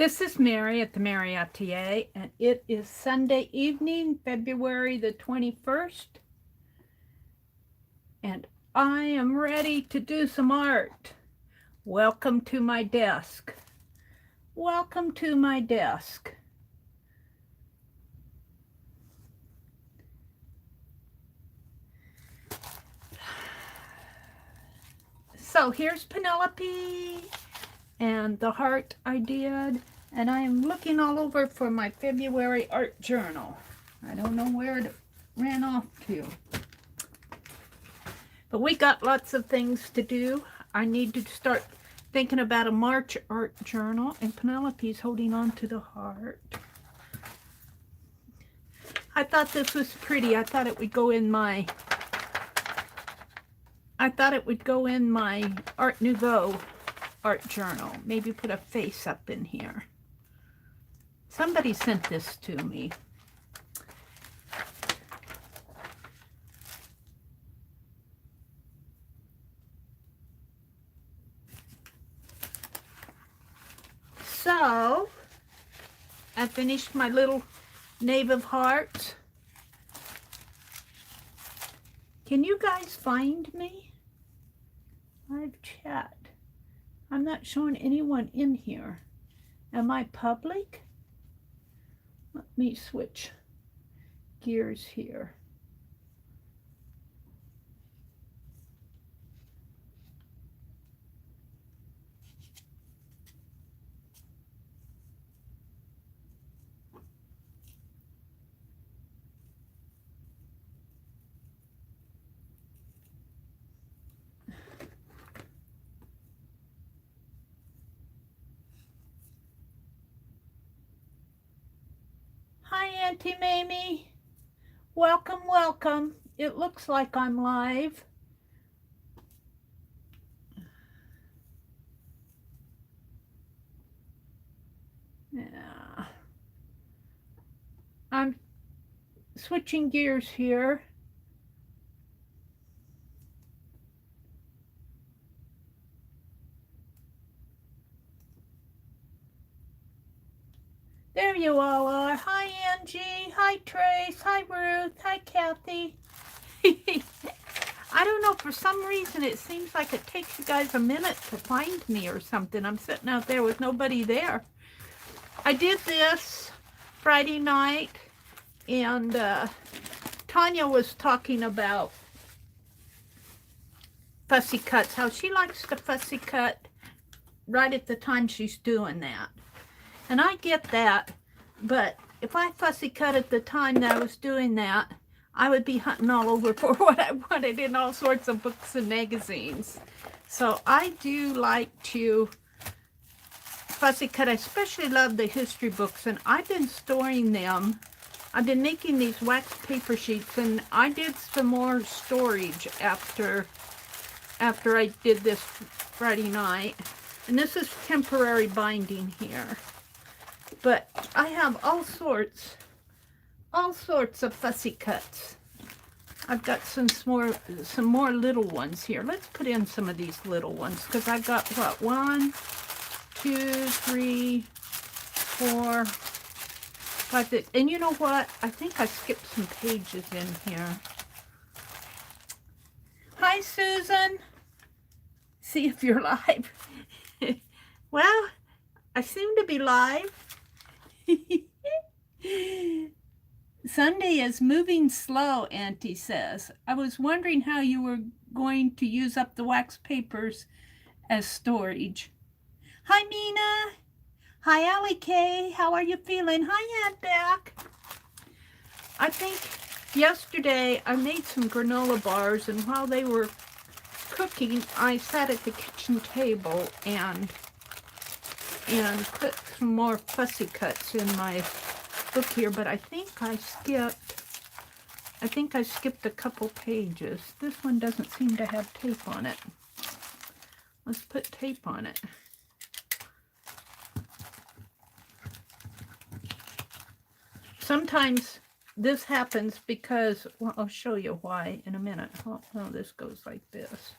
This is Mary at the.meri.atelier, and it is Sunday evening, February the 21st, and I am ready to do some art. Welcome to my desk. Welcome to my desk. So here's Penelope and the heart I did. And I am looking all over for my February art journal. I don't know where it ran off to. But we got lots of things to do. I need to start thinking about a March art journal. And Penelope's holding on to the heart. I thought this was pretty. I thought it would go in my Art Nouveau art journal. Maybe put a face up in here. Somebody sent this to me. So, I finished my little Knave of Hearts. Can you guys find me? Live chat. I'm not showing anyone in here. Am I public? Let me switch gears here. Hi, Auntie Mamie. Welcome, welcome. It looks like I'm live. Yeah. I'm switching gears here. There you all are. Hi, Angie. Hi, Trace. Hi, Ruth. Hi, Kathy. I don't know, for some reason it seems like it takes you guys a minute to find me or something. I'm sitting out there with nobody there. I did this Friday night, and Tanya was talking about fussy cuts, how she likes to fussy cut right at the time she's doing that. And I get that, but if I fussy cut at the time that I was doing that, I would be hunting all over for what I wanted in all sorts of books and magazines. So I do like to fussy cut. I especially love the history books, and I've been storing them. I've been making these wax paper sheets, and I did some more storage after I did this Friday night. And this is temporary binding here. But I have all sorts of fussy cuts. I've got some more little ones here. Let's put in some of these little ones, because I've got, what, 1, 2, 3, 4, 5, 6. And you know what? I think I skipped some pages in here. Hi, Susan. See if you're live. Well, I seem to be live. Sunday is moving slow, Auntie says. I was wondering how you were going to use up the wax papers as storage. Hi, Mina. Hi, Allie K. How are you feeling? Hi, Aunt Beck. I think yesterday I made some granola bars, and while they were cooking, I sat at the kitchen table and put some more fussy cuts in my book here, but I think I skipped a couple pages. This one doesn't seem to have tape on it. Let's put tape on it. Sometimes this happens because, well, I'll show you why in a minute. Oh, this goes like this.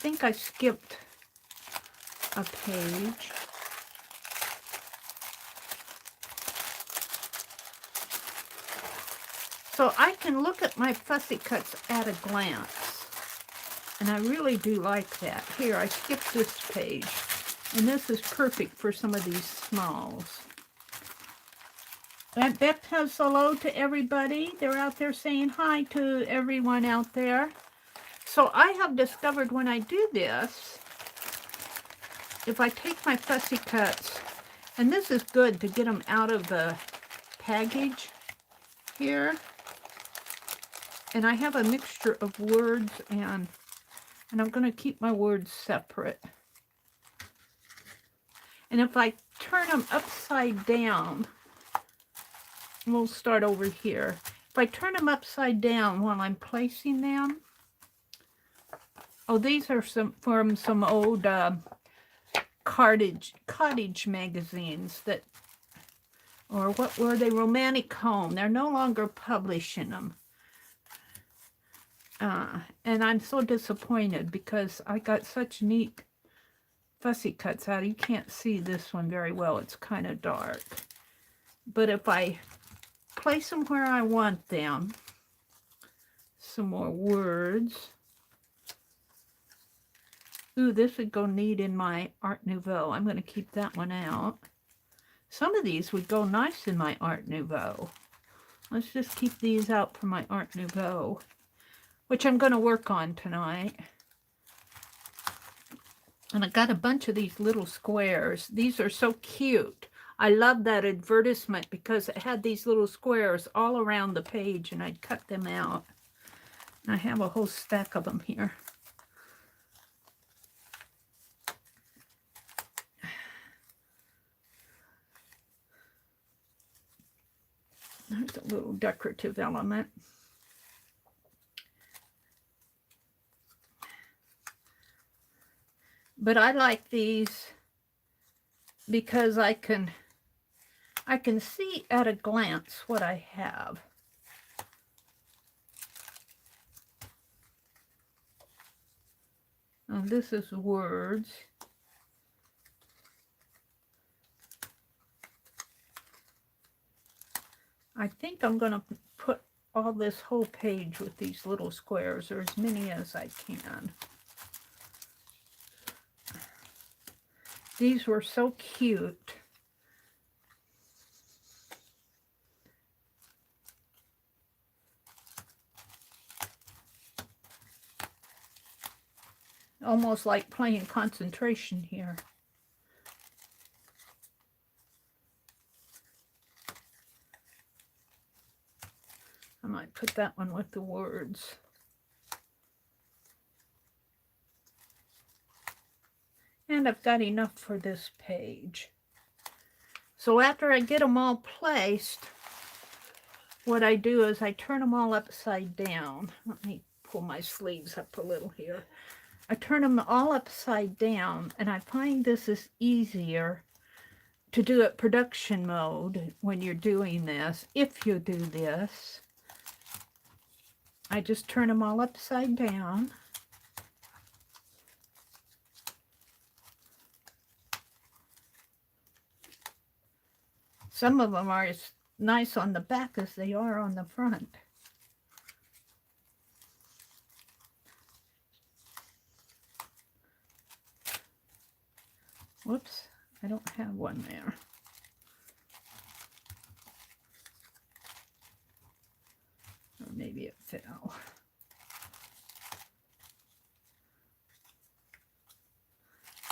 think I skipped a page. So I can look at my fussy cuts at a glance. And I really do like that. Here, I skipped this page. And this is perfect for some of these smalls. And Beth says hello to everybody. They're out there saying hi to everyone out there. So I have discovered when I do this, if I take my fussy cuts, and this is good to get them out of the package here. And I have a mixture of words and I'm going to keep my words separate. And if I turn them upside down, we'll start over here. If I turn them upside down while I'm placing them, oh, these are from some old cottage magazines that, or what were they? Romantic Home. They're no longer publishing them. And I'm so disappointed because I got such neat fussy cuts out. You can't see this one very well. It's kind of dark. But if I place them where I want them, some more words. Ooh, this would go neat in my Art Nouveau. I'm going to keep that one out. Some of these would go nice in my Art Nouveau. Let's just keep these out for my Art Nouveau, which I'm going to work on tonight. And I got a bunch of these little squares. These are so cute. I love that advertisement because it had these little squares all around the page, and I'd cut them out. And I have a whole stack of them here. There's a little decorative element. But I like these because I can see at a glance what I have. And this is words. I think I'm going to put all this whole page with these little squares, or as many as I can. These were so cute. Almost like playing concentration here. I might put that one with the words. And I've got enough for this page. So after I get them all placed, what I do is I turn them all upside down. Let me pull my sleeves up a little here. I turn them all upside down, and I find this is easier to do at production mode when you're doing this. If you do this, I just turn them all upside down. Some of them are as nice on the back as they are on the front. Whoops, I don't have one there. Or maybe it fell.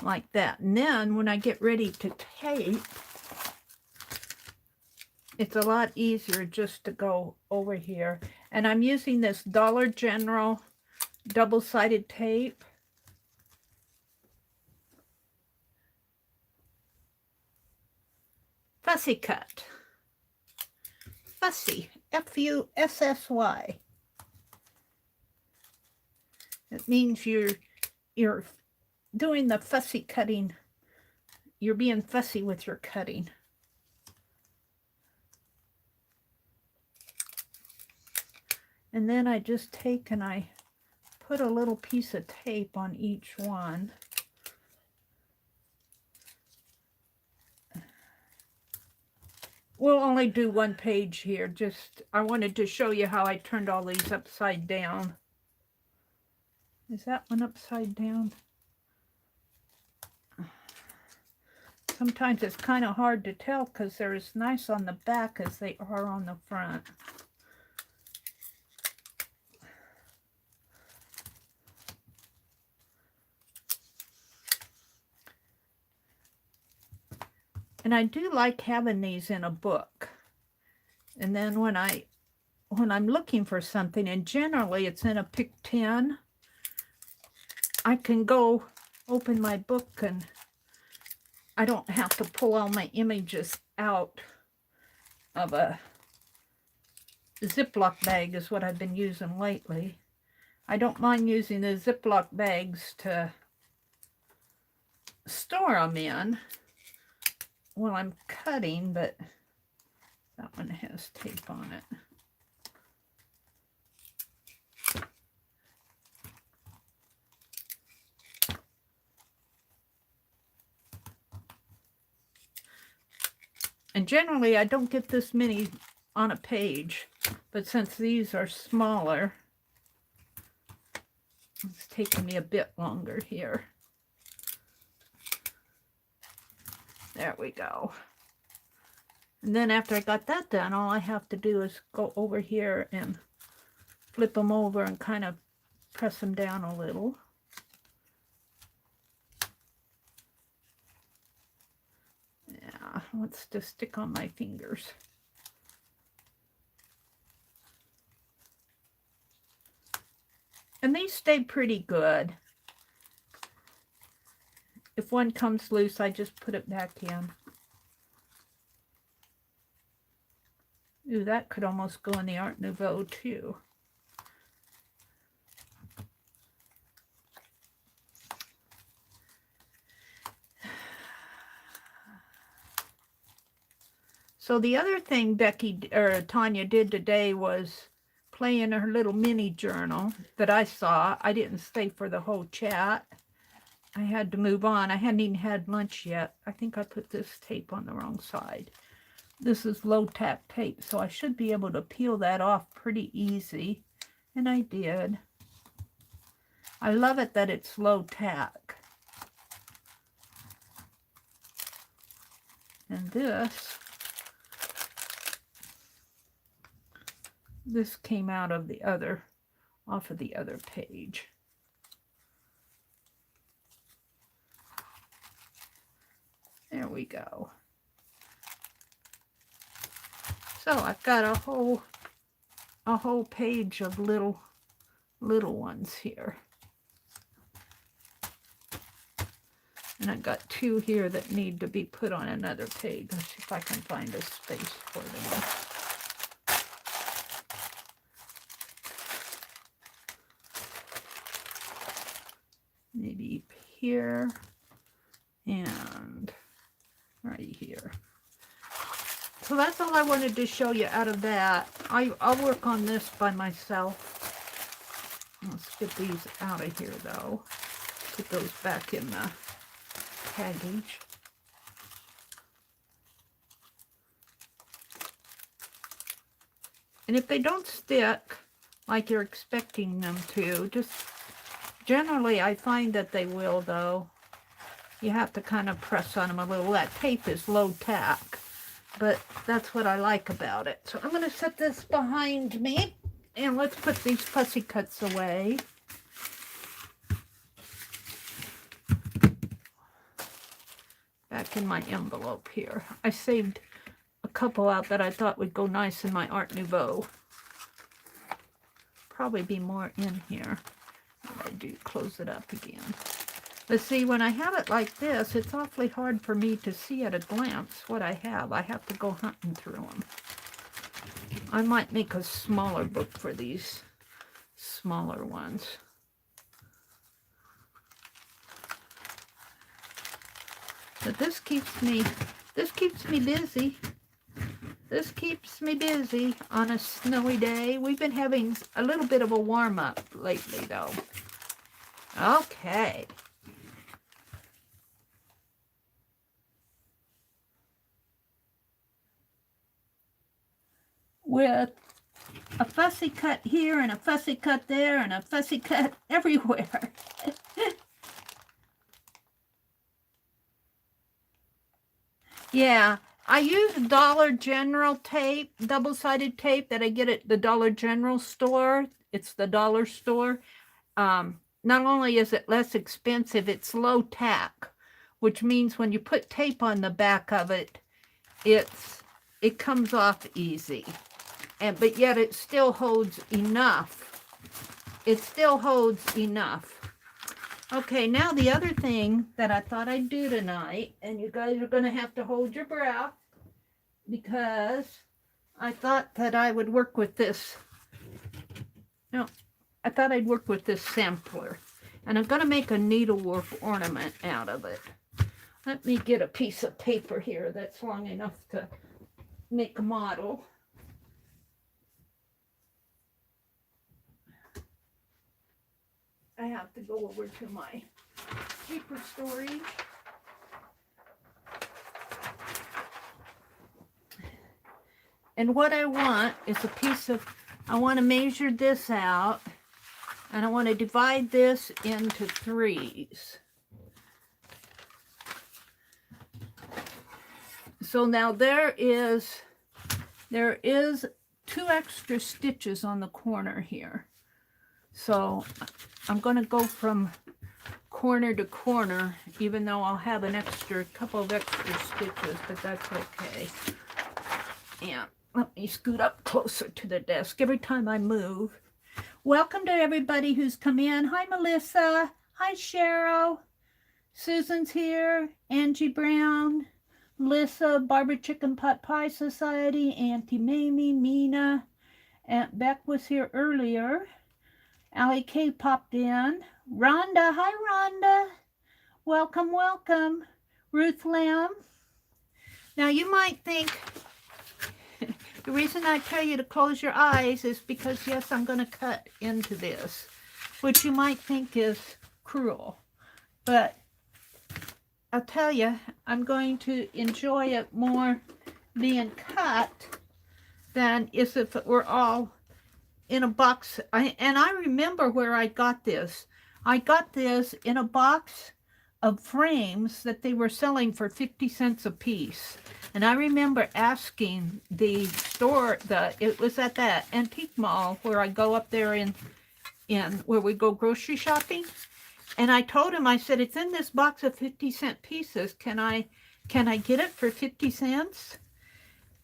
Like that. And then when I get ready to tape, it's a lot easier just to go over here. And I'm using this Dollar General double-sided tape. Fussy cut. Fussy. F-U-S-S-Y. It means you're doing the fussy cutting. You're being fussy with your cutting. And then I just take and I put a little piece of tape on each one. We'll only do one page here. Just, I wanted to show you how I turned all these upside down. Is that one upside down? Sometimes it's kind of hard to tell because they're as nice on the back as they are on the front. And I do like having these in a book. And then when I'm looking for something, and generally it's in a Pic 10, I can go open my book and I don't have to pull all my images out of a Ziploc bag is what I've been using lately. I don't mind using the Ziploc bags to store them in while I'm cutting, but that one has tape on it. And generally I don't get this many on a page, but since these are smaller, it's taking me a bit longer here. There we go. And then after I got that done, all I have to do is go over here and flip them over and kind of press them down a little. Yeah, wants to stick on my fingers. And these stay pretty good. If one comes loose, I just put it back in. Ooh, that could almost go in the Art Nouveau too. So the other thing Tanya did today was play in her little mini journal that I saw. I didn't stay for the whole chat. I had to move on. I hadn't even had lunch yet. I think I put this tape on the wrong side. This is low tack tape, so I should be able to peel that off pretty easy. And I did. I love it that it's low tack. And this came out of the other, off of the other page. There we go. So I've got a whole page of little ones here. And I've got two here that need to be put on another page. Let's see if I can find a space for them. Maybe here and right here. So that's all I wanted to show you out of that. I'll work on this by myself. Let's get these out of here though. Put those back in the package. And if they don't stick like you're expecting them to, just generally I find that they will though. You have to kind of press on them a little. That tape is low tack, but that's what I like about it. So I'm going to set this behind me and let's put these fussy cuts away. Back in my envelope here. I saved a couple out that I thought would go nice in my Art Nouveau. Probably be more in here. What I do, close it up again. But see, when I have it like this, it's awfully hard for me to see at a glance what I have. I have to go hunting through them. I might make a smaller book for these smaller ones. But this keeps me busy. this keeps me busy on a snowy day. We've been having a little bit of a warm-up lately, though. Okay. With a fussy cut here and a fussy cut there and a fussy cut everywhere. Yeah, I use Dollar General tape, double-sided tape that I get at the Dollar General store. It's the dollar store. Not only is it less expensive, it's low tack, which means when you put tape on the back of it, it comes off easy. But yet it still holds enough. It still holds enough. Okay, now the other thing that I thought I'd do tonight, and you guys are going to have to hold your breath, because I thought that I would work with this. No, I thought I'd work with this sampler. And I'm going to make a needlework ornament out of it. Let me get a piece of paper here that's long enough to make a model. I have to go over to my paper storage. And what I want is a piece of, I want to measure this out, and I want to divide this into 3s. So now there is 2 extra stitches on the corner here. So I'm going to go from corner to corner, even though I'll have a couple of extra stitches, but that's okay. And let me scoot up closer to the desk every time I move. Welcome to everybody who's come in. Hi, Melissa. Hi, Cheryl. Susan's here. Angie Brown. Melissa, Barbara Chicken Pot Pie Society, Auntie Mamie, Mina. Aunt Beck was here earlier. Allie K popped in. Rhonda, hi Rhonda. Welcome, welcome. Ruth Lamb. Now you might think, the reason I tell you to close your eyes is because yes, I'm going to cut into this, which you might think is cruel. But I'll tell you, I'm going to enjoy it more being cut than as if it were all in a box. And I remember where I got this. I got this in a box of frames that they were selling for 50 cents a piece. And I remember asking the store, it was at that antique mall where I go up there in where we go grocery shopping. And I told him, I said, it's in this box of 50-cent pieces. Can I get it for 50 cents?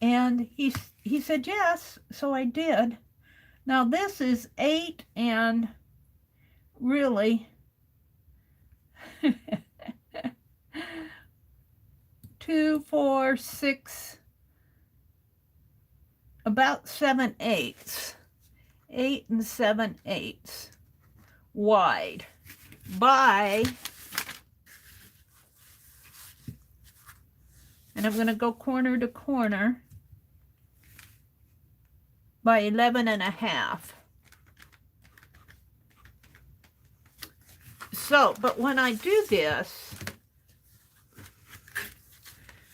And he said yes, so I did. Now this is 8 and really 2, 4, 6, about 7/8, 8 and 7/8 wide by, and I'm going to go corner to corner, by 11.5. So, but when I do this,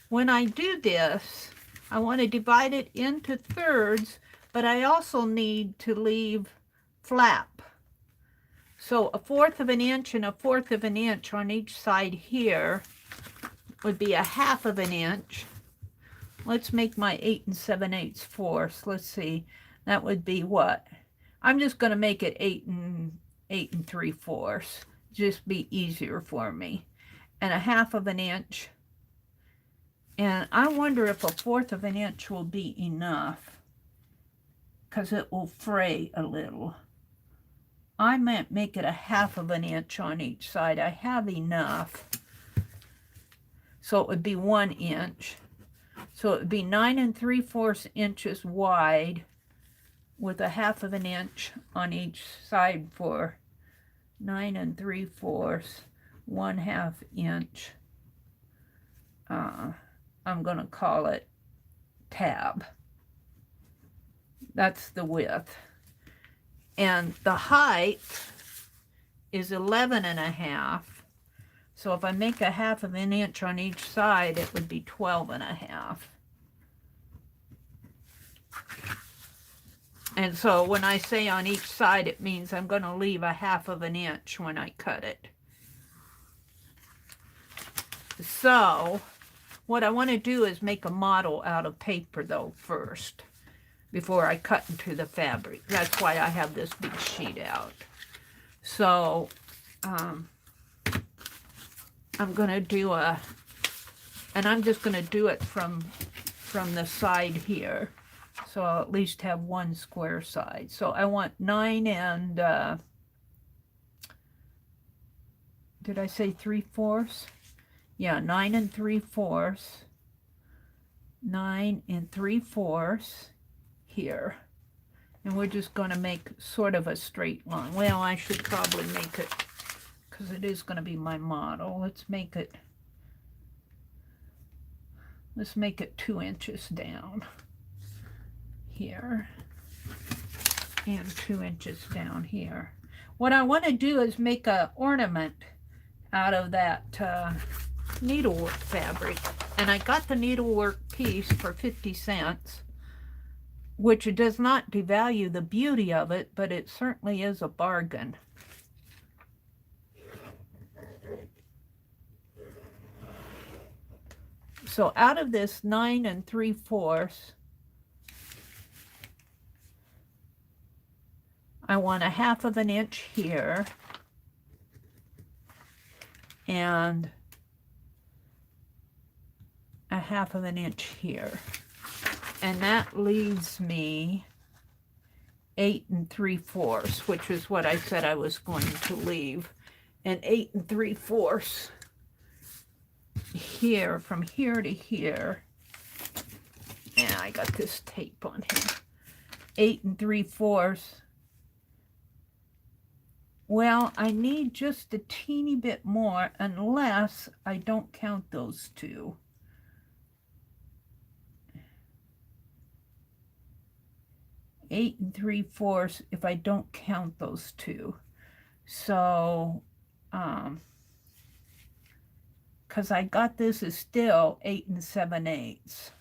I want to divide it into thirds, but I also need to leave flap. So 1/4 of an inch and 1/4 of an inch on each side here would be 1/2 of an inch. Let's make my 8 and 7/8 fourths. Let's see. That would be what? I'm just going to make it 8 and 3/4. Just be easier for me. And 1/2 of an inch. And I wonder if 1/4 of an inch will be enough, because it will fray a little. I might make it 1/2 of an inch on each side. I have enough. So it would be 1 inch. So it would be 9 3/4 inches wide with 1/2 of an inch on each side for 9 3/4, 1/2 inch. I'm going to call it tab. That's the width. And the height is 11.5. So if I make a 1/2 inch on each side, it would be 12.5. And so when I say on each side, it means I'm going to leave a 1/2 inch when I cut it. So what I want to do is make a model out of paper though first, before I cut into the fabric. That's why I have this big sheet out. So I'm going to do and I'm just going to do it from the side here. So I'll at least have one square side. So I want 9 and, did I say 3/4? Yeah, 9 3/4. 9 3/4 here. And we're just going to make sort of a straight line. Well, I should probably make it, because it is going to be my model. Let's make it 2 inches down here and 2 inches down here. What I want to do is make an ornament out of that needlework fabric, and I got the needlework piece for 50 cents, which does not devalue the beauty of it, but it certainly is a bargain. So out of this 9 3/4, I want a 1/2 inch here and a 1/2 inch here. And that leaves me 8 3/4, which is what I said I was going to leave. And 8 3/4 here, from here to here. And I got this tape on here. 8 3/4. Well, I need just a teeny bit more, unless I don't count those two. Eight 3/4 if I don't count those two. So, because I got this is still 8 7/8.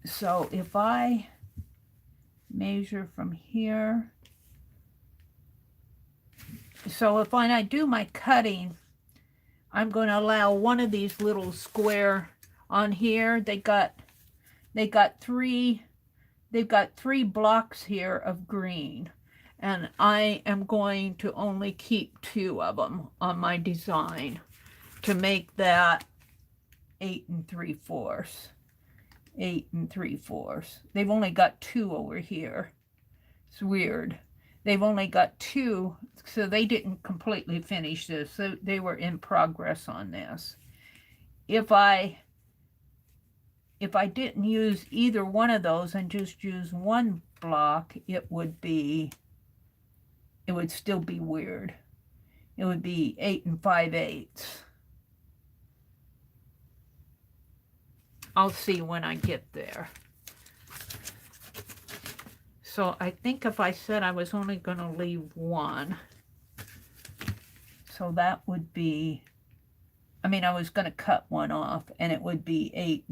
So if I measure from here, so if when I do my cutting, I'm going to allow one of these little square on here. They've got 3 blocks here of green, and I am going to only keep 2 of them on my design to make that 8 3/4. 8 3/4. They've only got 2 over here. It's weird. They've only got 2, so they didn't completely finish this. So they were in progress on this. If I didn't use either one of those and just use one block, it would still be weird. It would be 8 5/8. I'll see when I get there. So I think if I said I was only going to leave 1, so that would be, I mean, I was going to cut 1 off, and it would be 8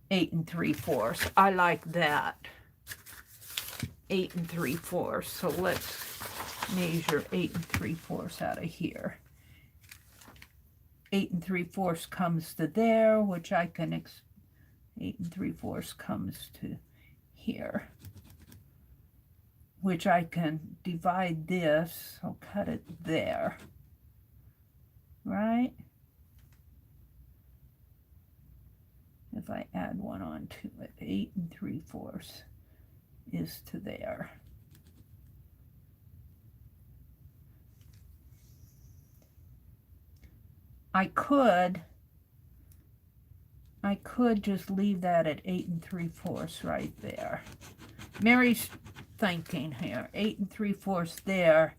3/4. I like that. 8 3/4. So let's measure 8 3/4 out of here. 8 3/4 comes to there, which I can, 8 3/4 comes to here, which I can divide this. I'll cut it there, right? If I add 1 onto it, 8 3/4 is to there. I could just leave that at 8 3/4 right there. Mary's thinking here, 8 3/4 there,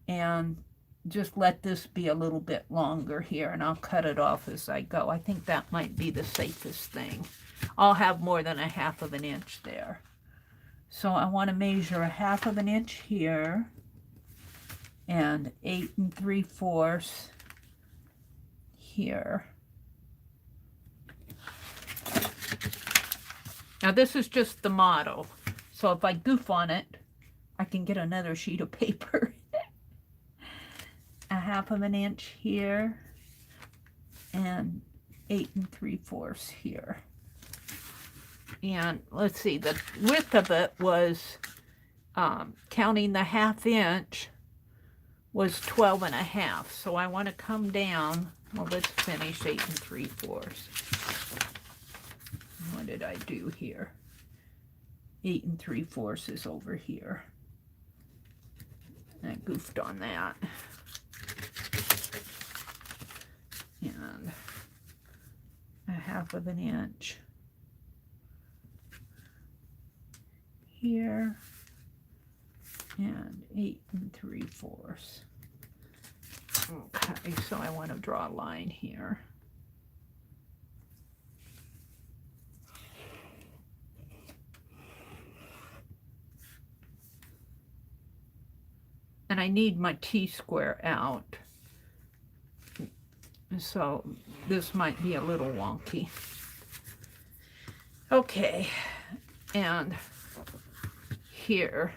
and just let this be a little bit longer here, and I'll cut it off as I go. I think that might be the safest thing. I'll have more than 1/2 of an inch there. So I want to measure 1/2 of an inch here and 8 3/4 here. Now this is just the model, so if I goof on it, I can get another sheet of paper. 1/2 of an inch here and 8 3/4 here. And let's see, the width of it was, counting the 1/2 inch, was 12 1/2. So I want to come down. Well, let's finish 8 3/4. What did I do here? 8 3/4 is over here. I goofed on that. And 1/2 of an inch here and 8 3/4. Okay, so I want to draw a line here. And I need my T-square out. So this might be a little wonky. Okay, and here.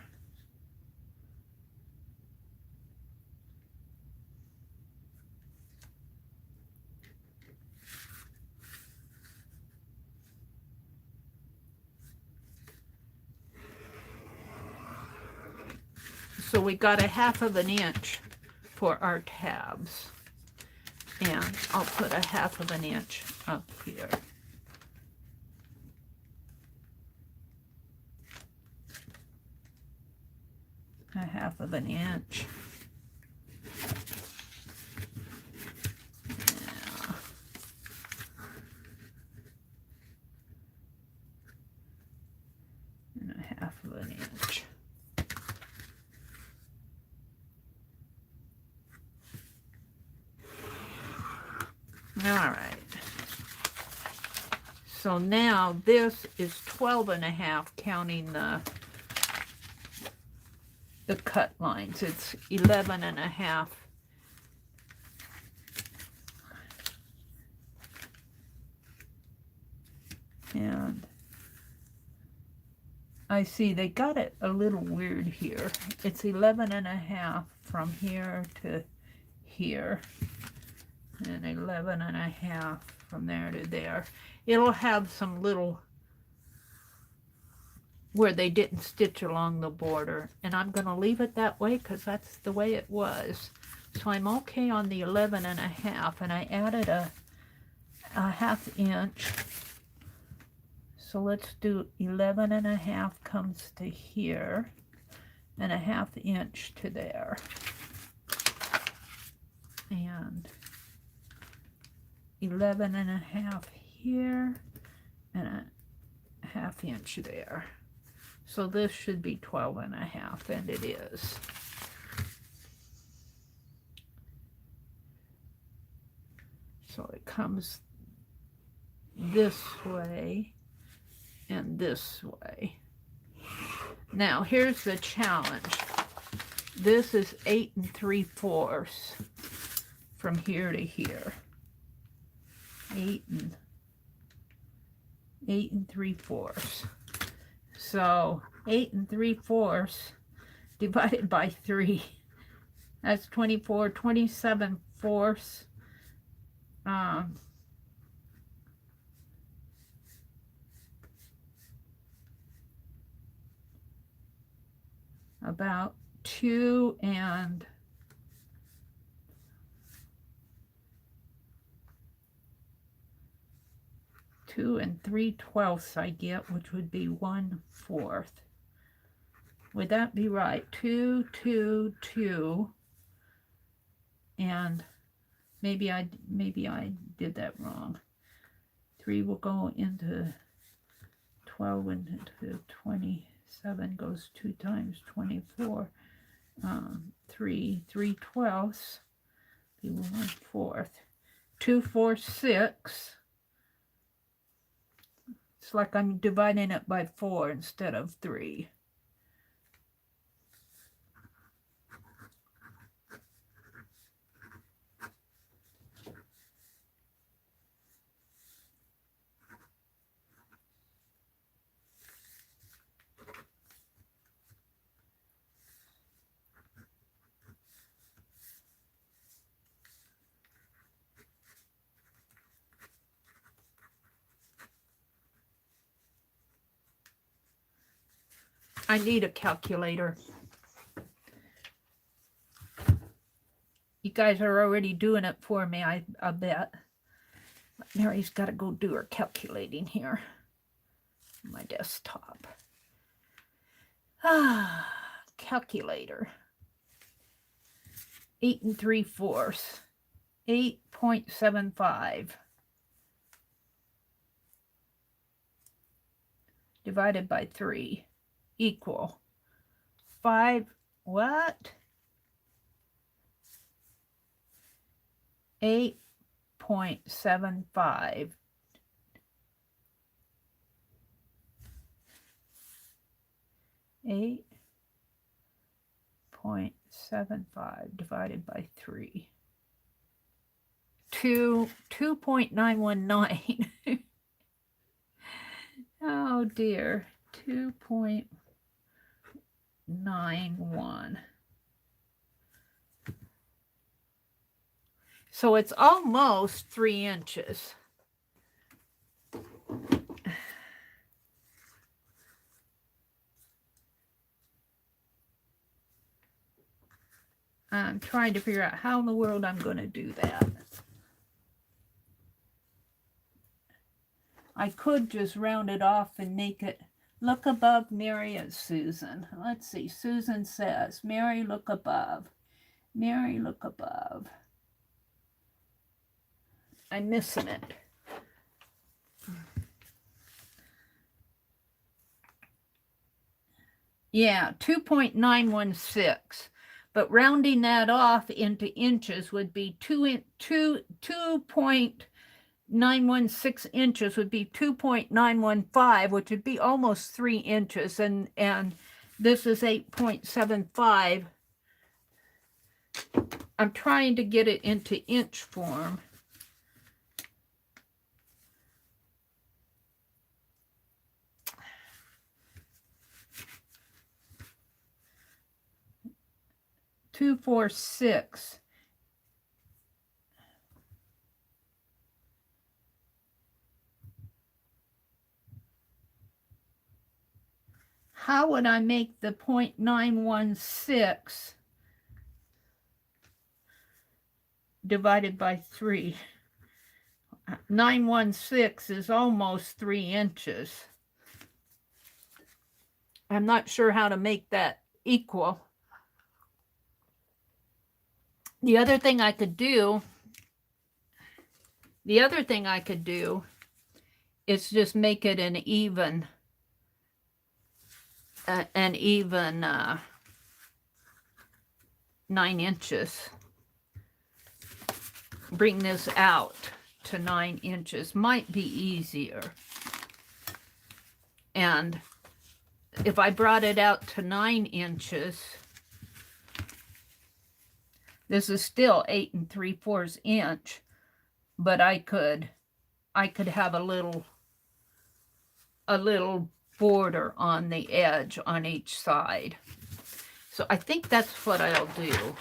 So we got 1/2 of an inch for our tabs. And I'll put 1/2 of an inch up here. A 1/2 of an inch. Yeah. And 1/2 of an inch. All right. So now this is 12 1/2, counting the cut lines. It's 11 1/2. And I see they got it a little weird here. It's 11 1/2 from here to here. And 11 1/2 from there to there. It'll have some little where they didn't stitch along the border, and I'm going to leave it that way because that's the way it was. So I'm okay on the 11 1/2, and I added a 1/2 inch. So let's do 11 1/2 comes to here and 1/2 inch to there. And 11 1/2 here and a 1/2 inch there. So this should be 12 1/2, and it is. So it comes this way and this way. Now here's the challenge. This is 8 3/4 from here to here. 8 3/4. So 8 3/4 divided by 3. That's 24, 27/4. About 2 and 3/12 I get, which would be 1/4. Would that be right? 2, 2, 2, and maybe I did that wrong. 3 will go into 12 into 27 goes 2 times 24. 3/12 be 1/4. 2/4/6. It's like I'm dividing it by 4 instead of 3. I need a calculator. You guys are already doing it for me, I bet. Mary's got to go do her calculating here on my desktop. Calculator. 8 3/4. 8.75 divided by 3 equal 5, what? 8.75 8.75 divided by 3. 2.919. Oh dear. 2.91. So it's almost 3 inches. I'm trying to figure out how in the world I'm going to do that. I could just round it off and make it look above Mary as Susan. Let's see. Susan says, Mary, look above. Mary, look above. I'm missing it. Yeah, 2.916. But rounding that off into inches would be 2.916 inches would be 2.915, which would be almost 3 inches. And this is 8.75. I'm trying to get it into inch form. Two, 4, 6. How would I make the 0.916 divided by 3? 916 is almost 3 inches. I'm not sure how to make that equal. The other thing I could do is just make it an even 9 inches. Bring this out to 9 inches. Might be easier. And if I brought it out to 9 inches, this is still 8 3/4 inch, but I could have a little border on the edge on each side. So I think that's what I'll do.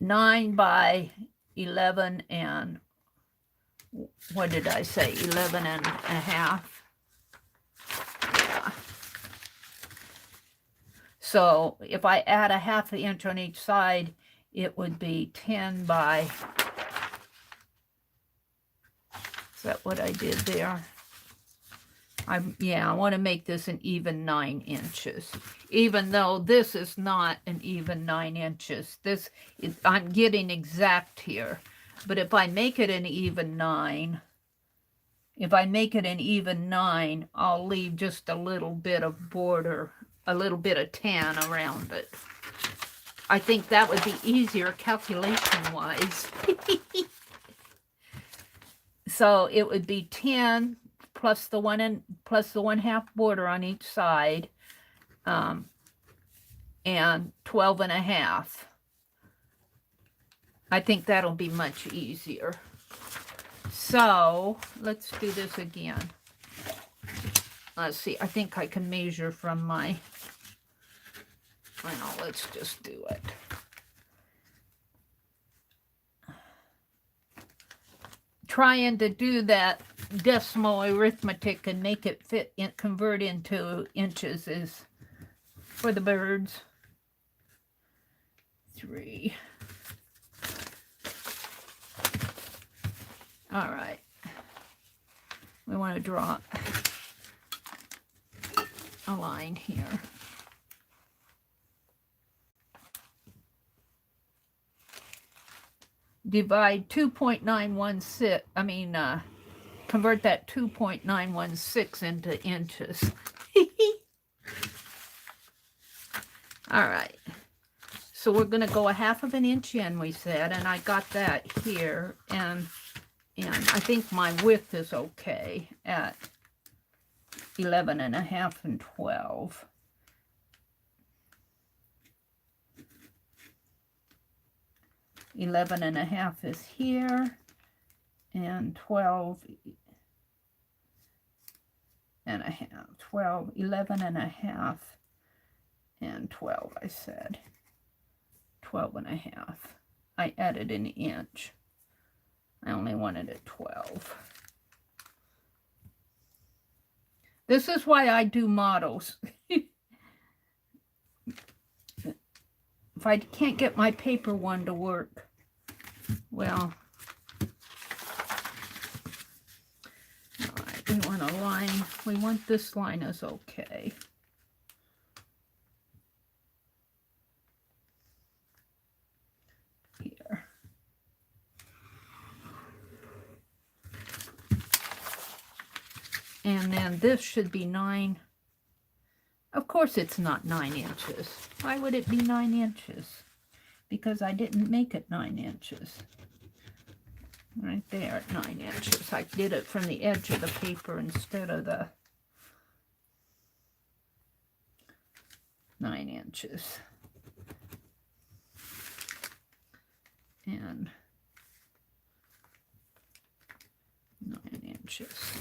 9 by 11 and what did I say? 11 and a half. Yeah. So if I add a 1/2 inch on each side, it would be 10 by, is that what I did there? I want to make this an even 9 inches, even though this is not an even 9 inches. I'm getting exact here, but if I make it an even 9, if I make it an even 9, I'll leave just a little bit of border, a little bit of tan around it. I think that would be easier calculation-wise. So it would be 10 plus the 1/2 border on each side, and 12.5. I think that'll be much easier. So let's do this again. Let's see, I think I can measure from my, well, let's just do it. Trying to do that decimal arithmetic and make it fit and convert into inches is for the birds. 3. All right. We want to draw a line here. Divide 2.916, convert that 2.916 into inches. All right. So we're going to go 1/2 inch in, we said, and I got that here, and I think my width is okay at 11.5 and 12. Eleven and a half is here, and 12 and a half, 12, 11.5, and 12, I said. 12.5. I added an inch. I only wanted it 12. This is why I do models. If I can't get my paper one to work, well, all right, we want a line. We want this line is okay. Here. And then this should be 9. Of course it's not 9 inches. Why would it be 9 inches? Because I didn't make it 9 inches. Right there at 9 inches. I did it from the edge of the paper instead of the 9 inches. And 9 inches.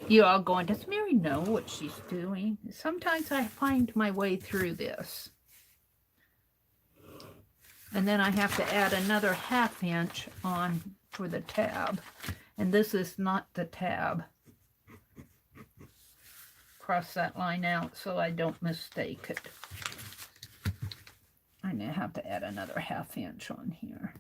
You're all going, does Mary know what she's doing? Sometimes I find my way through this. And then I have to add another 1/2 inch on for the tab. And this is not the tab. Cross that line out so I don't mistake it. I'm going to have to add another 1/2 inch on here.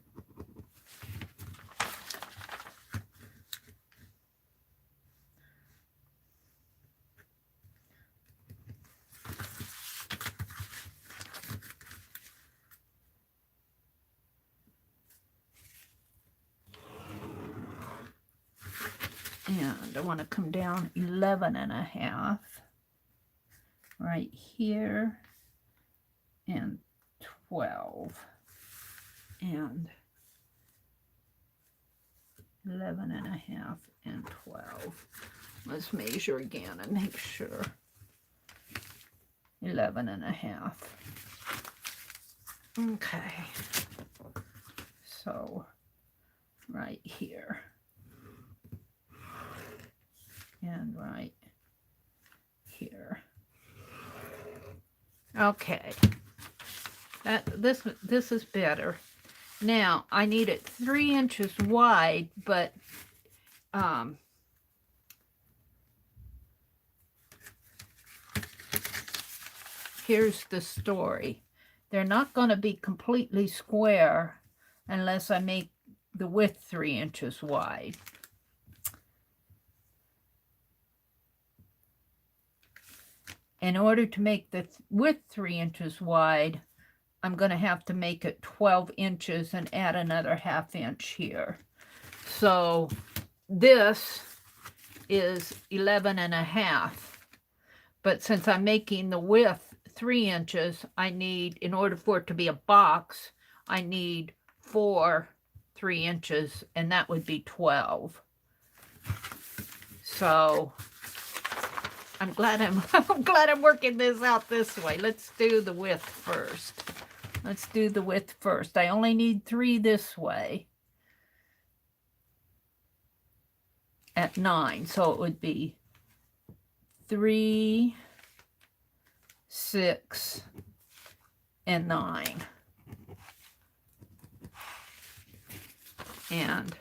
And I want to come down 11.5 right here, and 12, and 11.5 and 12. Let's measure again and make sure. 11.5. Okay. So right here. And right here. Okay. This is better. Now I need it 3 inches wide, but here's the story. They're not going to be completely square unless I make the width 3 inches wide. In order to make the width 3 inches wide, I'm going to have to make it 12 inches and add another 1/2 inch here. So this is 11.5. But since I'm making the width 3 inches, I need, in order for it to be a box, I need 4 3 inches, and that would be 12. So I'm glad I'm working this out this way. Let's do the width first. Let's do the width first. I only need 3 this way at 9. So it would be 3, 6, and 9. And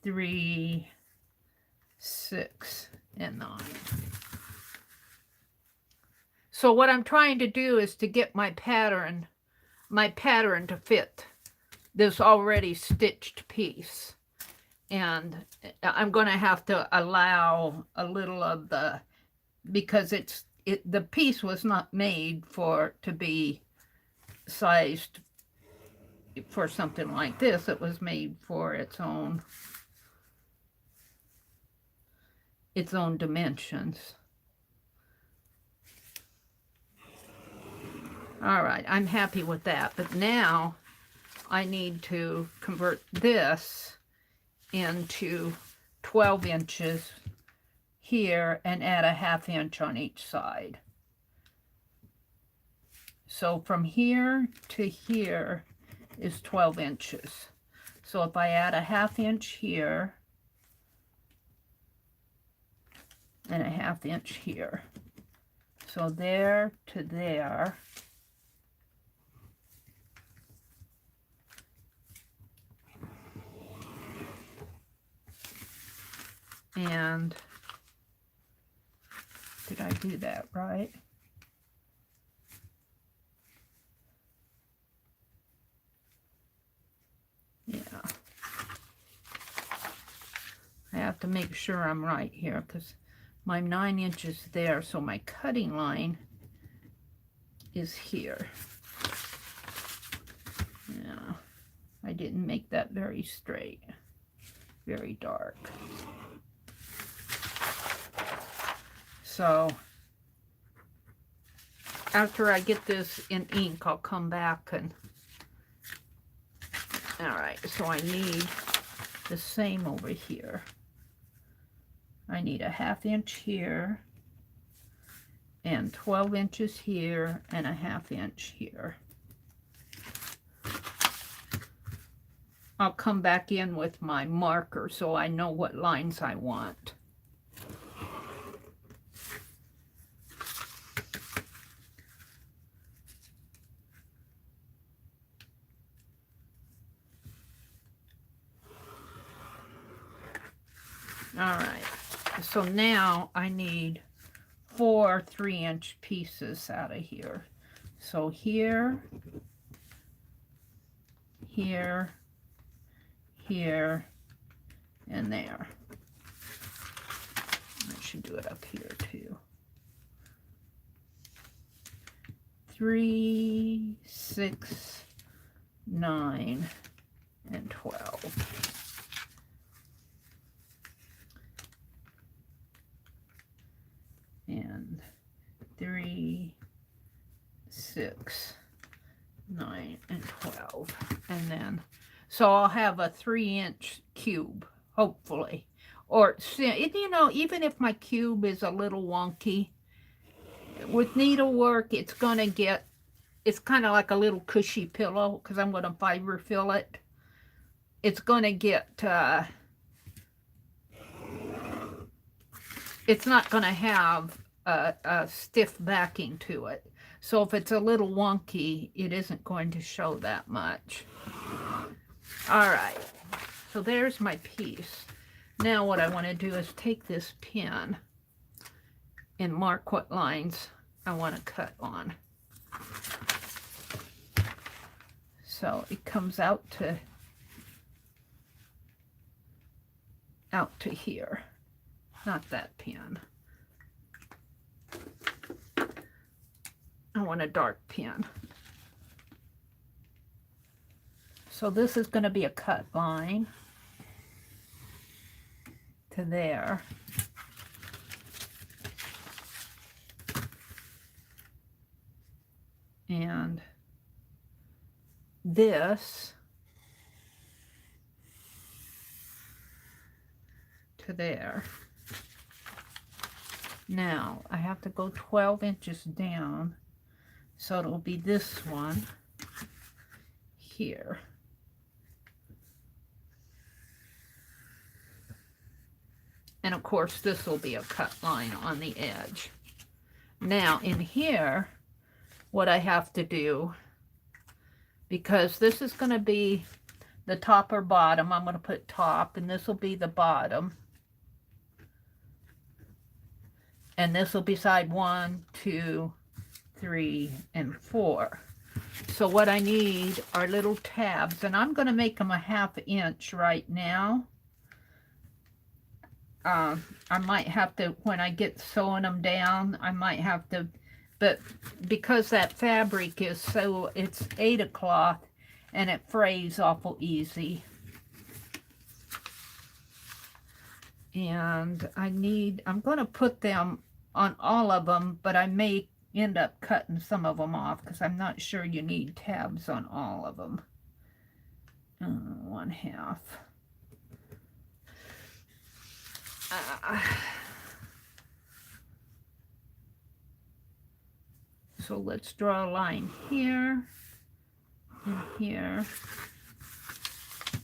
3, 6, and 9. So what I'm trying to do is to get my pattern to fit this already stitched piece. And I'm going to have to allow a little of the, because the piece was not made to be sized for something like this. It was made for its own dimensions. All right, I'm happy with that. But now I need to convert this into 12 inches here and add a 1/2 inch on each side. So from here to here is 12 inches. So if I add a 1/2 inch here and a 1/2 inch here, so there to there, and did I do that right? Yeah. I have to make sure I'm right here because my 9 inches there, so my cutting line is here. Yeah, I didn't make that very straight, very dark. So after I get this in ink, I'll come back and, all right, so I need the same over here. I need a 1/2 inch here and 12 inches here and a 1/2 inch here. I'll come back in with my marker so I know what lines I want. All right, so now I need 4 3-inch pieces out of here. So here, here, here, and there. I should do it up here too. 3, 6, 9, and 12. And 3, 6, 9, and 12. And then, so I'll have a 3-inch cube, hopefully. Or, you know, even if my cube is a little wonky, with needlework, it's going to get, it's kind of like a little cushy pillow, because I'm going to fiber fill it. It's going to get, it's not going to have a stiff backing to it. So if it's a little wonky, it isn't going to show that much. All right, so there's my piece. Now what I want to do is take this pin and mark what lines I want to cut on. So it comes out to here. Not that pin. I want a dark pen. So this is going to be a cut line to there. And this to there. Now I have to go 12 inches down, so it'll be this one here. And of course this will be a cut line on the edge. Now in here, what I have to do, because this is going to be the top or bottom, I'm going to put top, and this will be the bottom. And this will be side 1, 2, 3, and 4. So what I need are little tabs, and I'm going to make them a 1/2 inch right now. I might have to, when I get sewing them down, I might have to, but because that fabric is so, it's Aida cloth, and it frays awful easy. And I'm going to put them on all of them, but I may end up cutting some of them off because I'm not sure you need tabs on all of them. 1/2. So let's draw a line here and here,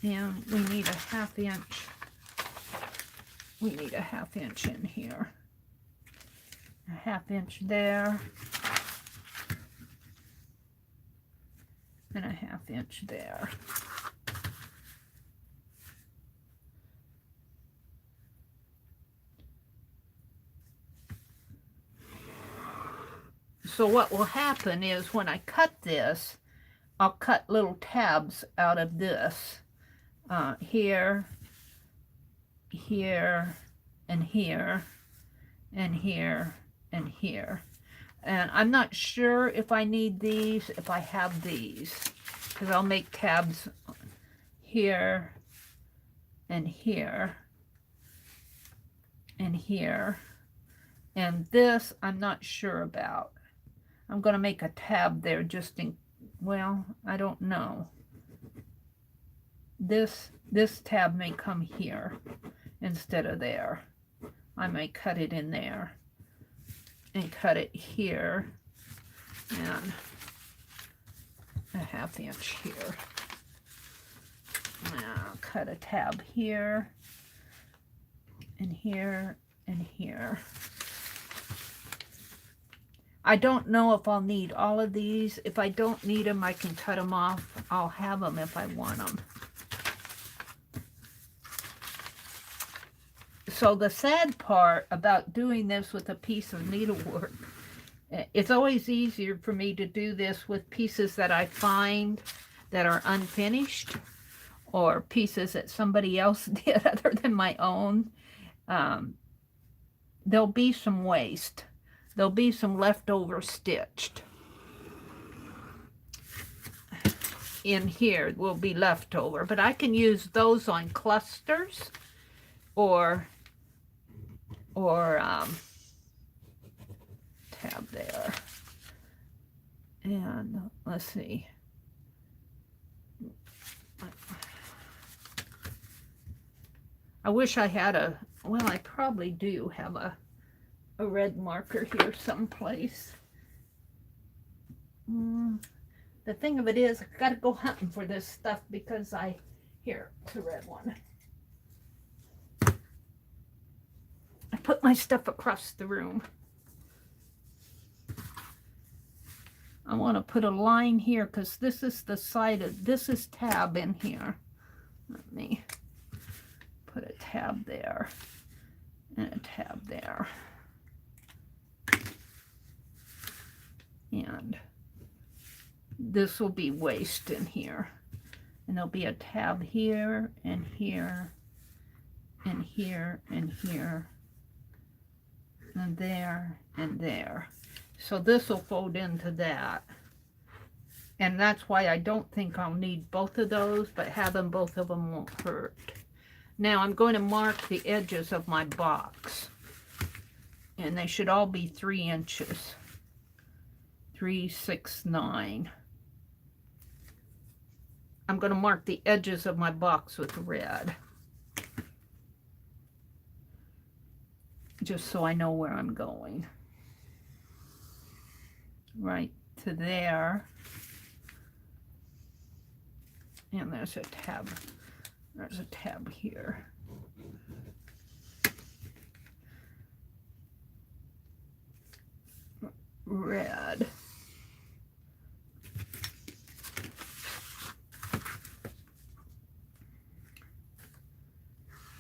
and we need a 1/2 inch. We need a 1/2 inch in here, a 1/2 inch there, and a 1/2 inch there. So what will happen is when I cut this, I'll cut little tabs out of this, here, here, and here, and here, and here. And I'm not sure if I need these, if I have these, because I'll make tabs here, and here, and here. And this, I'm not sure about. I'm going to make a tab there just in, well, I don't know. This tab may come here instead of there. I may cut it in there and cut it here and a 1/2 inch here. Now I'll cut a tab here and here and here. I don't know if I'll need all of these. If I don't need them, I can cut them off. I'll have them if I want them. So the sad part about doing this with a piece of needlework, it's always easier for me to do this with pieces that I find that are unfinished, or pieces that somebody else did other than my own. There'll be some waste. There'll be some leftover stitched. In here will be leftover, but I can use those on clusters or tab there. And let's see. I wish I had a, well, I probably do have a red marker here someplace. The thing of it is, I've got to go hunting for this stuff because here, it's a red one. I put my stuff across the room. I want to put a line here because this is the side of, this is tab in here. Let me put a tab there and a tab there. And this will be waste in here. And there'll be a tab here and here and here and here and there and there. So this will fold into that. And that's why I don't think I'll need both of those, but having both of them won't hurt. Now I'm going to mark the edges of my box. And they should all be 3 inches. 3, 6, 9. I'm going to mark the edges of my box with red. Just so I know where I'm going. Right to there. And there's a tab. There's a tab here. Red.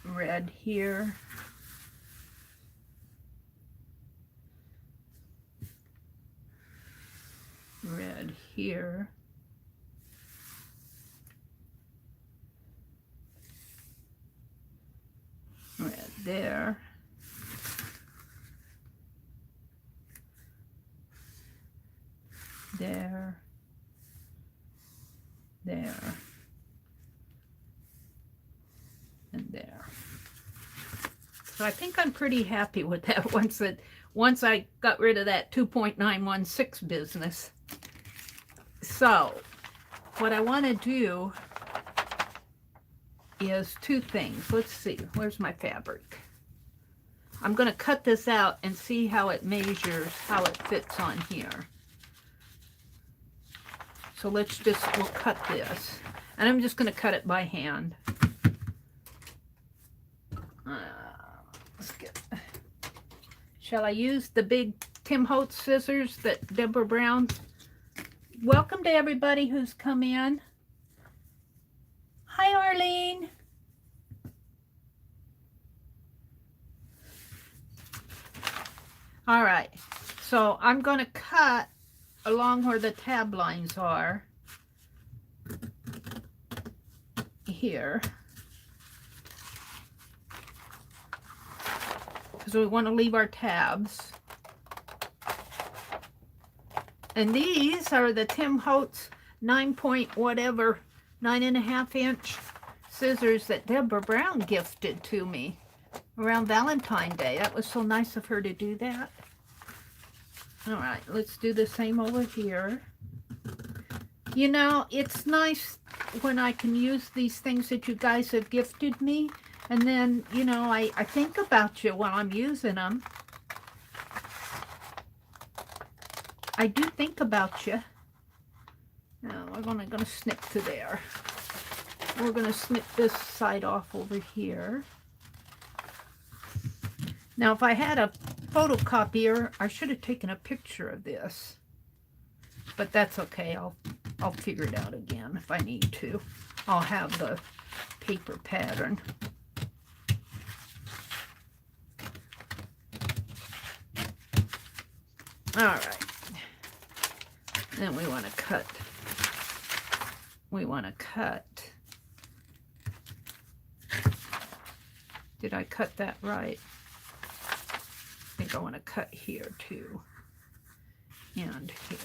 Red here. Red here. Red there. There. There. And there. So I think I'm pretty happy with that once I got rid of that 2.916 business. So what I want to do is 2 things. Let's see, where's my fabric? I'm going to cut this out and see how it measures, how it fits on here. So we'll cut this. And I'm just going to cut it by hand. Shall I use the big Tim Holtz scissors that Deborah Brown? Welcome to everybody who's come in. Hi, Arlene. All right, so I'm going to cut along where the tab lines are here, because we want to leave our tabs. And these are the Tim Holtz 9.5 inch scissors that Deborah Brown gifted to me around Valentine's Day. That was so nice of her to do that. All right, let's do the same over here. You know, it's nice when I can use these things that you guys have gifted me. And then, you know, I think about you while I'm using them. I do think about you. Now, we're going to snip to there. We're going to snip this side off over here. Now, if I had a photocopier, I should have taken a picture of this. But that's okay. I'll figure it out again if I need to. I'll have the paper pattern. All right. Then we want to cut. Did I cut that right? I think I want to cut here too. And here.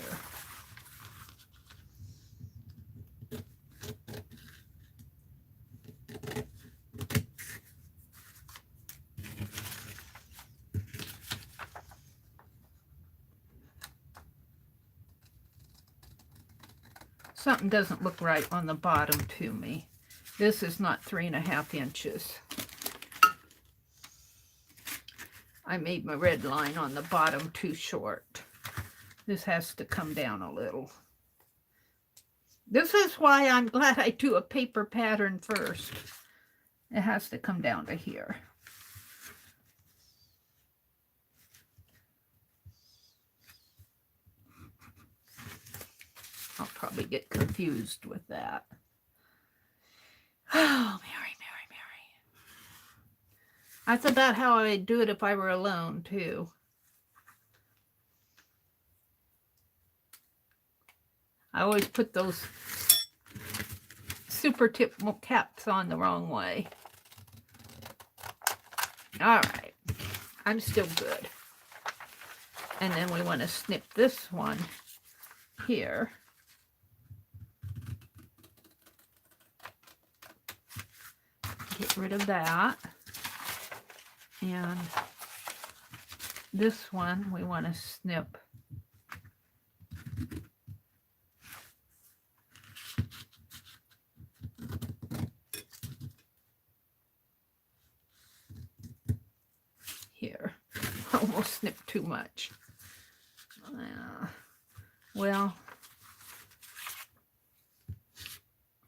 Something doesn't look right on the bottom to me. This is not 3.5 inches. I made my red line on the bottom too short. This has to come down a little. This is why I'm glad I do a paper pattern first. It has to come down to here. I'll probably get confused with that. Oh, Mary. That's about how I'd do it if I were alone, too. I always put those super tip caps on the wrong way. All right. I'm still good. And then we want to snip this one here. Get rid of that. And this one we want to snip here. Almost snipped too much. Well,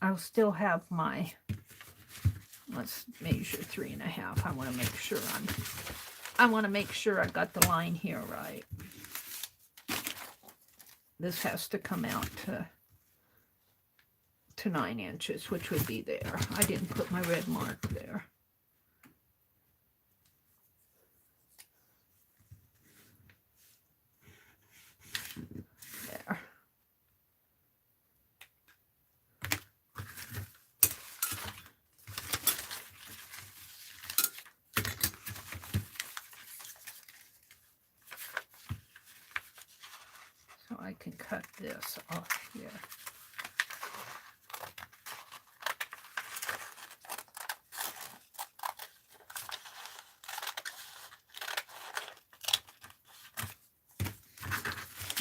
I'll still have my, let's measure 3.5. I want to make sure I got the line here right. This has to come out to 9 inches, which would be there. I didn't put my red mark there. There. So I can cut this off here.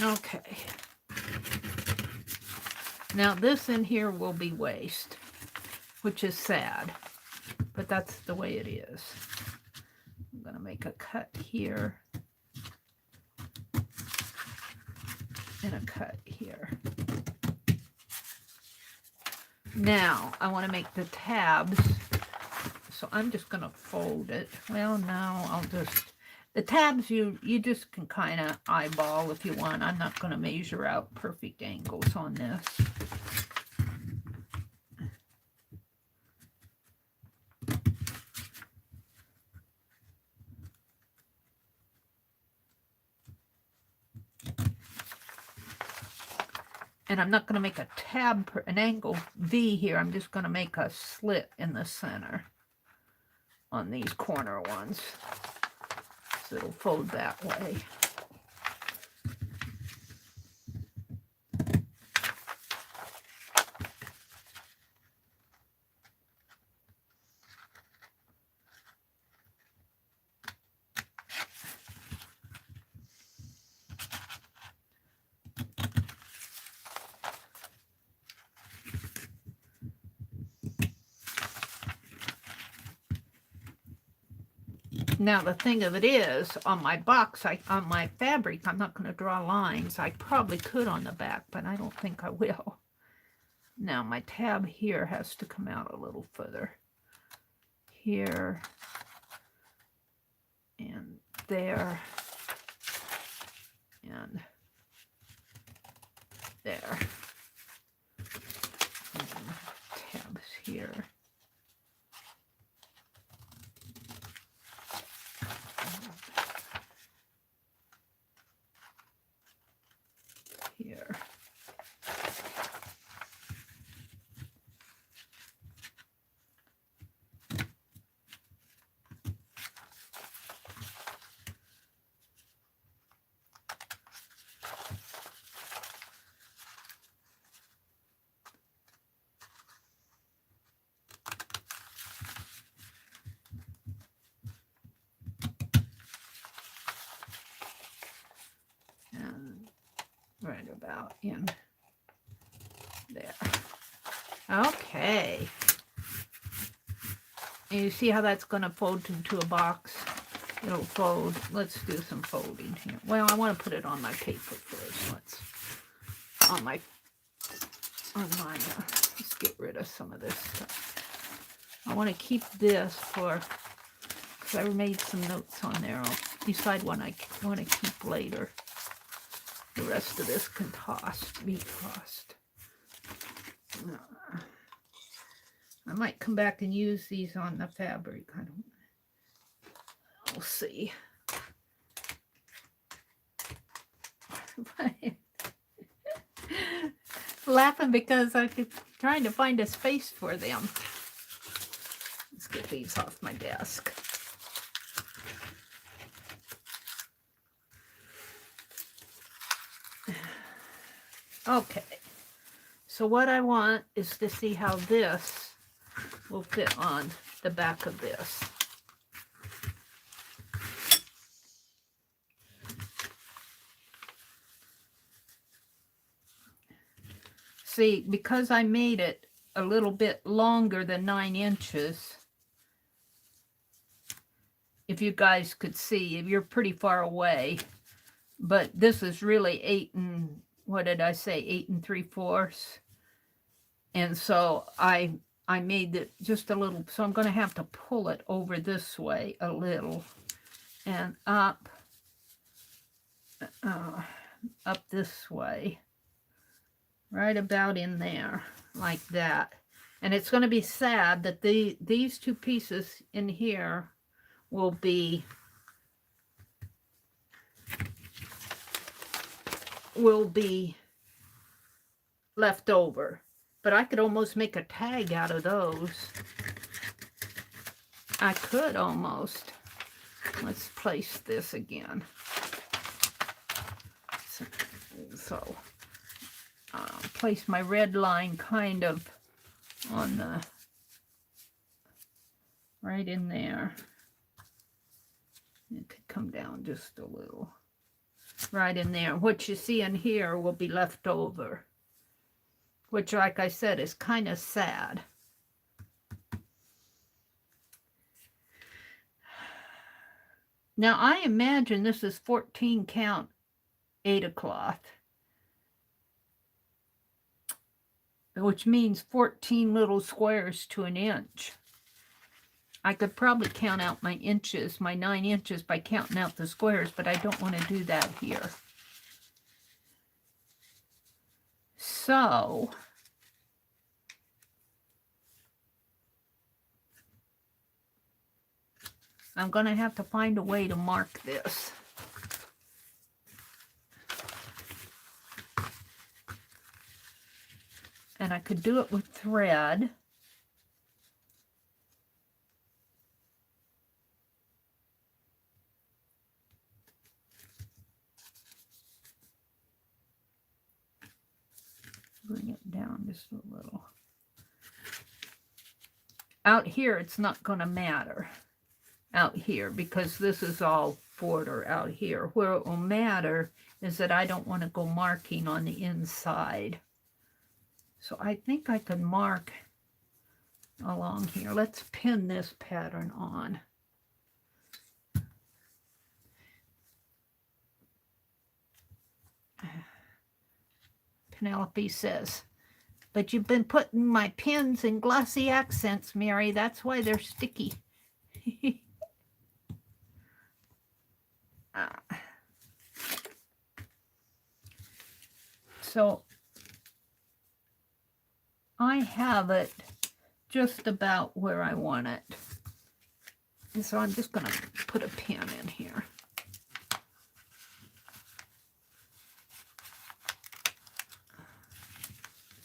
Okay. Now this in here will be waste, which is sad, but that's the way it is. I'm going to make a cut here and a cut here. Now I want to make the tabs, so I'm just going to fold it. Well, no, I'll just, the tabs you just can kind of eyeball if you want. I'm not going to measure out perfect angles on this. And I'm not going to make a tab, an angle V here. I'm just going to make a slit in the center on these corner ones. So it'll fold that way. Now the thing of it is, on my box, on my fabric, I'm not going to draw lines. I probably could on the back, but I don't think I will. Now my tab here has to come out a little further. Here and there and there. And tabs here. Here. And right about in there. Okay. And you see how that's going to fold into a box? It'll fold. Let's do some folding here. Well, I want to put it on my paper first. Let's get rid of some of this stuff. I want to keep this for, because I made some notes on there. I'll decide what I want to keep later. The rest of this can be tossed. I might come back and use these on the fabric. We'll see. Laughing because I'm trying to find a space for them. Let's get these off my desk. Okay, so what I want is to see how this will fit on the back of this. See, because I made it a little bit longer than 9 inches, if you guys could see, if you're pretty far away, but this is really 8 and, what did I say, 8 3/4. And so I made it just a little, so I'm going to have to pull it over this way a little and up this way, right about in there, like that. And it's going to be sad that these two pieces in here will be left over. But I could almost make a tag out of those. I could almost. Let's place this again. So place my red line kind of on the, right in there. It could come down just a little. Right in there. What you see in here will be left over, which, like I said, is kind of sad. Now, I imagine this is 14 count Aida cloth, which means 14 little squares to an inch. I could probably count out my inches, my 9 inches, by counting out the squares, but I don't want to do that here. So I'm going to have to find a way to mark this. And I could do it with thread. Bring it down just a little. Out here, it's not going to matter. Out here, because this is all border out here. Where it will matter is that I don't want to go marking on the inside. So I think I can mark along here. Let's pin this pattern on. Penelope says, but you've been putting my pins in glossy accents, Mary. That's why they're sticky. So I have it just about where I want it. And so I'm just going to put a pin in here.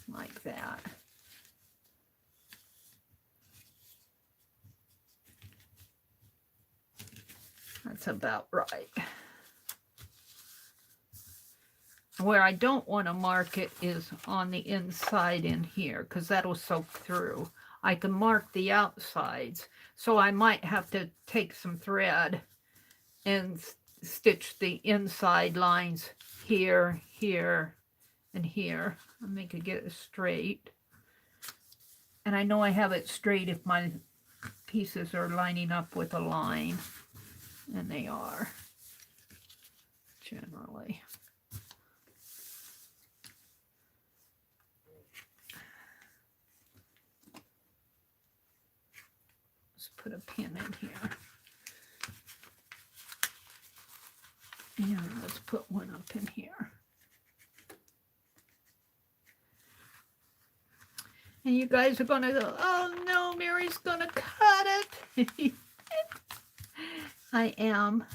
Like that. That's about right. Where I don't want to mark it is on the inside in here, because that'll soak through. I can mark the outsides, so I might have to take some thread and stitch the inside lines here, here, and here. I'll make it get it straight. And I know I have it straight if my pieces are lining up with a line, and they are, generally. Put a pin in here. And let's put one up in here. And you guys are going to go, oh no, Mary's going to cut it. I am.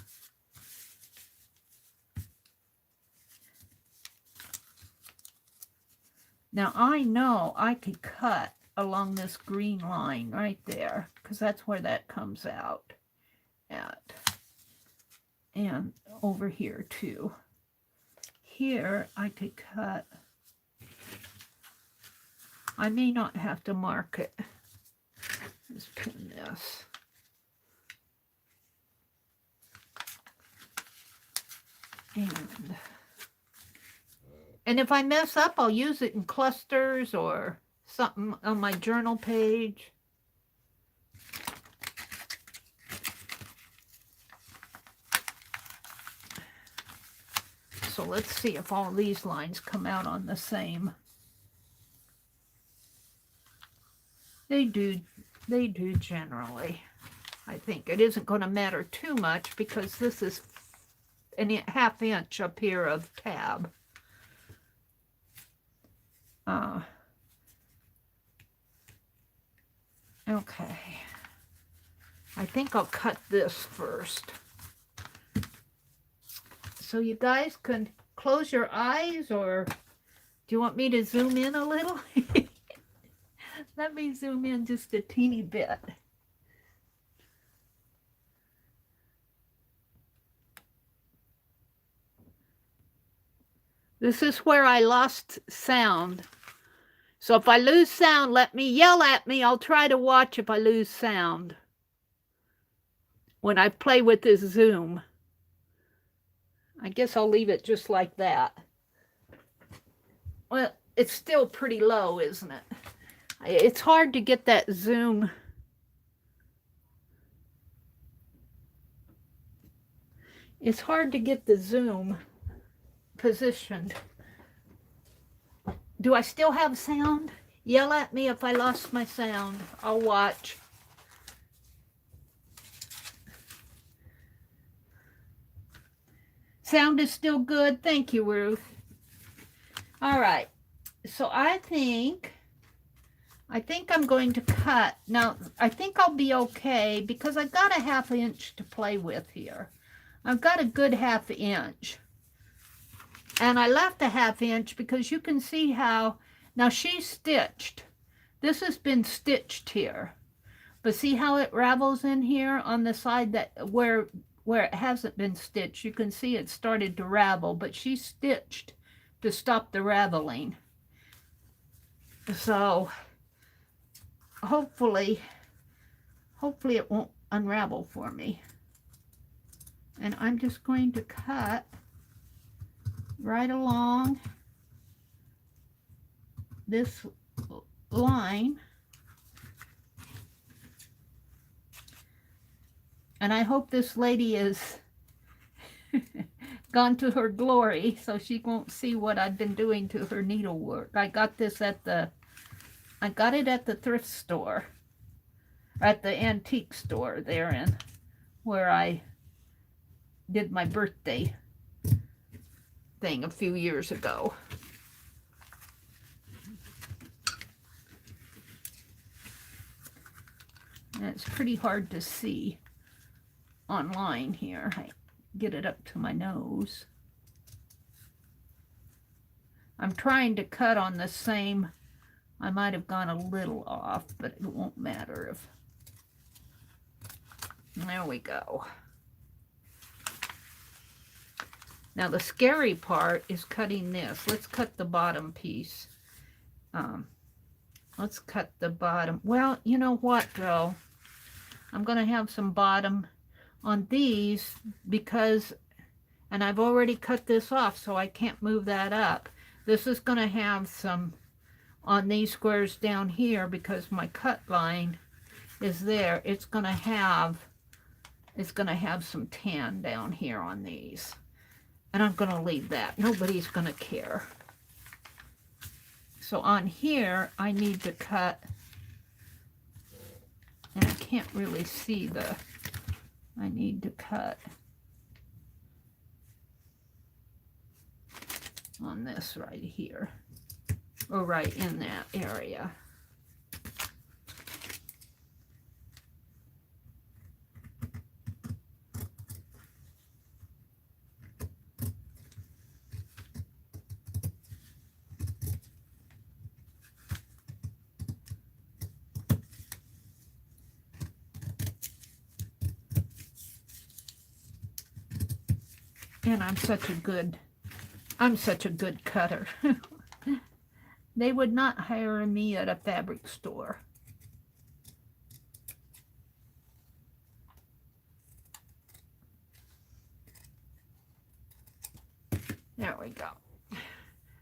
Now I know I could cut along this green line right there, because that's where that comes out at. And over here too. Here I could cut I may not have to mark it. Let's pin this. And if I mess up, I'll use it in clusters or something on my journal page. So let's see if all these lines come out on the same. They do generally. I think it isn't going to matter too much because this is a ½ inch up here of tab. Okay. I think I'll cut this first. So you guys can close your eyes, or do you want me to zoom in a little? Let me zoom in just a teeny bit. This is where I lost sound. So if I lose sound, let me yell at me. I'll try to watch if I lose sound when I play with this zoom. I guess I'll leave it just like that. Well, it's still pretty low, isn't it? It's hard to get that zoom. It's hard to get the zoom positioned. Do I still have sound? Yell at me if I lost my sound. I'll watch. Sound is still good. Thank you, Ruth. All right. So I think I'm going to cut. Now, I think I'll be okay because I've got a ½ inch to play with here. I've got a good ½ inch. And I left a ½ inch because you can see how, now she's stitched. This has been stitched here. But see how it ravels in here on the side that where it hasn't been stitched. You can see it started to ravel, but she stitched to stop the raveling. So hopefully it won't unravel for me. And I'm just going to cut right along this line. And I hope this lady is gone to her glory so she won't see what I've been doing to her needlework. I got it at the thrift store, at the antique store there in where I did my birthday thing a few years ago. And it's pretty hard to see online here. I get it up to my nose. I'm trying to cut on the same. I might have gone a little off, but it won't matter if. There we go. Now the scary part is cutting this. Let's cut the bottom piece. Let's cut the bottom. Well, you know what though? I'm going to have some bottom on these because, and I've already cut this off so I can't move that up. This is going to have some on these squares down here because my cut line is there. It's going to have some tan down here on these. And I'm going to leave that. Nobody's going to care. So on here, I need to cut, and I can't really see I need to cut on this right here, or right in that area. And I'm such a good cutter. They would not hire me at a fabric store. There we go.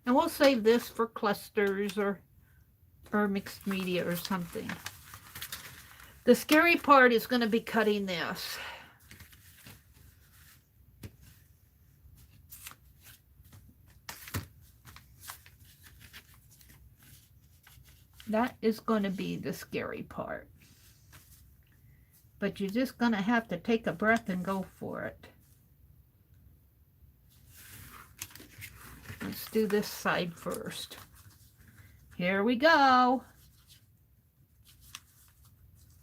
And we'll save this for clusters or mixed media or something. The scary part is going to be cutting this. That is going to be the scary part. But you're just going to have to take a breath and go for it. Let's do this side first. Here we go.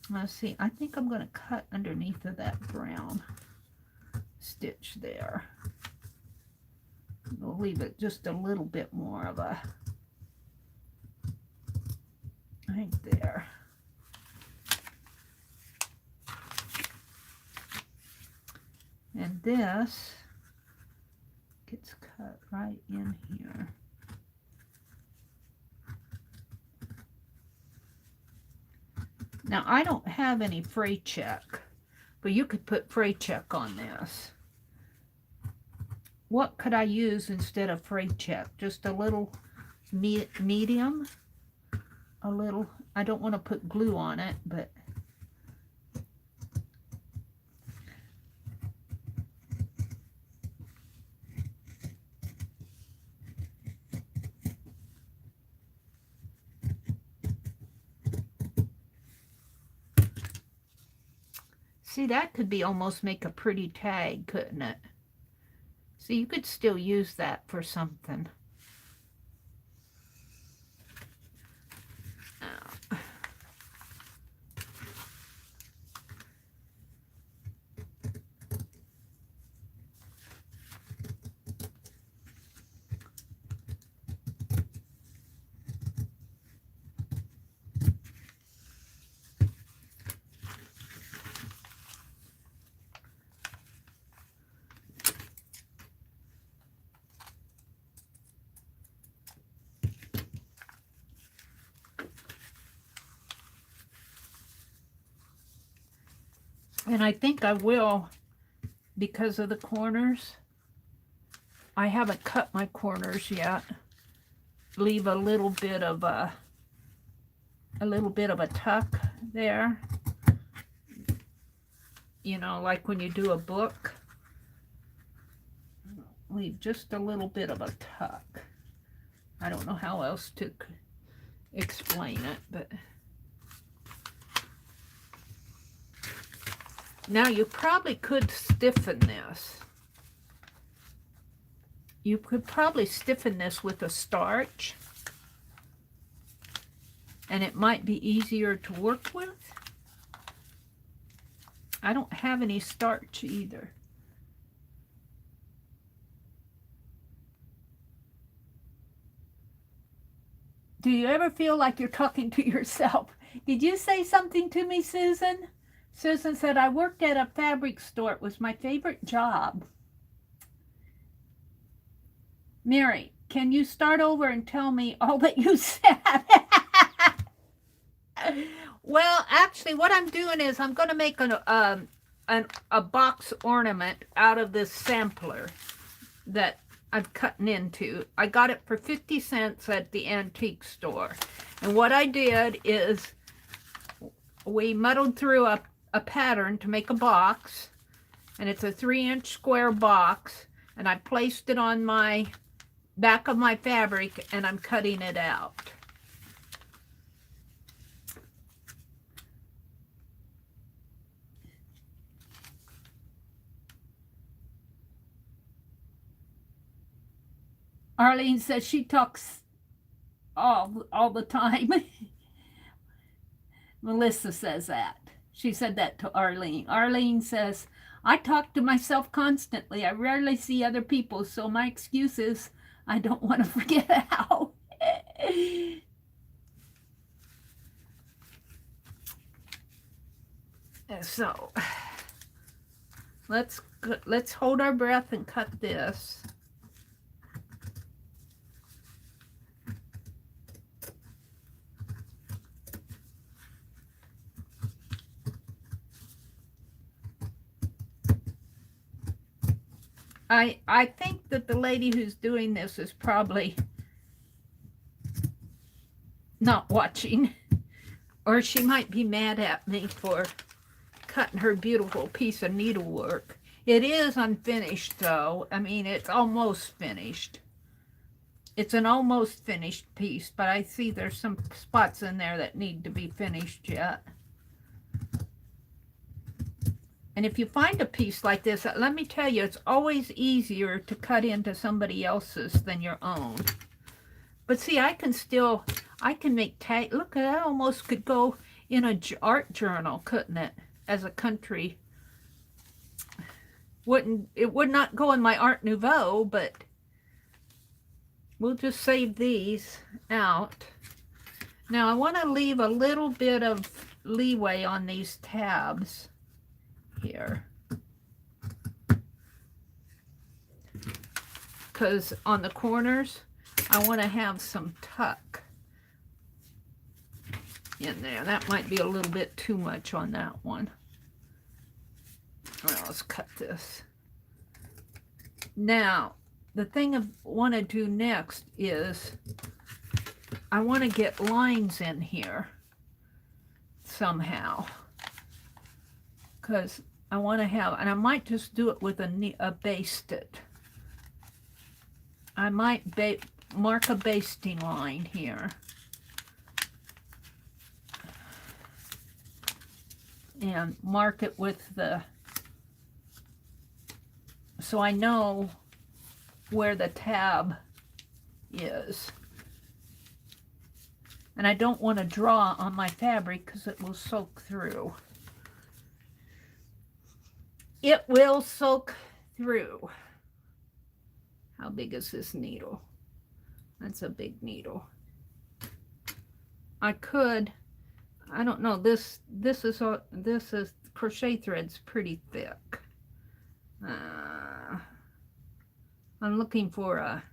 Let's see. I think I'm going to cut underneath of that brown stitch there. We'll leave it just a little bit more of a, I think there. And this gets cut right in here. Now, I don't have any fray check, but you could put fray check on this. What could I use instead of fray check? Just a little medium? A little, I don't want to put glue on it, but see, that could be almost make a pretty tag, couldn't it? So you could still use that for something. And I think I will, because of the corners. I haven't cut my corners yet. Leave a little bit of a tuck there. You know, like when you do a book. Leave just a little bit of a tuck. I don't know how else to explain it, but now you probably could stiffen this. You could probably stiffen this with a starch, and it might be easier to work with. I don't have any starch either. Do you ever feel like you're talking to yourself? Did you say something to me, Susan? Susan said, I worked at a fabric store. It was my favorite job. Mary, can you start over and tell me all that you said? Well, actually, what I'm doing is I'm going to make a box ornament out of this sampler that I'm cutting into. I got it for 50 cents at the antique store. And what I did is we muddled through a pattern to make a box, and it's a 3-inch square box, and I placed it on my back of my fabric, and I'm cutting it out. Arlene says she talks all the time. Melissa says that. She said that to Arlene. Arlene says, I talk to myself constantly. I rarely see other people, so my excuse is I don't want to forget how. So let's hold our breath and cut this. I think that the lady who's doing this is probably not watching, or she might be mad at me for cutting her beautiful piece of needlework. It is unfinished though. I mean, it's almost finished. It's an almost finished piece, but I see there's some spots in there that need to be finished yet. And if you find a piece like this, let me tell you, it's always easier to cut into somebody else's than your own. But see, I can make tag. Look, that almost could go in a art journal, couldn't it? As a country. It would not go in my Art Nouveau, but we'll just save these out. Now I want to leave a little bit of leeway on these tabs here, because on the corners I want to have some tuck in there. That might be a little bit too much on that one. Well, let's cut this. Now the thing I want to do next is I want to get lines in here somehow, because I want to have, and I might just do it with a basted. I might mark a basting line here. And mark it with so I know where the tab is. And I don't want to draw on my fabric because it will soak through. It will soak through. How big is this needle? That's a big needle. I don't know, this is crochet thread's pretty thick. I'm looking for a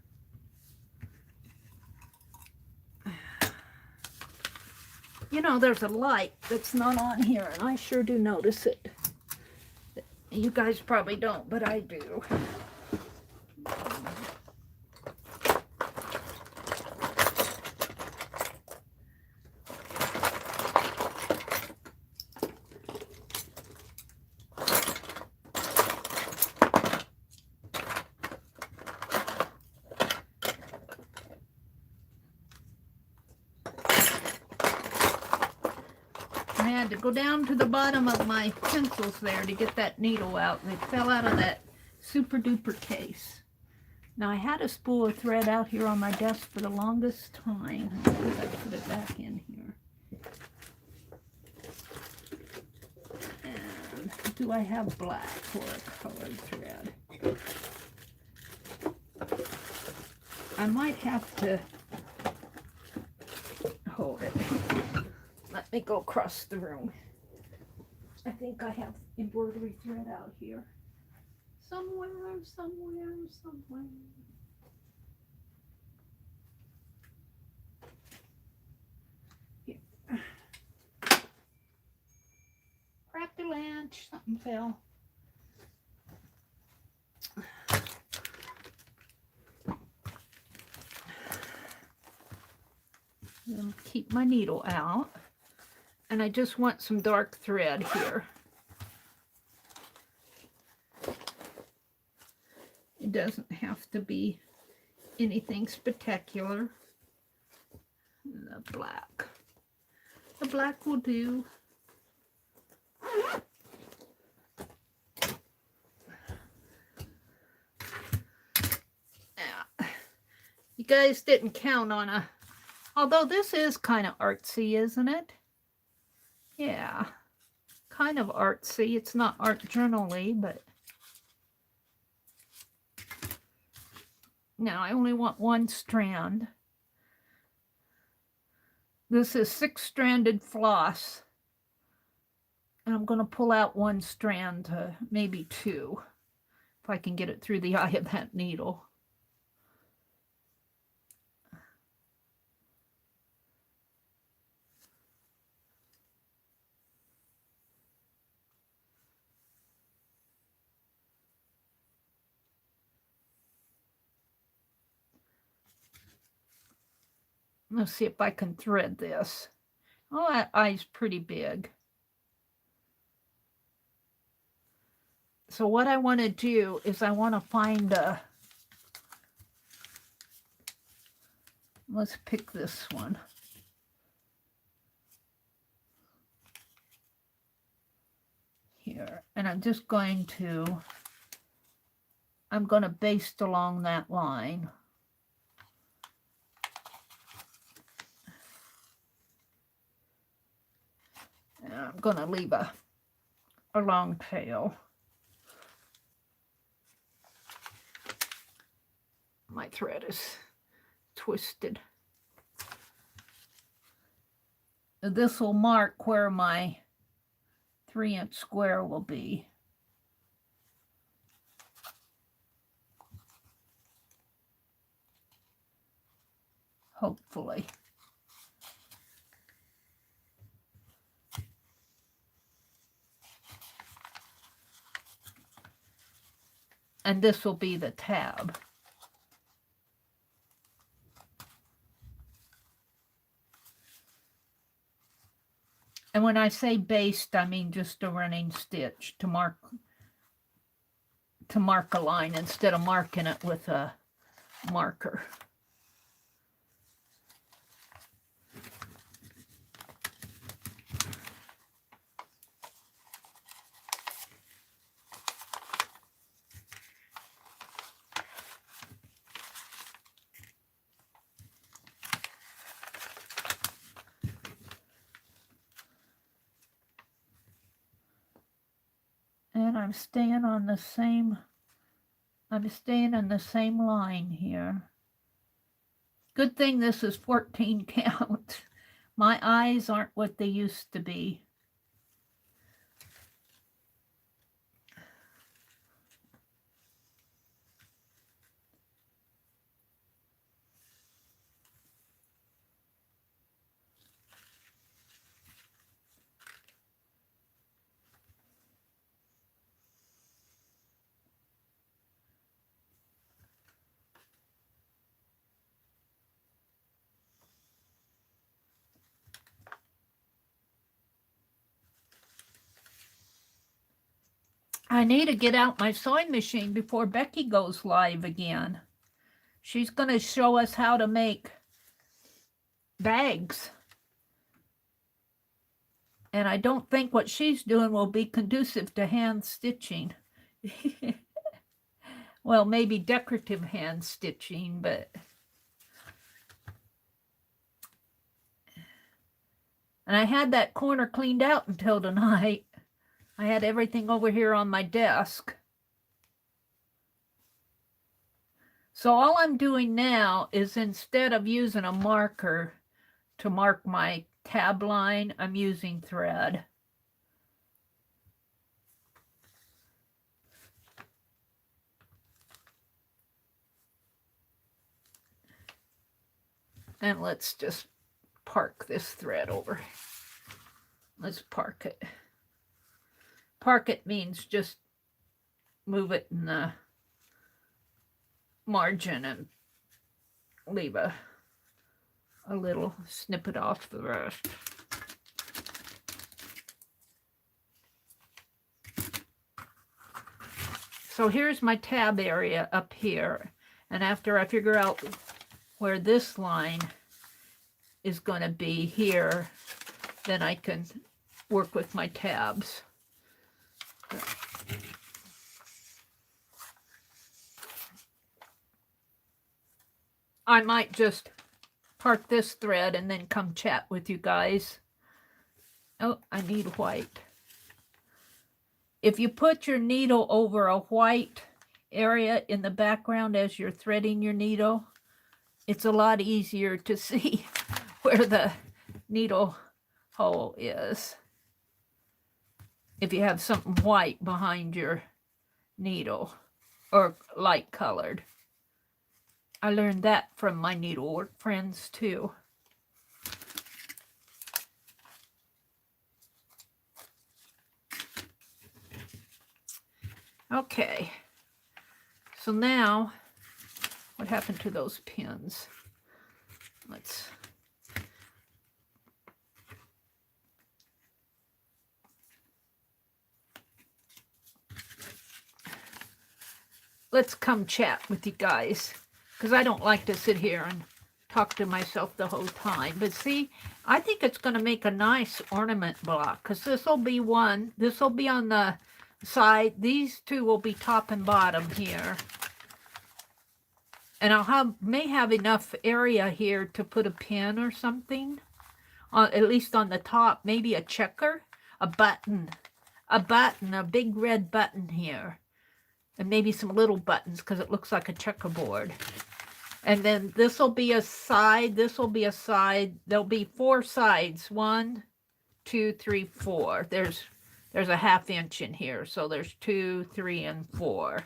there's a light that's not on here, and I sure do notice it. You guys probably don't, but I do. I had to go down to the bottom of my pencils there to get that needle out, and it fell out of that super duper case. Now I had a spool of thread out here on my desk for the longest time. I think I put it back in here. And do I have black or a colored thread? I might have to hold it. Let me go across the room. I think I have embroidery thread out here. Somewhere. Here. Crack-a-lanch, something fell. I'll keep my needle out. And I just want some dark thread here. It doesn't have to be anything spectacular. The black. The black will do. Yeah. You guys didn't count on a... Although this is kind of artsy, isn't it? Yeah, kind of artsy. It's not art journal-y, but now I only want one strand. This is 6-stranded floss, and I'm going to pull out one strand, maybe 2, if I can get it through the eye of that needle. Let's see if I can thread this. Oh, that eye's pretty big. So what I want to do is I want to find a, let's pick this one. Here, and I'm just going to, I'm going to baste along that line. And I'm going to leave a long tail. My thread is twisted. This will mark where my 3-inch square will be. Hopefully. And this will be the tab. And when I say baste, I mean just a running stitch to mark a line instead of marking it with a marker. And I'm staying in the same line here. Good thing this is 14 count. My eyes aren't what they used to be. I need to get out my sewing machine before Becky goes live again. She's going to show us how to make bags. And I don't think what she's doing will be conducive to hand stitching. Well, maybe decorative hand stitching, but... And I had that corner cleaned out until tonight. I had everything over here on my desk. So all I'm doing now is instead of using a marker to mark my tab line, I'm using thread. And let's just park this thread over. Let's park it. Park it means just move it in the margin and leave a little snippet off the rest. So here's my tab area up here. And after I figure out where this line is going to be here, then I can work with my tabs. I might just park this thread and then come chat with you guys. Oh, I need white. If you put your needle over a white area in the background as you're threading your needle, it's a lot easier to see where the needle hole is. If you have something white behind your needle or light colored. I learned that from my needlework friends too. Okay, so now what happened to those pins? Let's let's come chat with you guys, because I don't like to sit here and talk to myself the whole time. But see, I think it's going to make a nice ornament block, because this will be one. This will be on the side. These two will be top and bottom here. And may have enough area here to put a pin or something, at least on the top. Maybe a checker, a button, a big red button here. And maybe some little buttons, because it looks like a checkerboard. And then this will be a side. This will be a side. There'll be 4 sides. 1, 2, 3, 4. There's a 1/2 inch in here. So there's 2, 3, and 4.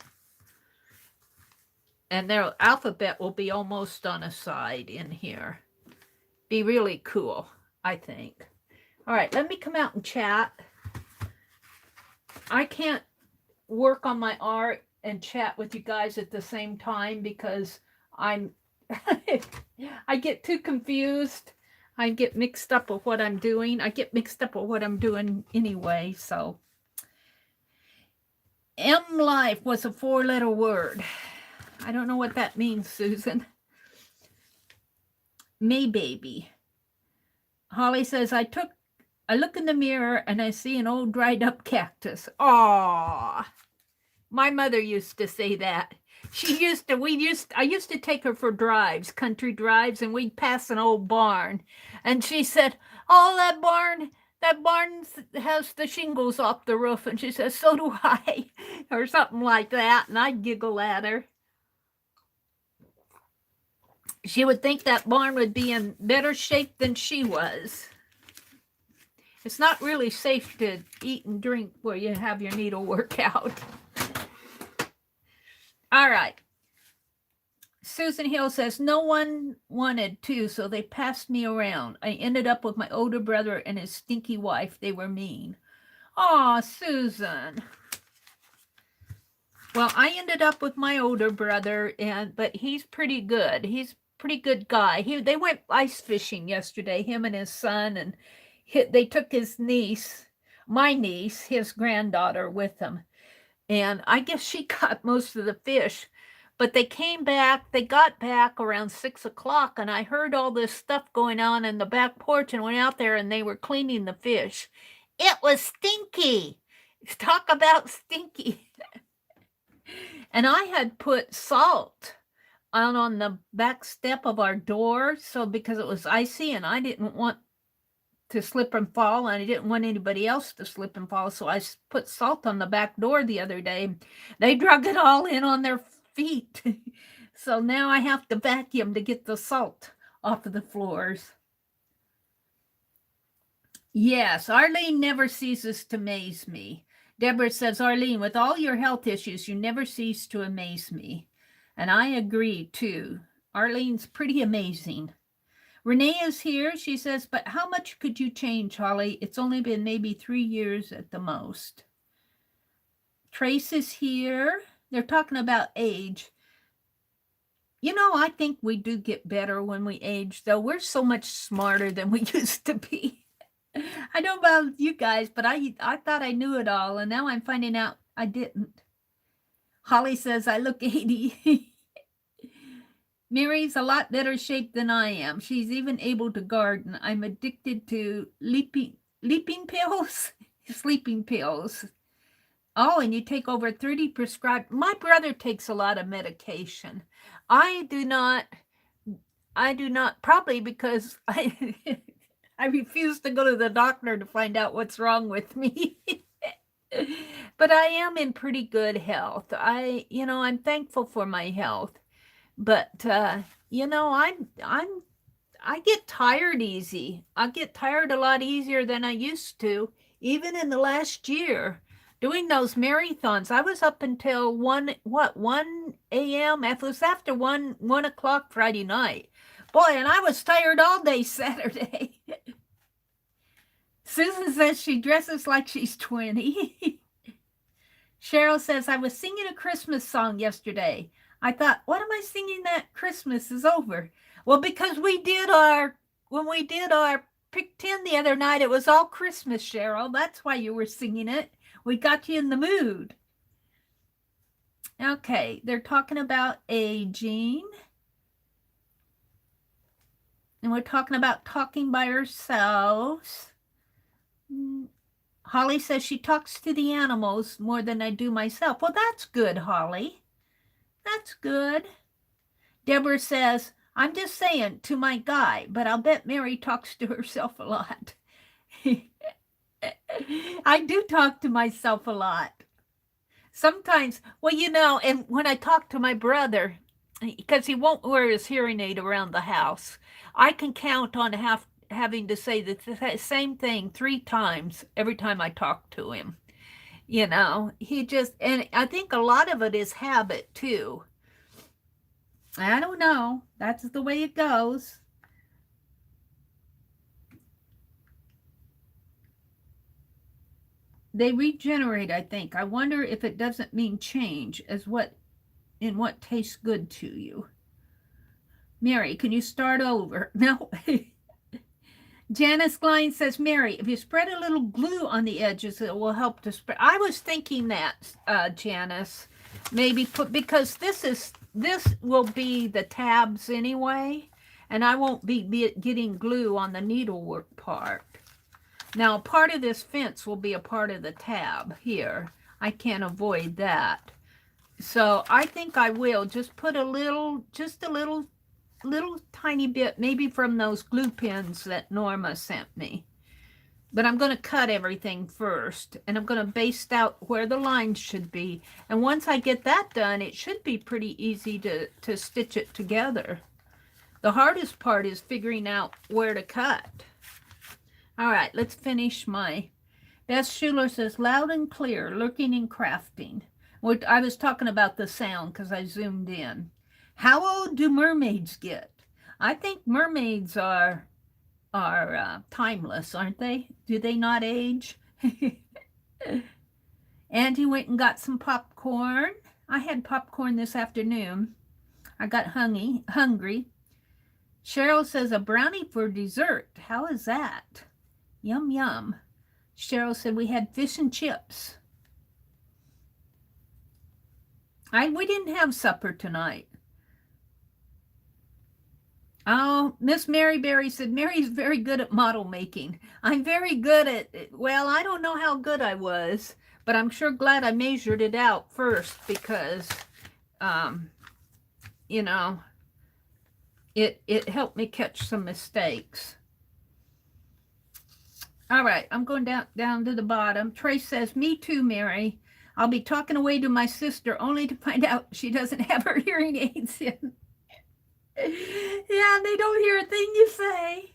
And their alphabet will be almost on a side in here. Be really cool, I think. All right, let me come out and chat. I can't work on my art and chat with you guys at the same time because I get too confused. I get mixed up with what I'm doing. I get mixed up with what I'm doing anyway, so. M-Life was a 4-letter word. I don't know what that means, Susan. May baby. Holly says, I look in the mirror and I see an old dried up cactus. Aww. My mother used to say that. I used to take her for drives, country drives, and we'd pass an old barn. And she said, oh, that barn has the shingles off the roof. And she says, so do I, or something like that. And I'd giggle at her. She would think that barn would be in better shape than she was. It's not really safe to eat and drink where you have your needlework out. All right. Susan Hill says, no one wanted to, so they passed me around. I ended up with my older brother and his stinky wife. They were mean. Aw, Susan. Well, I ended up with my older brother, but he's pretty good. He's a pretty good guy. They went ice fishing yesterday, him and his son, and they took his niece, my niece, his granddaughter with them. And I guess she caught most of the fish. But they got back around 6 o'clock, and I heard all this stuff going on in the back porch and went out there, and they were cleaning the fish. It was stinky. Talk about stinky. And I had put salt on the back step of our door, because it was icy, and I didn't want to slip and fall, and I didn't want anybody else to slip and fall, so I put salt on the back door the other day. They drug it all in on their feet. So now I have to vacuum to get the salt off of the floors. Yes, Arlene never ceases to amaze me. Deborah says, Arlene, with all your health issues, you never cease to amaze me. And I agree, too. Arlene's pretty amazing. Renee is here. She says, but how much could you change, Holly? It's only been maybe 3 years at the most. Trace is here. They're talking about age. You know, I think we do get better when we age, though. We're so much smarter than we used to be. I don't know about you guys, but I thought I knew it all, and now I'm finding out I didn't. Holly says, I look 80. Mary's a lot better shape than I am. She's even able to garden. I'm addicted to leaping pills? Sleeping pills. Oh, and you take over 30 prescribed. My brother takes a lot of medication. I do not, probably because I refuse to go to the doctor to find out what's wrong with me. But I am in pretty good health. I'm thankful for my health. But I get tired easy. I get tired a lot easier than I used to, even in the last year. Doing those marathons, I was up until 1 a.m. It was after 1 o'clock Friday night. Boy, and I was tired all day Saturday. Susan says she dresses like she's 20. Cheryl says, I was singing a Christmas song yesterday. I thought, what am I singing that Christmas is over? Well, because when we did our Pick 10 the other night, it was all Christmas, Cheryl. That's why you were singing it. We got you in the mood. Okay, they're talking about aging. And we're talking about talking by ourselves. Holly says she talks to the animals more than I do myself. Well, that's good, Holly. That's good. Deborah says, I'm just saying to my guy, but I'll bet Mary talks to herself a lot. I do talk to myself a lot. Sometimes, well, you know, and when I talk to my brother, because he won't wear his hearing aid around the house, I can count on having to say the same thing 3 times every time I talk to him. You know, he just, and I think a lot of it is habit too. I don't know. That's the way it goes. They regenerate, I think. I wonder if it doesn't mean change as what tastes good to you. Mary, can you start over? No. Janice Klein says, Mary, if you spread a little glue on the edges, it will help to spread. I was thinking that, Janice, maybe put, because this will be the tabs anyway, and I won't be getting glue on the needlework part. Now, part of this fence will be a part of the tab here. I can't avoid that. So I think I will just put just a little tiny bit, maybe from those glue pins that Norma sent me. But I'm going to cut everything first, and I'm going to baste out where the lines should be. And once I get that done, it should be pretty easy to stitch it together. The hardest part is figuring out where to cut. All right, let's finish my... Beth Schuler says, loud and clear, lurking and crafting. I was talking about the sound because I zoomed in. How old do mermaids get? I think mermaids are timeless, aren't they? Do they not age? Andy went and got some popcorn. I had popcorn this afternoon. I got hungry. Cheryl says, a brownie for dessert. How is that? Yum, yum. Cheryl said we had fish and chips. We didn't have supper tonight. Oh, Miss Mary Berry said, Mary's very good at model making. I'm very good at it. Well, I don't know how good I was, but I'm sure glad I measured it out first because, you know, it helped me catch some mistakes. All right, I'm going down to the bottom. Trace says, me too, Mary. I'll be talking away to my sister only to find out she doesn't have her hearing aids in. Yeah, they don't hear a thing you say.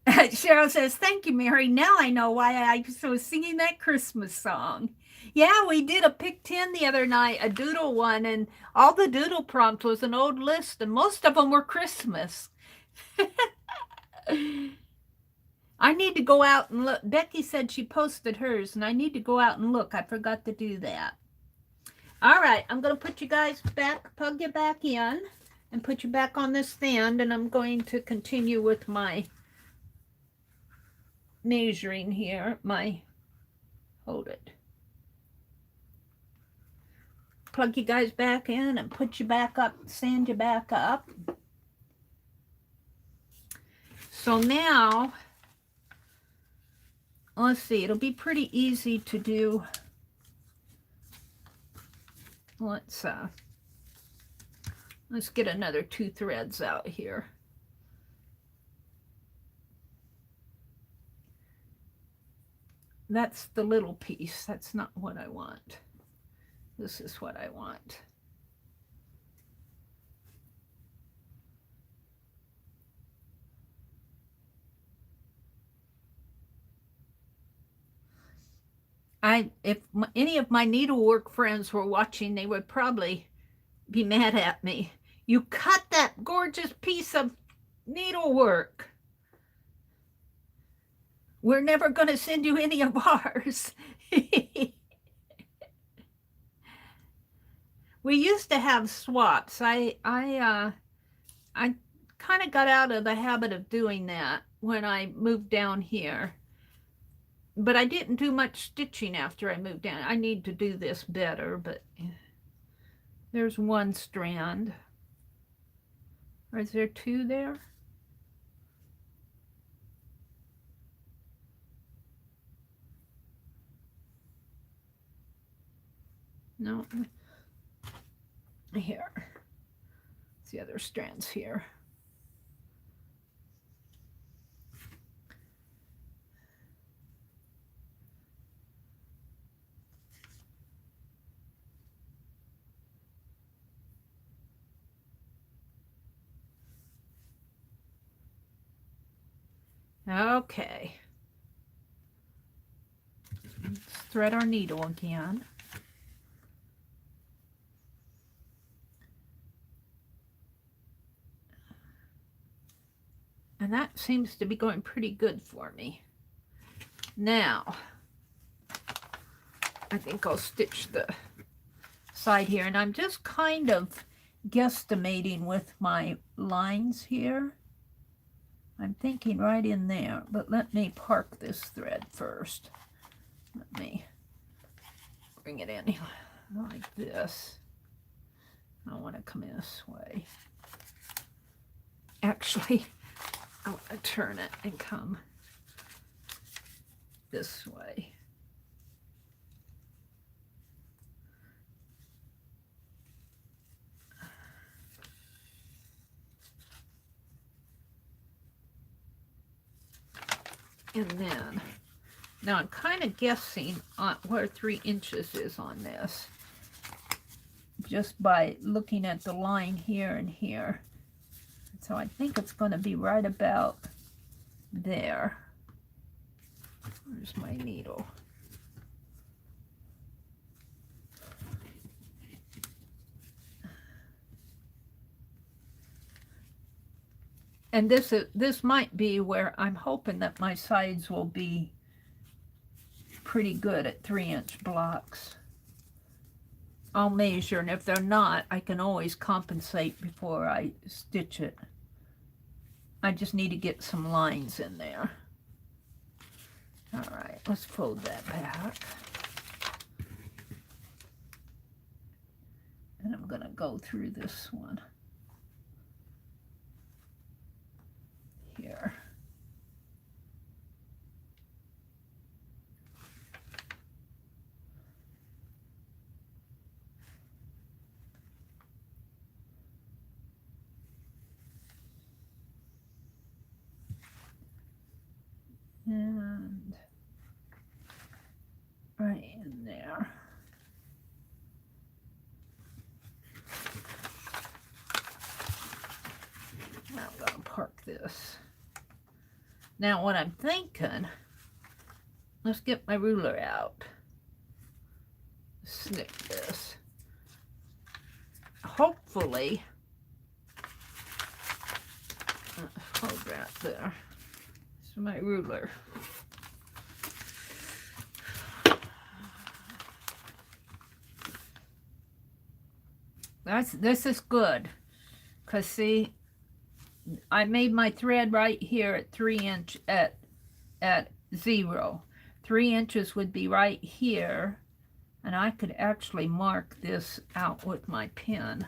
Cheryl says, thank you, Mary. Now I know why I was singing that Christmas song. Yeah, we did a Pick 10 the other night, a doodle one, and all the doodle prompt was an old list, and most of them were Christmas. I need to go out and look. Becky said she posted hers, and I need to go out and look. I forgot to do that. All right, I'm going to put you guys back, plug you back in, and put you back on this stand, and I'm going to continue with my measuring here. Hold it. Plug you guys back in and put you back up, stand you back up. So now, let's see, it'll be pretty easy to do. Let's get another 2 threads out here. That's the little piece. That's not what I want. This is what I want. If any of my needlework friends were watching, they would probably be mad at me. You cut that gorgeous piece of needlework. We're never going to send you any of ours. We used to have swaps. I kind of got out of the habit of doing that when I moved down here. but I didn't do much stitching after I moved down. I need to do this better, but there's one strand. Or is there two there? No. Here. It's the other strands here. Okay. Let's thread our needle again. And that seems to be going pretty good for me. Now, I think I'll stitch the side here. And I'm just kind of guesstimating with my lines here. I'm thinking right in there, but let me park this thread first. Let me bring it in like this. I want to come this way. Actually, I want to turn it and come this way. And then, now I'm kind of guessing on where 3 inches is on this, just by looking at the line here and here. So I think it's going to be right about there. Where's my needle? And this might be where I'm hoping that my sides will be pretty good at 3-inch blocks. I'll measure, and if they're not, I can always compensate before I stitch it. I just need to get some lines in there. All right, let's fold that back. And I'm going to go through this one here. And right in there. Now I'm going to park this. Now what I'm thinking, let's get my ruler out. Snip this. Hopefully, hold that there. This is my ruler. This is good, because see, I made my thread right here at 3 inch at 0. 3 inches would be right here, and I could actually mark this out with my pen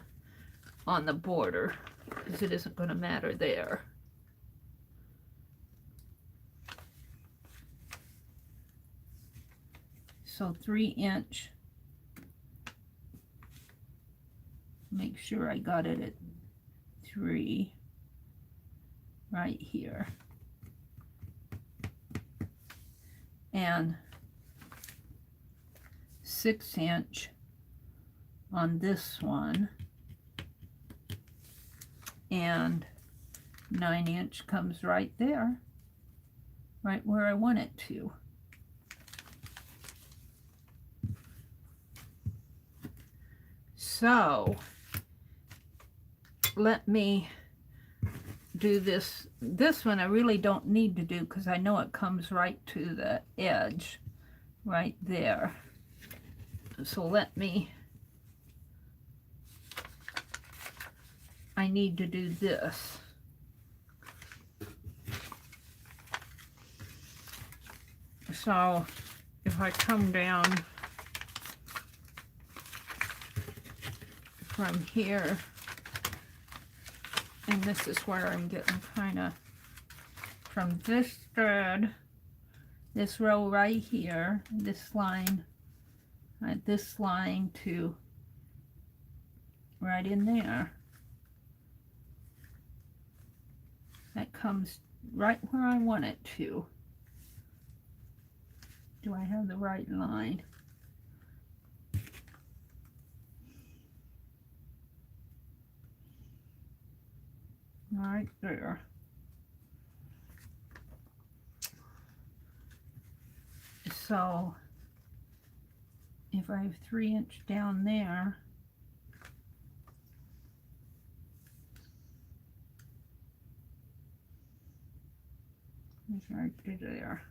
on the border, because it isn't going to matter there. So 3 inch. Make sure I got it at 3 right here. And 6 inch on this one. And 9 inch comes right there, right where I want it to. So let me do this. This one I really don't need to do because I know it comes right to the edge right there. So let me, I need to do this. So if I come down from here, and this is where I'm getting kind of from this thread, this row right here, this line to right in there. That comes right where I want it to. Do I have the right line? Right there. So if I have 3" down there, it's right there.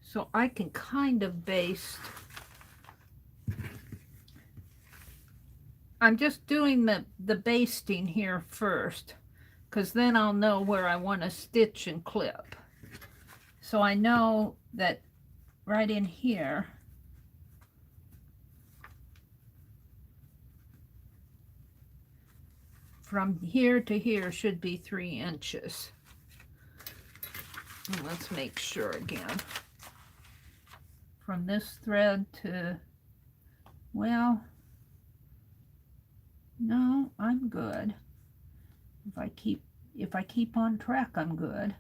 So I can kind of baste. I'm just doing the basting here first, because then I'll know where I want to stitch and clip. So I know that right in here, from here to here should be 3 inches. And let's make sure again. From this thread to, well, no, I'm good. If I keep on track, I'm good.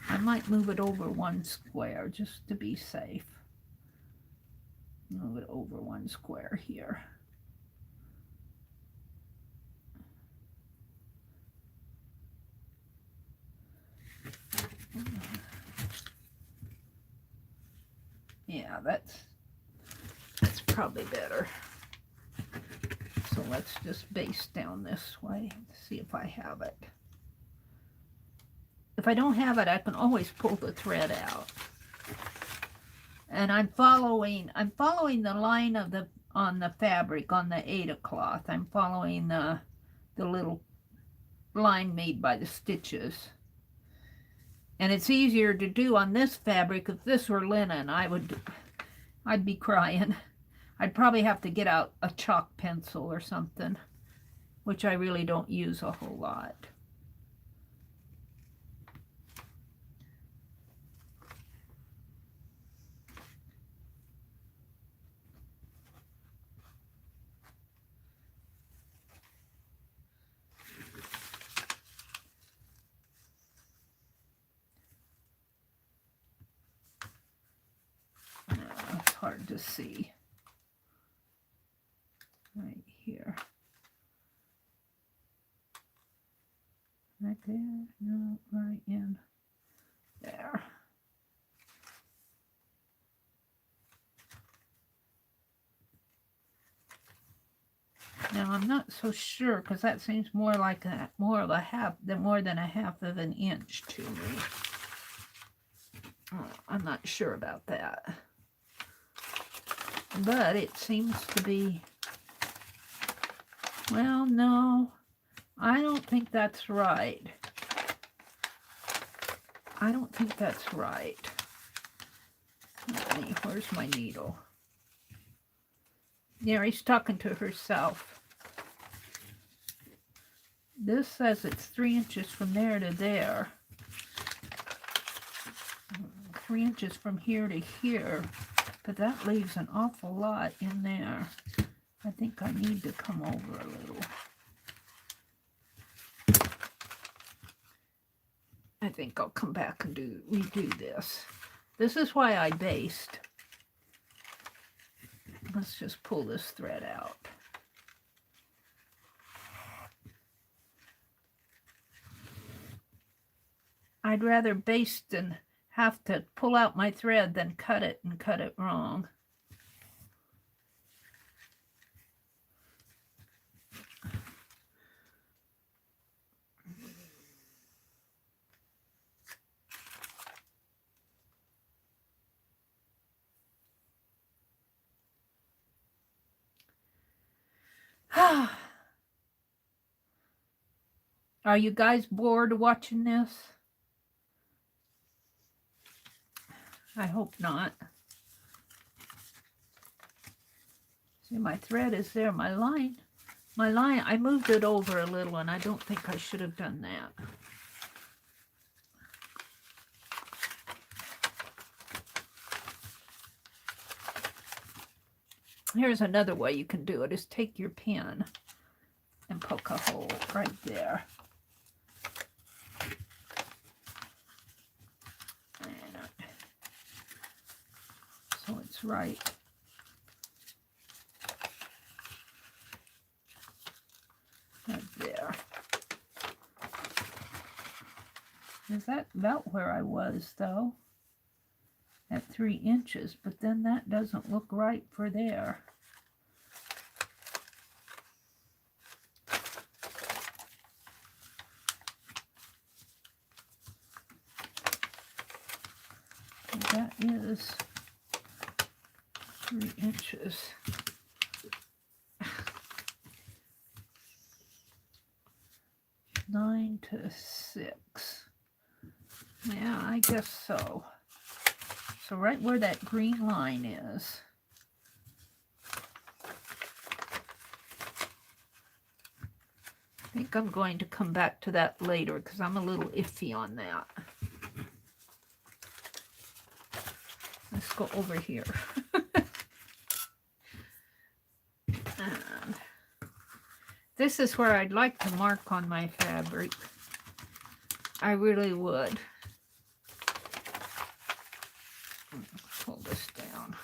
I might move it over 1 square just to be safe. Move it over 1 square here. Yeah, that's probably better. So let's just baste down this way, see if I have it. If I don't have it, I can always pull the thread out. And I'm following the line of on the fabric, on the Aida cloth. I'm following the little line made by the stitches. And it's easier to do on this fabric. If this were linen, I'd be crying. I'd probably have to get out a chalk pencil or something, which I really don't use a whole lot. It's hard to see. Right here. Right there? No, right in there. Now I'm not so sure, because that seems more like more than a half of an inch to me. I'm not sure about that. But it seems to be, well, no, I don't think that's right. I don't think that's right. Where's my needle? Mary's talking to herself. This says it's 3 inches from there to there. 3 inches from here to here. But that leaves an awful lot in there. I think I need to come over a little. I think I'll come back and redo this. This is why I baste. Let's just pull this thread out. I'd rather baste and have to pull out my thread than cut it and cut it wrong. Are you guys bored watching this? I hope not. See, my thread is there. My line, I moved it over a little, and I don't think I should have done that. Here's another way you can do it, is take your pen and poke a hole right there. So it's right there. Is that about where I was, though? At 3 inches, but then that doesn't look right for there. And that is 3 inches. Nine to 6. Yeah, I guess so. So right where that green line is. I think I'm going to come back to that later because I'm a little iffy on that. Let's go over here. And this is where I'd like to mark on my fabric. I really would. Pull this down.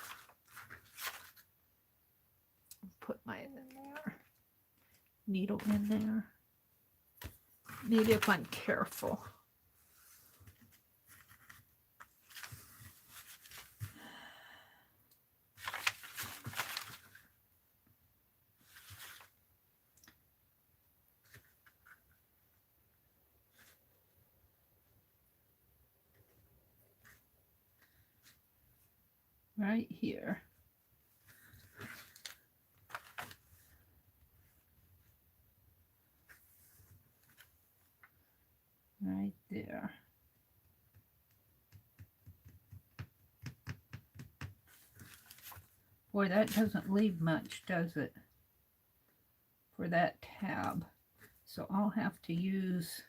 Put my needle in there. Maybe if I'm careful. Right here. Right there. Boy, that doesn't leave much, does it? For that tab. So I'll have to use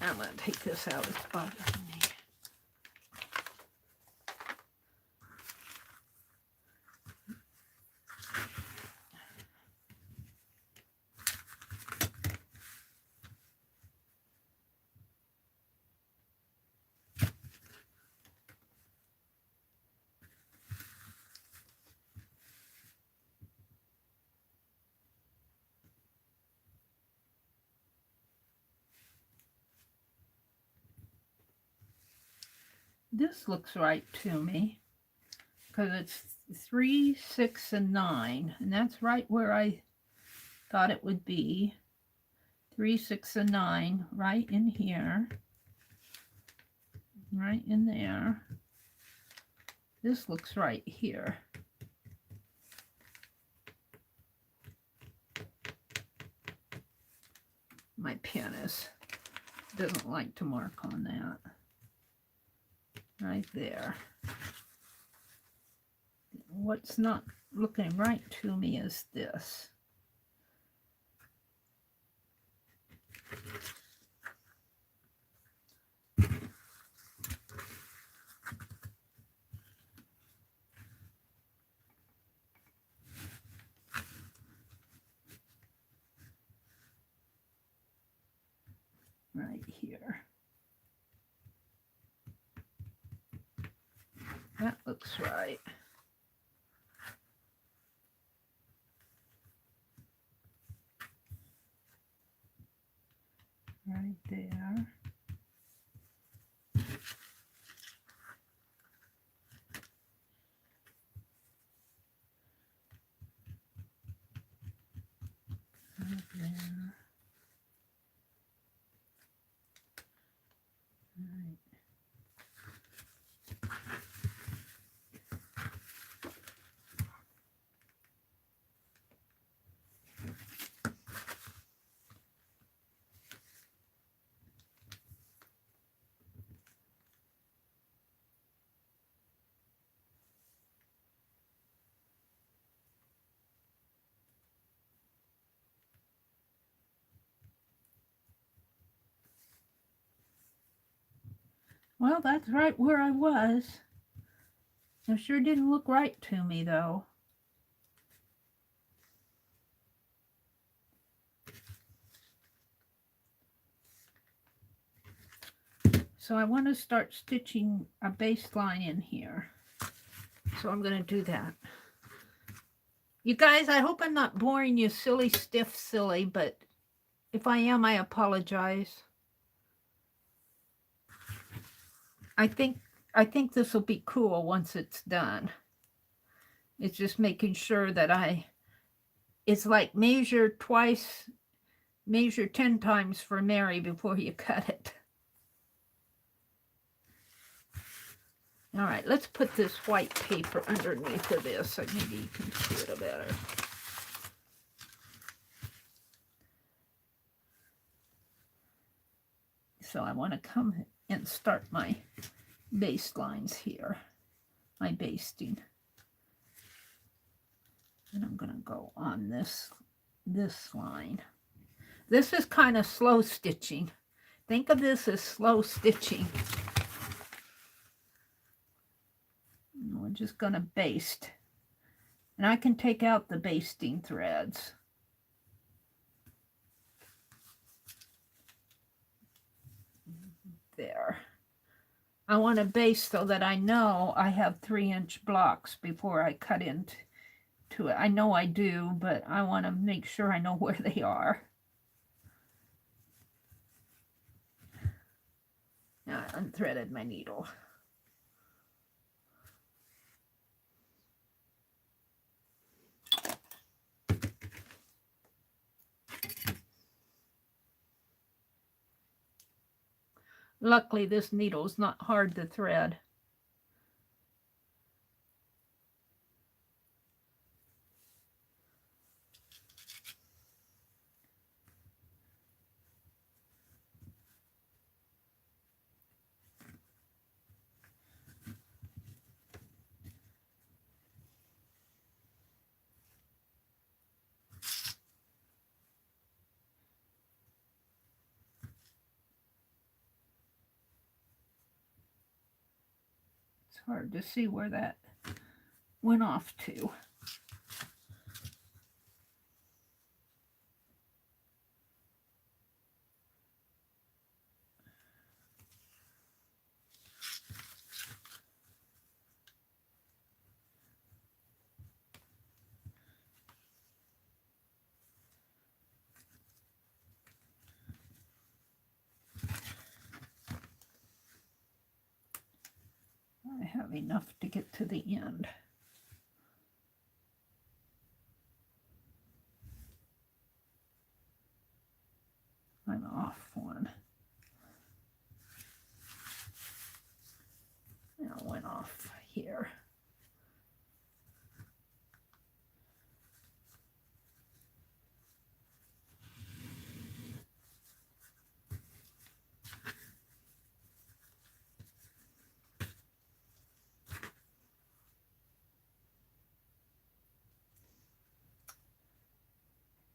I'm going to take this out. It's bothering me. This looks right to me because it's 3, 6, and 9, and that's right where I thought it would be. 3, 6, and 9 right in here, right in there. This looks right here. My pen doesn't like to mark on that. Right there. What's not looking right to me is this. Right here. That looks right. Right there. Right there. Right. Well, that's right where I was. It sure didn't look right to me, though. So I want to start stitching a baseline in here. So I'm going to do that. You guys, I hope I'm not boring you silly, stiff, silly, but if I am, I apologize. I think this will be cool once it's done. It's just making sure that it's like measure twice, measure 10 times for Mary before you cut it. All right, let's put this white paper underneath of this so maybe you can see it better. So I want to come and start my baselines here, my basting. And I'm going to go on this line. This is kind of slow stitching. Think of this as slow stitching. And we're just going to baste. And I can take out the basting threads. There. I want to baste so that I know I have 3-inch blocks before I cut into it. I know I do, but I want to make sure I know where they are. Now I unthreaded my needle. Luckily, this needle is not hard to thread. It's hard to see where that went off to. I have enough to get to the end. I'm off one. Now I went off here.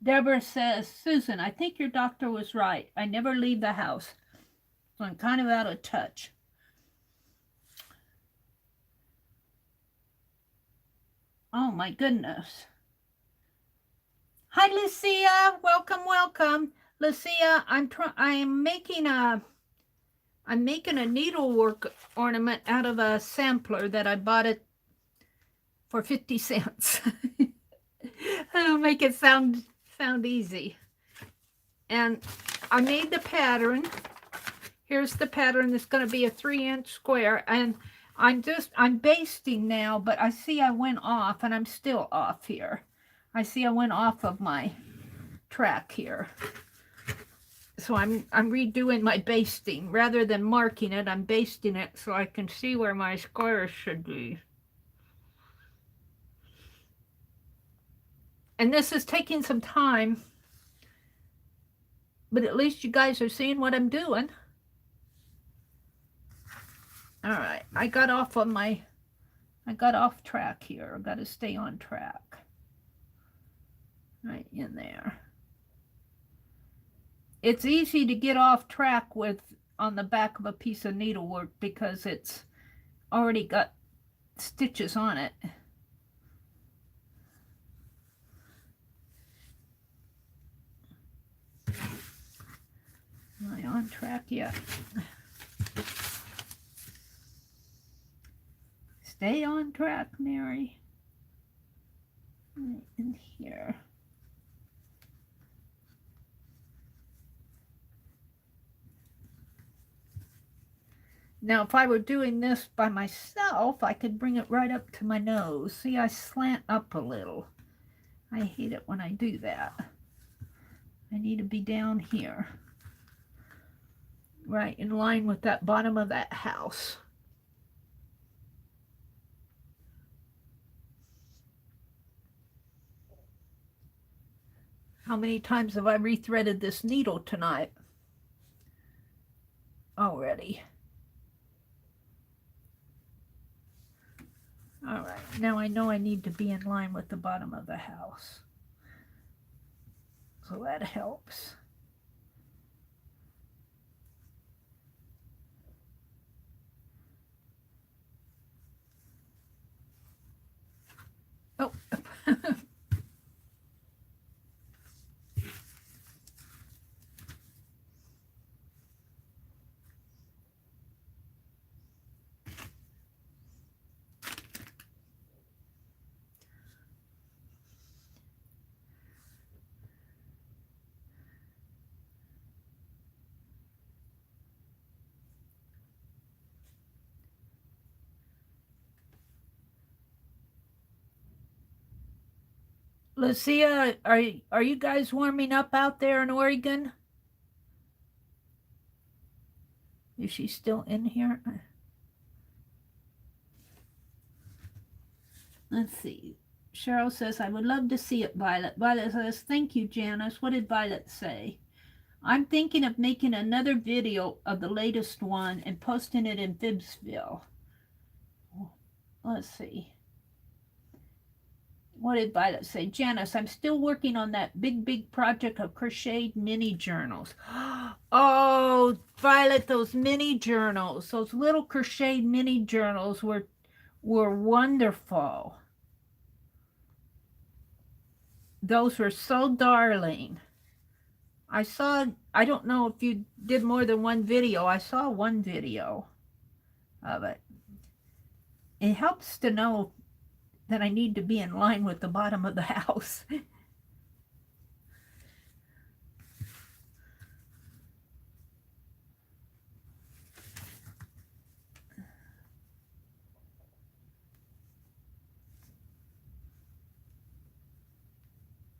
Deborah says, Susan, I think your doctor was right. I never leave the house, so I'm kind of out of touch. Oh my goodness. Hi, Lucia. Welcome, welcome. Lucia, I'm making a needlework ornament out of a sampler that I bought it for 50 cents. That'll make it sound easy. And I made the pattern. Here's the pattern. It's going to be a 3-inch square, and I'm basting now, but I see I went off, and I'm still off here. I see I went off of my track here. So I'm redoing my basting. Rather than marking it, I'm basting it so I can see where my squares should be. And this is taking some time, but at least you guys are seeing what I'm doing. All right, I got off track here. I've got to stay on track. Right in there. It's easy to get off track with on the back of a piece of needlework because it's already got stitches on it. Am I on track yet? Stay on track, Mary. Right in here. Now, if I were doing this by myself, I could bring it right up to my nose. See, I slant up a little. I hate it when I do that. I need to be down here. Right in line with that bottom of that house. How many times have I rethreaded this needle tonight already? All right, now I know I need to be in line with the bottom of the house. So that helps. Oh. Lucia, are you guys warming up out there in Oregon? Is she still in here? Let's see. Cheryl says, I would love to see it, Violet. Violet says, thank you, Janice. What did Violet say? I'm thinking of making another video of the latest one and posting it in Fibsville. Let's see. What did Violet say? Janice, I'm still working on that big project of crocheted mini journals. Oh, Violet, those mini journals, those little crocheted mini journals were wonderful. Those were so darling. I don't know if you did more than one video. I saw one video of it. It helps to know that I need to be in line with the bottom of the house.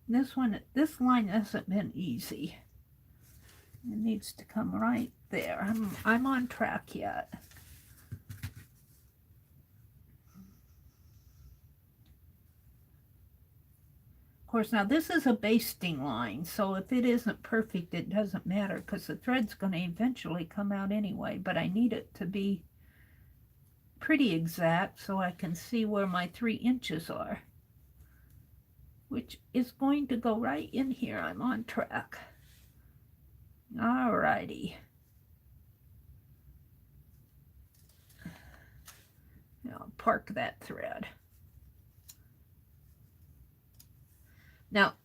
This line hasn't been easy. It needs to come right there. I'm on track yet. Of course, now this is a basting line, so if it isn't perfect, it doesn't matter because the thread's going to eventually come out anyway, but I need it to be pretty exact so I can see where my 3 inches are, which is going to go right in here. I'm on track. All righty. Now park that thread. Now,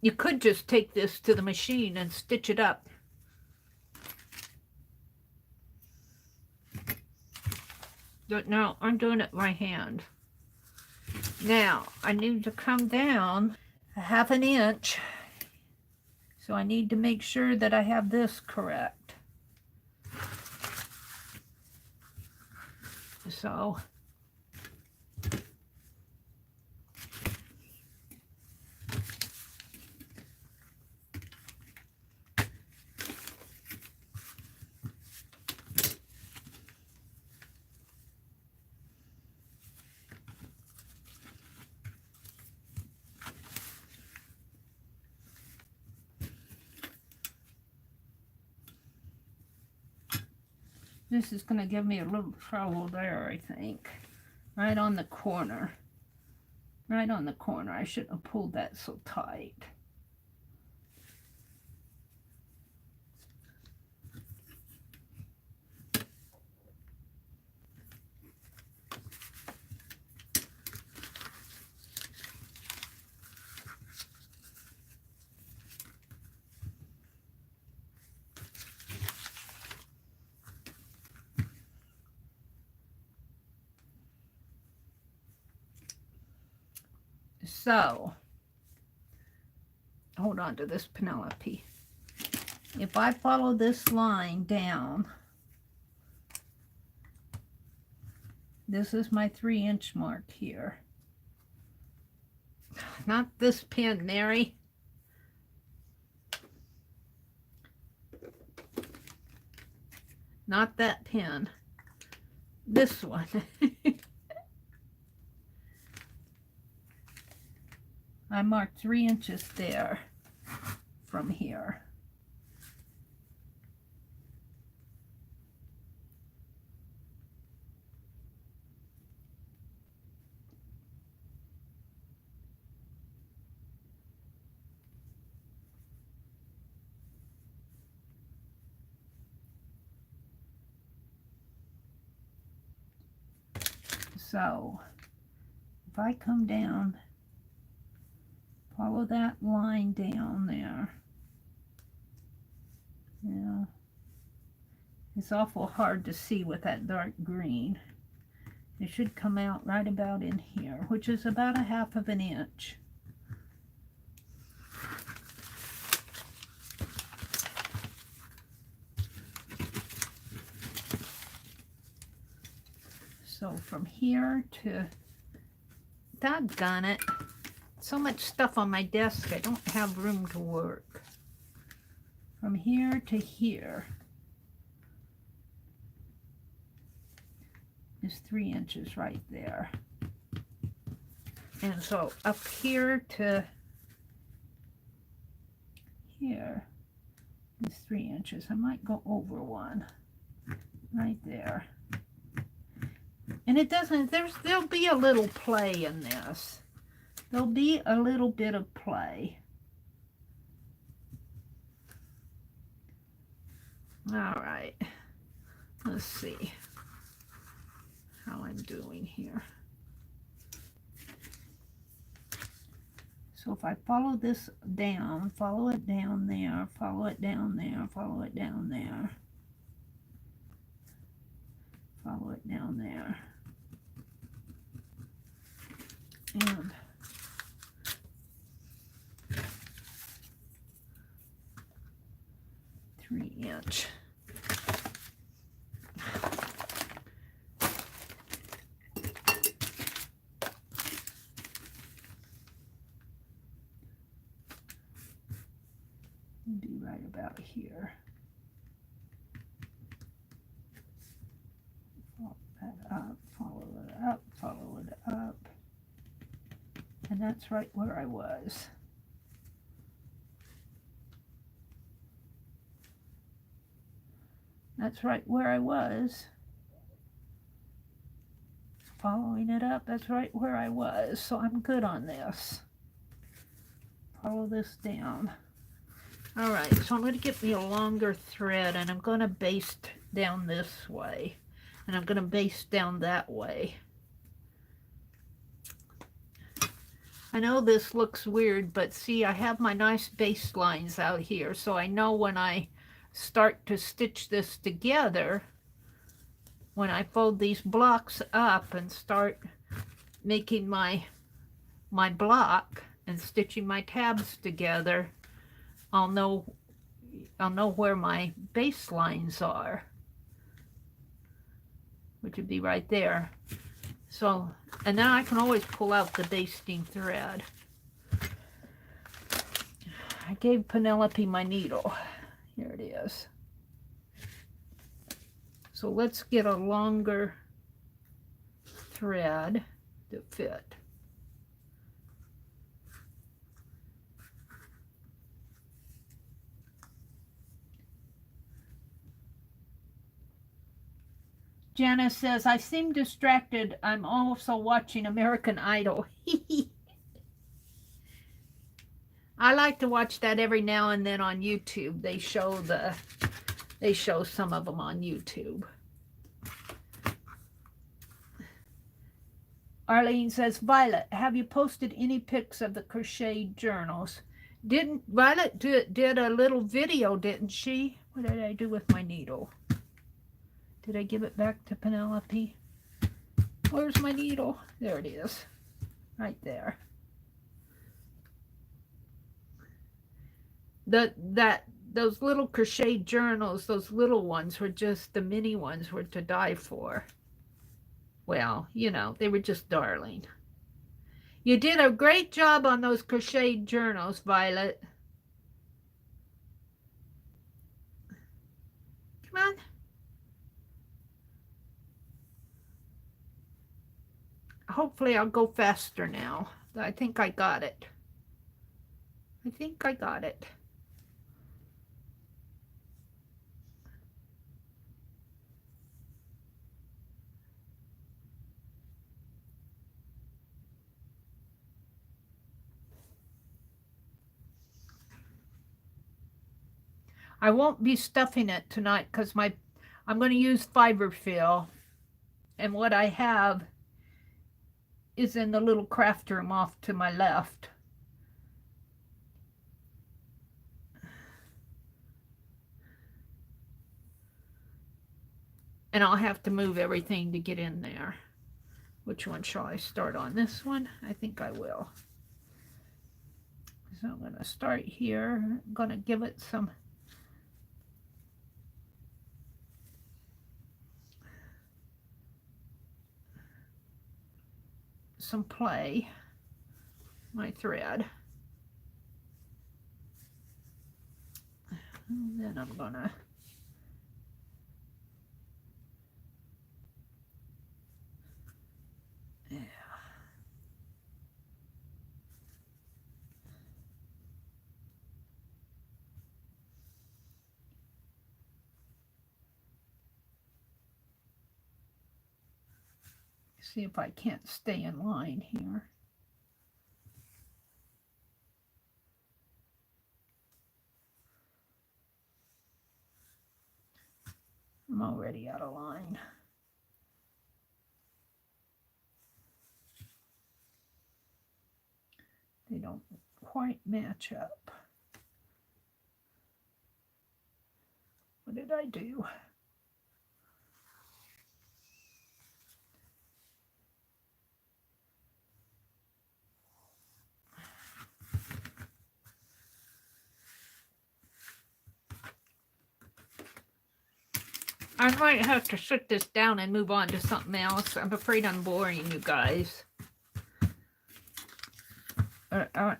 you could just take this to the machine and stitch it up. But no, I'm doing it by hand. Now, I need to come down a 1/2 inch. So I need to make sure that I have this correct. So this is going to give me a little trouble there, I think. Right on the corner. Right on the corner. I shouldn't have pulled that so tight. So, hold on to this Penelope. If I follow this line down, this is my 3-inch mark here. Not this pin, Mary. Not that pin. This one. I marked 3 inches there from here. So if I come down, follow that line down there. Yeah, it's awful hard to see with that dark green. It should come out right about in here, which is about 1/2 of an inch. So from here to, doggone it, so much stuff on my desk, I don't have room to work. From here to here is 3 inches right there. And so up here to here is 3 inches. I might go over one right there. And it doesn't, there'll be a little play in this. There'll be a little bit of play. All right, let's see how I'm doing here. So if I follow this down, follow it down there, follow it down there, follow it down there, follow it down there, and (3" be right about here. Follow that up, follow it up, follow it up. And that's right where I was. That's right where I was. Following it up, that's right where I was. So I'm good on this. Follow this down. All right, so I'm going to get me a longer thread, and I'm going to baste down this way, and I'm going to baste down that way. I know this looks weird, but see, I have my nice base lines out here, so I know when I start to stitch this together, when I fold these blocks up and start making my block and stitching my tabs together, I'll know where my base lines are, which would be right there. So, and then I can always pull out the basting thread. I gave Penelope my needle. Here it is. So let's get a longer thread to fit. Janice says, I seem distracted. I'm also watching American Idol. I like to watch that every now and then on YouTube. They show some of them on YouTube. Arlene says, Violet, have you posted any pics of the crochet journals? Didn't Violet did a little video, didn't she? What did I do with my needle? Did I give it back to Penelope? Where's my needle? There it is. Right there. those little crochet journals, those little ones were just, the mini ones were to die for. Well, you know, they were just darling. You did a great job on those crochet journals, Violet. Come on. Hopefully I'll go faster now. I think I got it. I think I got it. I won't be stuffing it tonight because I'm going to use fiber fill, and what I have is in the little craft room off to my left. And I'll have to move everything to get in there. Which one shall I start on? This one? I think I will. So I'm going to start here. I'm going to give it some play, my thread. And then I'm going to see if I can't stay in line here. I'm already out of line. They don't quite match up. What did I do? I might have to shut this down and move on to something else. I'm afraid I'm boring you guys. I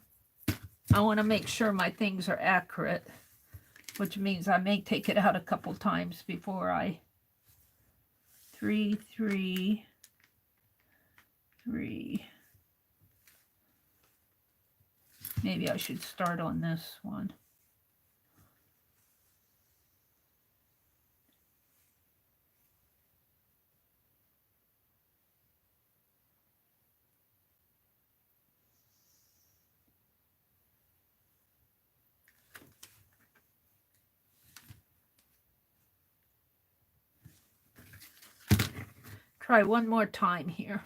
want to make sure my things are accurate, which means I may take it out a couple times before I 3, 3, 3. Maybe I should start on this one. Try one more time here.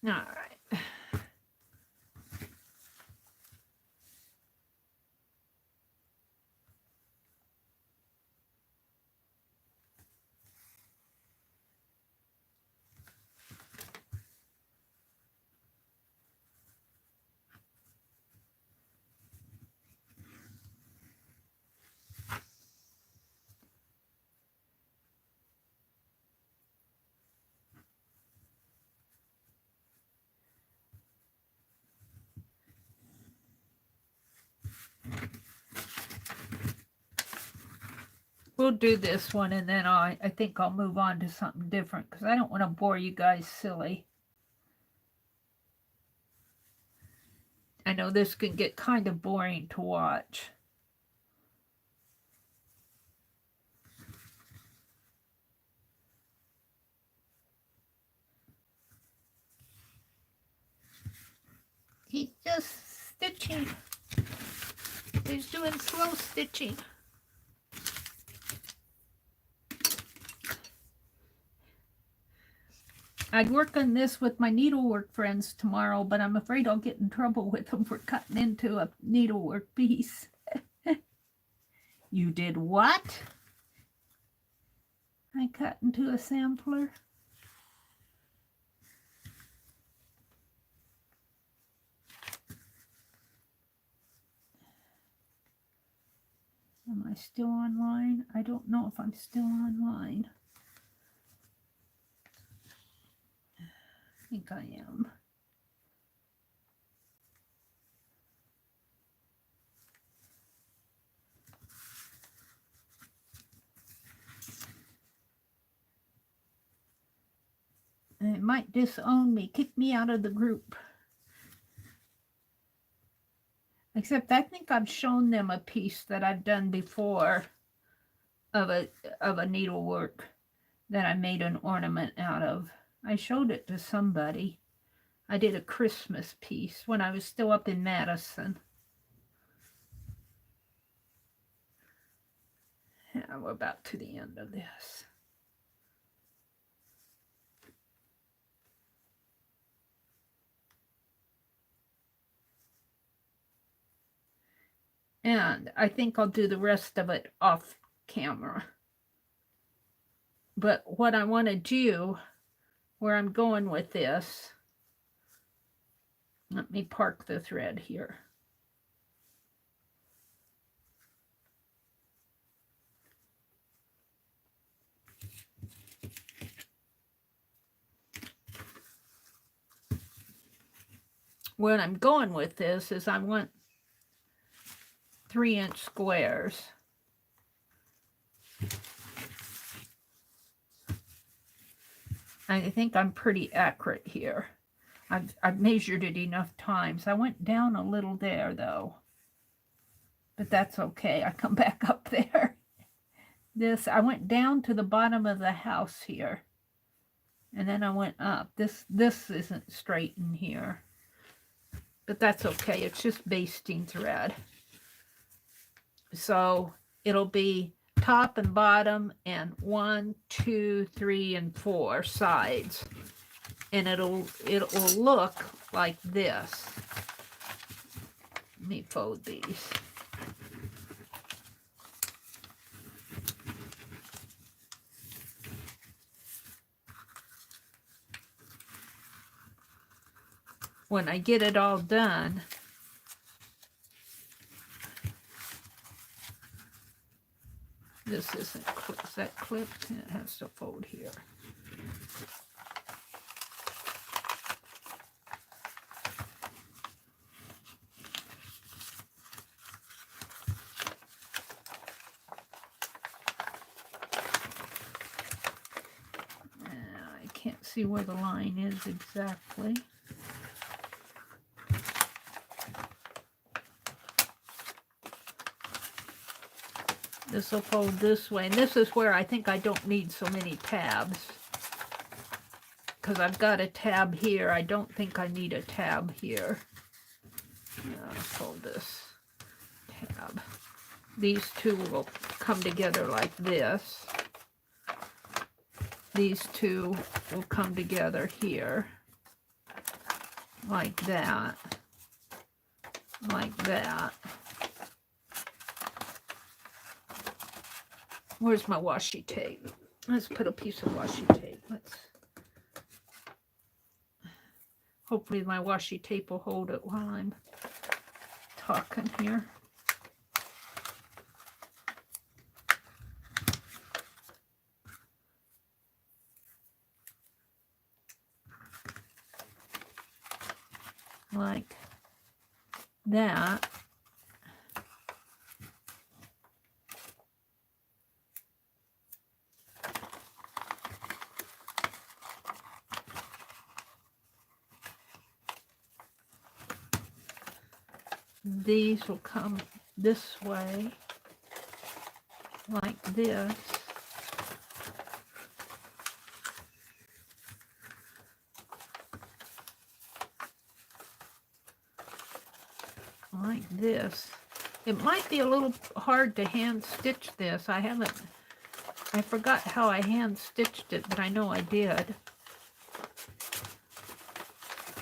All right. We'll do this one, and then I think I'll move on to something different because I don't want to bore you guys silly. I know this can get kind of boring to watch. He's just stitching. He's doing slow stitching. I'd work on this with my needlework friends tomorrow, but I'm afraid I'll get in trouble with them for cutting into a needlework piece. You did what? I cut into a sampler. Am I still online? I don't know if I'm still online. I think I am. And it might disown me, kick me out of the group. Except I think I've shown them a piece that I've done before of a needlework that I made an ornament out of. I showed it to somebody. I did a Christmas piece when I was still up in Madison. Yeah, we're about to the end of this. And I think I'll do the rest of it off camera. But what I want to do, where I'm going with this, let me park the thread here. Where I'm going with this is I want 3-inch squares. I think I'm pretty accurate here. I've measured it enough times. I went down a little there though, but that's okay. I come back up there. I went down to the bottom of the house here, and then I went up. This isn't straight in here, but that's okay. It's just basting thread. So it'll be top and bottom and 1, 2, 3, and 4 sides. And it'll look like this. Let me fold these. When I get it all done, this isn't clipped. Is that clipped? It has to fold here. I can't see where the line is exactly. This will fold this way, and this is where I think I don't need so many tabs, because I've got a tab here. I don't think I need a tab here. Fold this tab. These two will come together like this. These two will come together here, like that, like that. Where's my washi tape? Let's put a piece of washi tape. Hopefully my washi tape will hold it while I'm talking here. Like that. these will come this way, like this. Like this. It might be a little hard to hand stitch this. I forgot how I hand stitched it, but I know I did.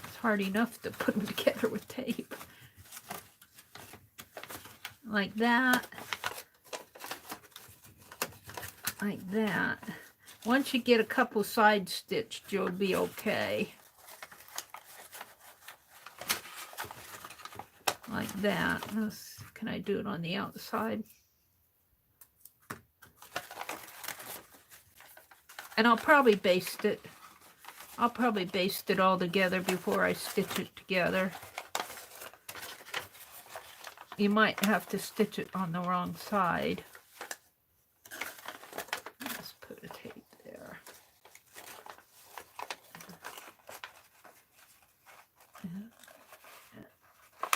It's hard enough to put them together with tape. Like that. Like that. Once you get a couple side stitched, you'll be okay. Like that. Can I do it on the outside? And I'll probably baste it. I'll probably baste it all together before I stitch it together. You might have to stitch it on the wrong side. Let's put a tape there.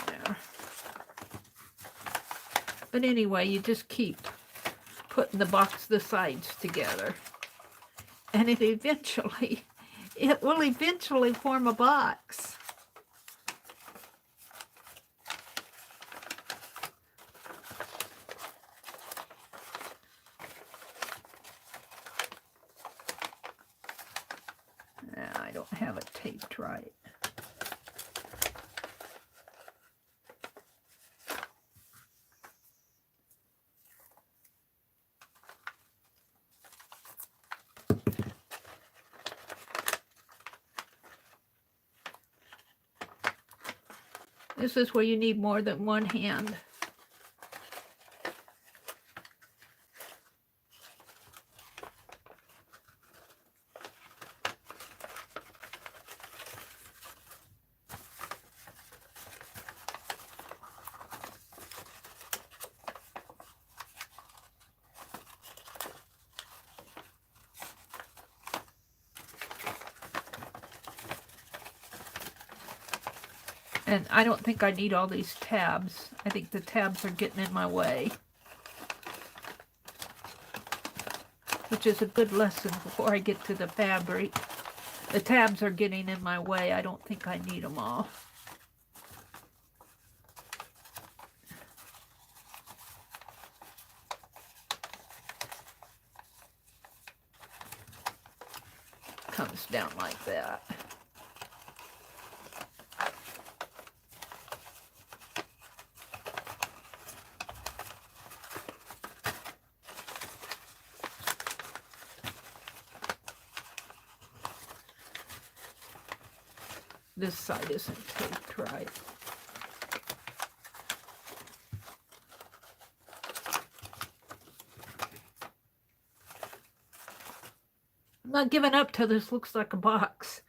There. But anyway, you just keep putting the sides together. And it will eventually form a box. I don't have it taped right. This is where you need more than one hand. And I don't think I need all these tabs. I think the tabs are getting in my way. Which is a good lesson before I get to the fabric. The tabs are getting in my way. I don't think I need them all. Comes down like that. This side isn't taped right. I'm not giving up till this looks like a box.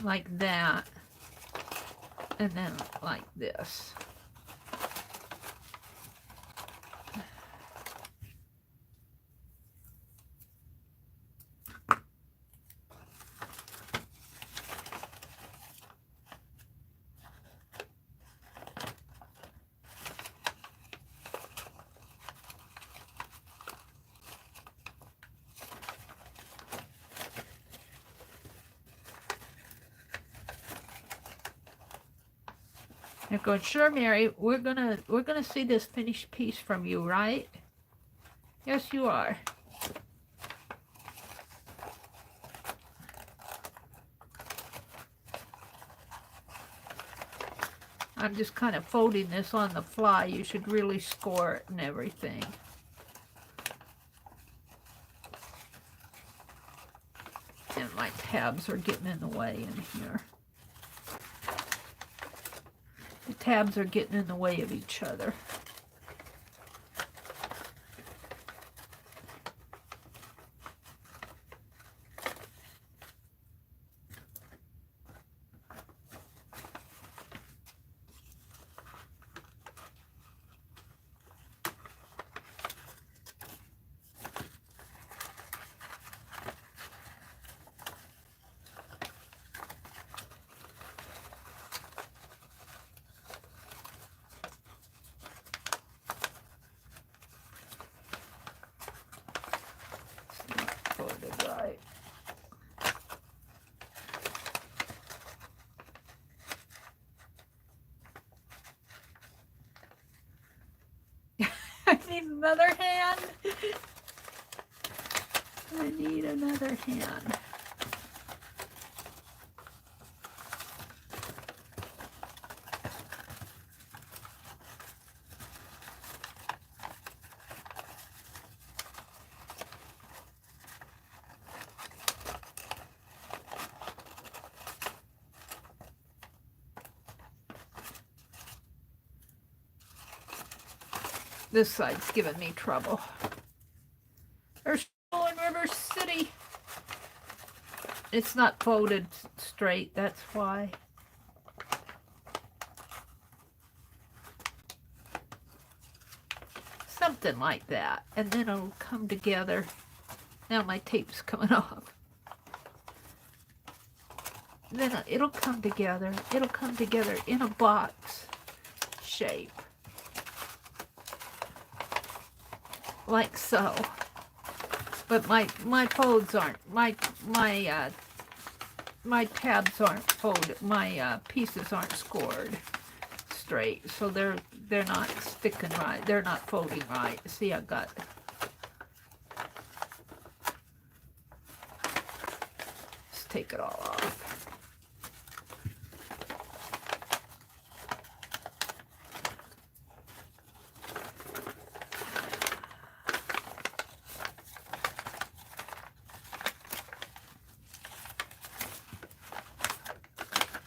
Like that, and then like this. They're going, sure, Mary, we're gonna see this finished piece from you, right? Yes, you are. I'm just kind of folding this on the fly. You should really score it and everything. And my tabs are getting in the way in here. The tabs are getting in the way of each other. need another hand. I need another hand. This side's giving me trouble. They're still in River City. It's not folded straight, that's why. Something like that. And then it'll come together. Now my tape's coming off. Then it'll come together. It'll come together in a box shape. Like so. But my folds aren't, my tabs aren't folded, my pieces aren't scored straight, so they're not sticking right, they're not folding right. See, I got, let's take it all off.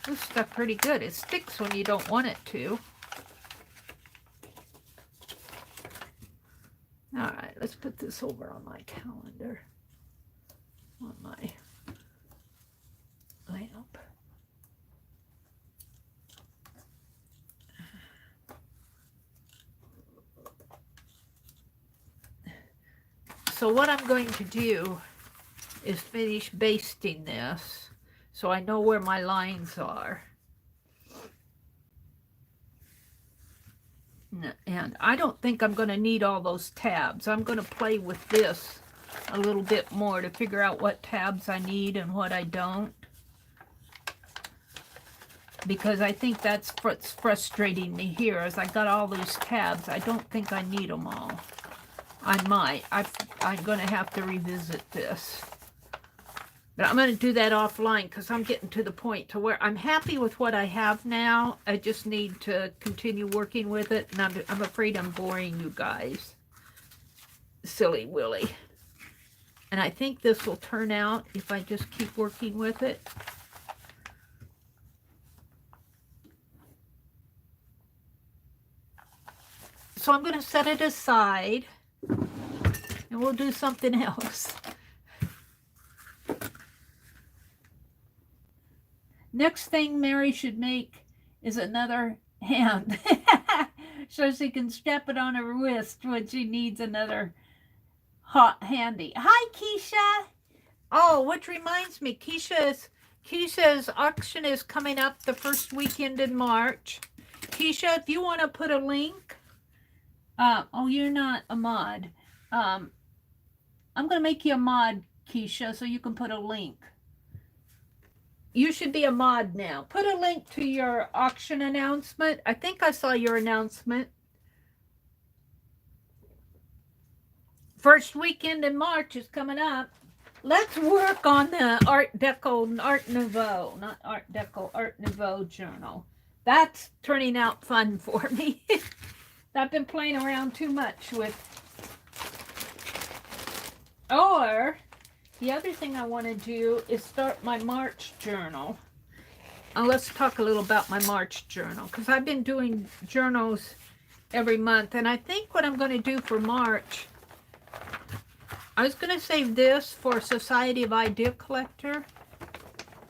This stuff pretty good. It sticks when you don't want it to. Alright, let's put this over on my calendar. On my lamp. So what I'm going to do is finish basting this. So I know where my lines are. And I don't think I'm going to need all those tabs. I'm going to play with this a little bit more to figure out what tabs I need and what I don't. Because I think that's what's frustrating me here, is I got all these tabs. I don't think I need them all. I might. I'm going to have to revisit this. But I'm going to do that offline because I'm getting to the point to where I'm happy with what I have now. I just need to continue working with it. And I'm afraid I'm boring you guys. Silly Willy. And I think this will turn out if I just keep working with it. So I'm going to set it aside. And we'll do something else. Next thing Mary should make is another hand. So she can strap it on her wrist when she needs another hot handy. Hi, Keisha. Oh, which reminds me, Keisha's auction is coming up the first weekend in March. Keisha, if you want to put a link. Oh, you're not a mod. I'm going to make you a mod, Keisha, so you can put a link. You should be a mod now. Put a link to your auction announcement. I think I saw your announcement. First weekend in March is coming up. Let's work on the Art Deco, Art Nouveau, not Art Deco, Art Nouveau journal. That's turning out fun for me. I've been playing around too much with. Or the other thing I want to do is start my March journal. Let's talk a little about my March journal, because I've been doing journals every month, and I think what I'm going to do for March, I was going to save this for Society of Idea Collector.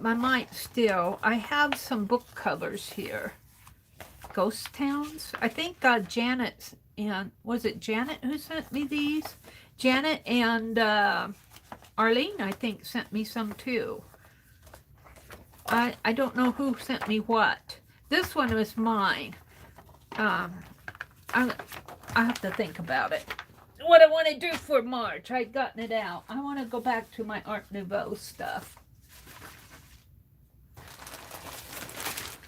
I might still. I have some book covers here. Ghost Towns. I think Janet, and was it Janet who sent me these? Janet and Arlene, I think, sent me some too. I don't know who sent me what. This one was mine. I have to think about it. What I want to do for March. I'd gotten it out. I want to go back to my Art Nouveau stuff.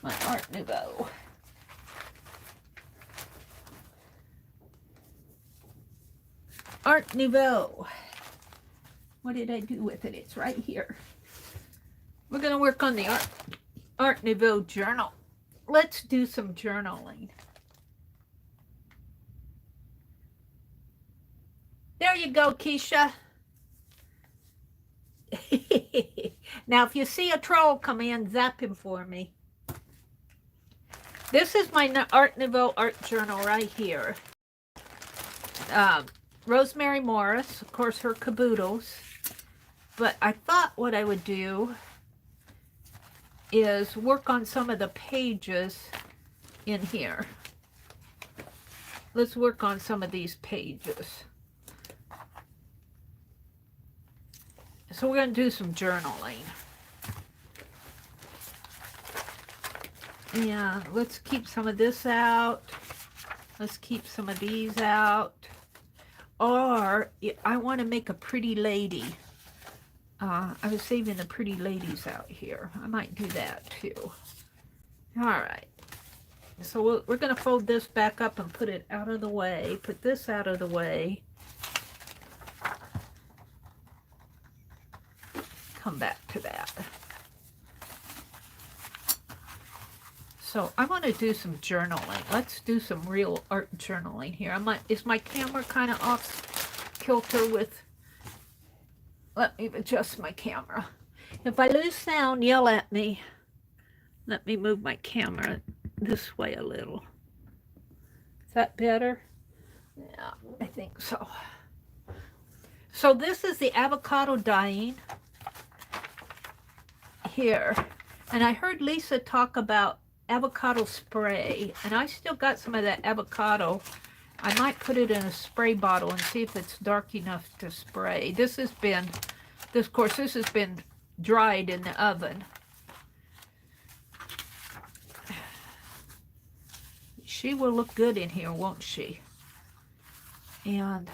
My Art Nouveau. Art Nouveau. What did I do with it? It's right here. We're going to work on the Art Nouveau journal. Let's do some journaling. There you go, Keisha. Now, if you see a troll come in, zap him for me. This is my Art Nouveau art journal right here. Rosemary Morris, of course, her Kaboodles. But I thought what I would do is work on some of the pages in here. Let's work on some of these pages. So we're going to do some journaling. Yeah, let's keep some of this out. Let's keep some of these out. Or I want to make a pretty lady. I was saving the pretty ladies out here. I might do that too. All right. So we're going to fold this back up and put it out of the way. Put this out of the way. Come back to that. So I want to do some journaling. Let's do some real art journaling here. Is my camera kind of off kilter with... Let me adjust my camera. If I lose sound, yell at me. Let me move my camera this way a little. Is that better? Yeah, I think so. So this is the avocado dyeing here. And I heard Lisa talk about avocado spray. And I still got some of that avocado. I might put it in a spray bottle and see if it's dark enough to spray. This has been dried in the oven. She will look good in here, won't she? And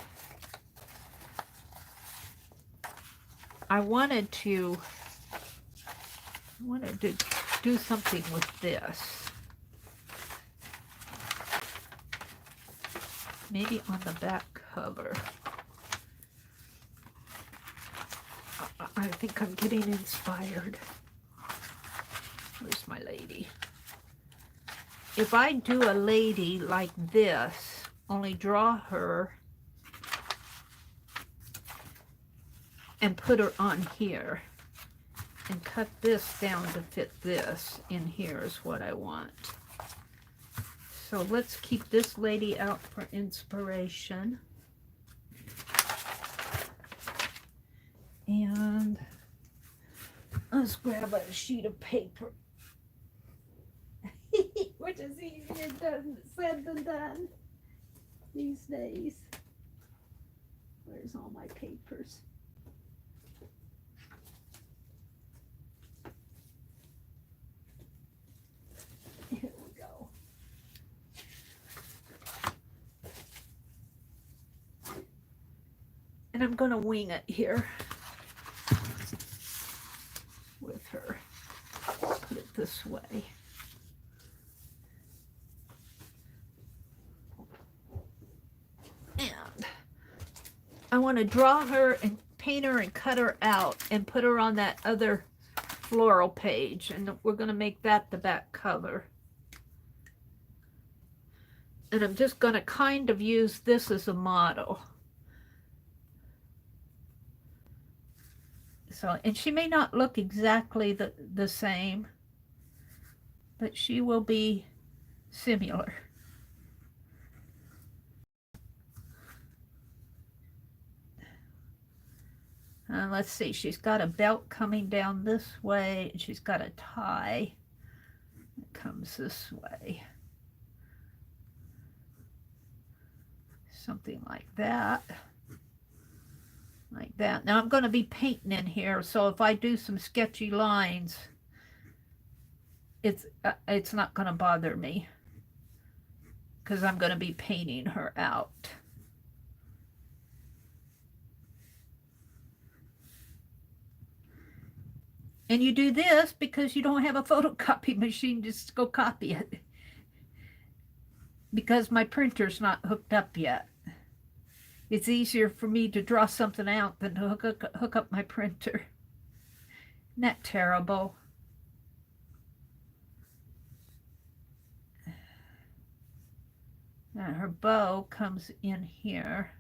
I wanted to do something with this. Maybe on the back cover. I think I'm getting inspired. Where's my lady? If I do a lady like this, only draw her and put her on here and cut this down to fit this in here is what I want. So let's keep this lady out for inspiration. And let's grab a sheet of paper. Which is easier said than done these days. Where's all my papers? Here we go. And I'm going to wing it here with her. Put it this way. And I want to draw her and paint her and cut her out and put her on that other floral page. And we're going to make that the back cover. And I'm just going to kind of use this as a model. So, and she may not look exactly the same, but she will be similar. Let's see, she's got a belt coming down this way, and she's got a tie that comes this way. Something like that. Like that. Now I'm going to be painting in here, so if I do some sketchy lines, it's not going to bother me because I'm going to be painting her out. And you do this because you don't have a photocopy machine, just go copy it. Because my printer's not hooked up yet. It's easier for me to draw something out than to hook up my printer. Isn't that terrible? And her bow comes in here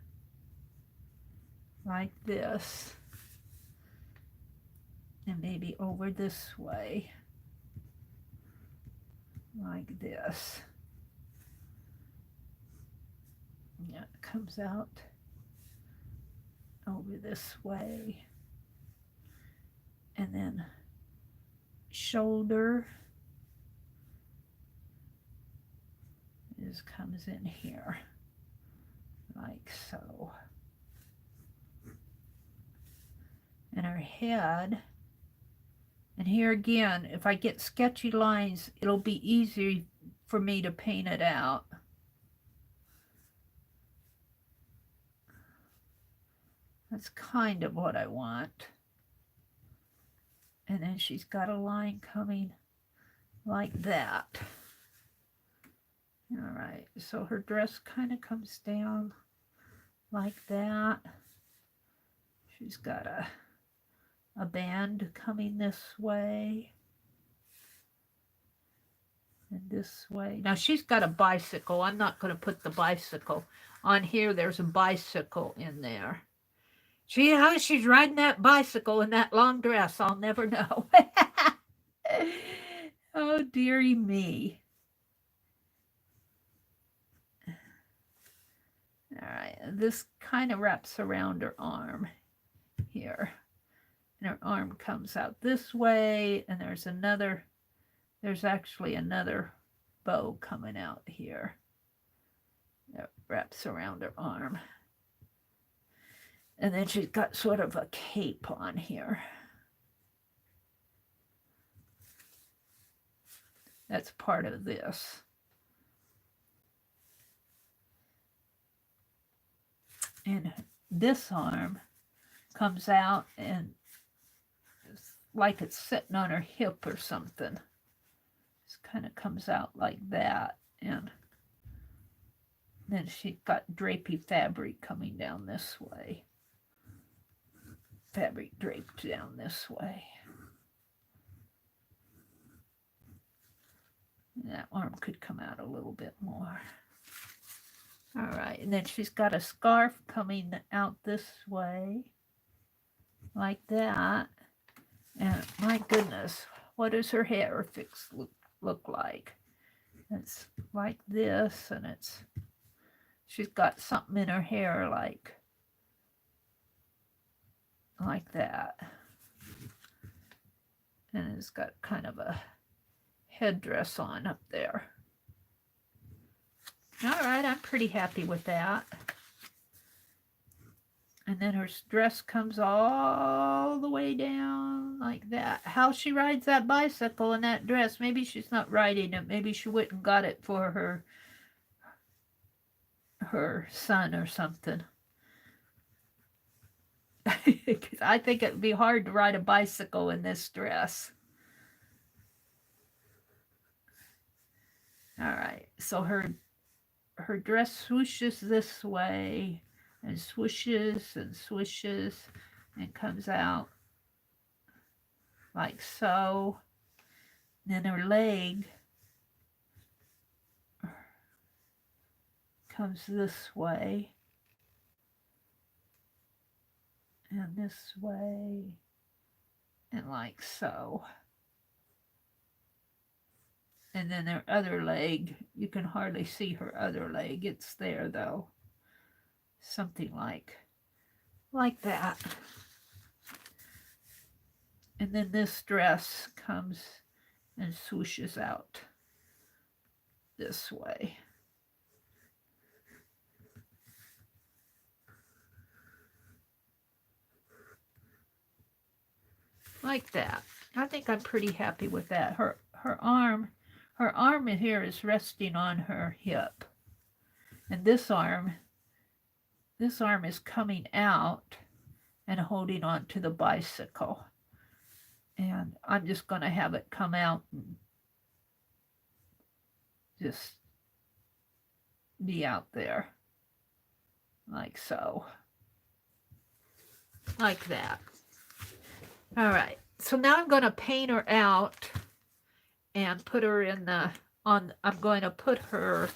like this, and maybe over this way like this. Yeah, it comes out over this way, and then shoulder comes in here like so, and her head. And here again, if I get sketchy lines, it'll be easy for me to paint it out. That's kind of what I want. And then she's got a line coming like that. All right, so her dress kind of comes down like that. She's got a band coming this way and this way. Now she's got a bicycle. I'm not going to put the bicycle on here. There's a bicycle in there. See how she's riding that bicycle in that long dress? I'll never know. Oh, dearie me. All right, this kind of wraps around her arm here. And her arm comes out this way, and there's actually another bow coming out here that wraps around her arm. And then she's got sort of a cape on here. That's part of this. And this arm comes out and it's like it's sitting on her hip or something. It kind of comes out like that. And then she's got drapey fabric coming down this way. Fabric draped down this way. And that arm could come out a little bit more. All right, and then she's got a scarf coming out this way, like that. And my goodness, what does her hair fix look like? It's like this, and she's got something in her hair like that. And it's got kind of a headdress on up there. All right, I'm pretty happy with that. And then her dress comes all the way down like that. How she rides that bicycle in that dress, maybe she's not riding it. Maybe she went and got it for her son or something. Because I think it would be hard to ride a bicycle in this dress. All right, so her dress swooshes this way and swooshes and comes out like so. And then her leg comes this way and this way and like so. And then her other leg, you can hardly see her other leg. It's there though. Something like that. And then this dress comes and swooshes out this way. Like that. I think I'm pretty happy with that. Her arm in here is resting on her hip. And this arm is coming out and holding on to the bicycle. And I'm just going to have it come out and just be out there like so. Like that. All right. So now I'm going to paint her out and put her in the, I'm going to put her,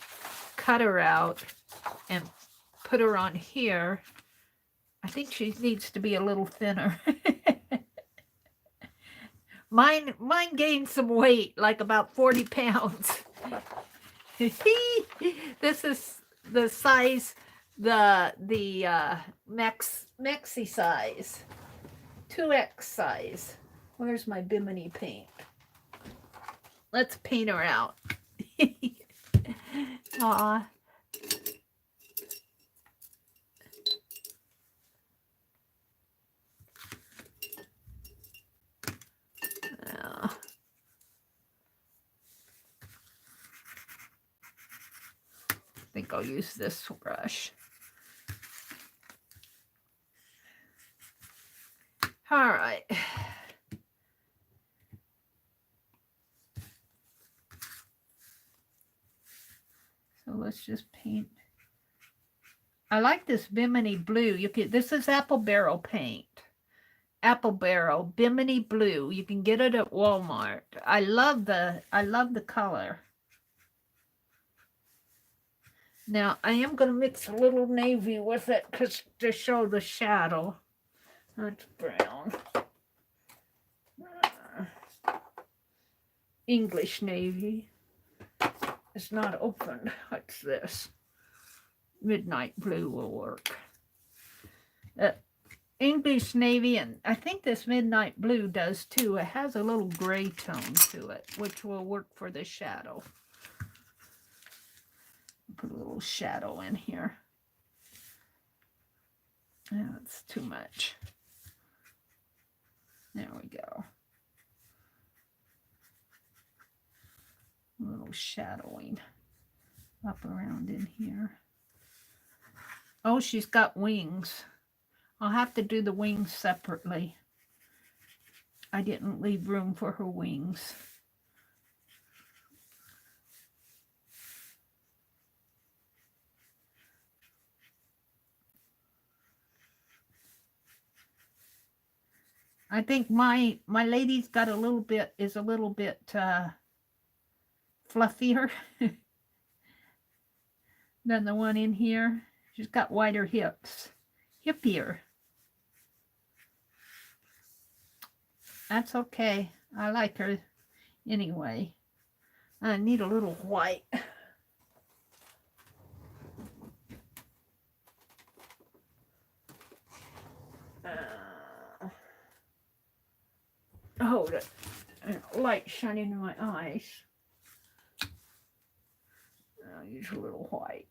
cut her out and put her on here. I think she needs to be a little thinner. Mine gained some weight, like about 40 pounds. This is the size, the maxi size, 2X size. Where's my Bimini paint? Let's paint her out. Aw. I think I'll use this brush. All right. So let's just paint. I like this Bimini blue. This is Apple Barrel paint. Apple Barrel Bimini blue. You can get it at Walmart. I love the color. Now I am going to mix a little navy with it to show the shadow. That's brown. English navy. It's not open. What's this? Midnight blue will work. English navy, and I think this midnight blue does too. It has a little gray tone to it, which will work for the shadow. Put a little shadow in here. That's too much. There we go. A little shadowing up around in here. Oh, she's got wings. I'll have to do the wings separately. I didn't leave room for her wings. I think my lady's got a little bit fluffier than the one in here. She's got wider hips. Hippier. That's okay. I like her anyway. I need a little white. Hold it. Light shining in my eyes. I'll use a little white.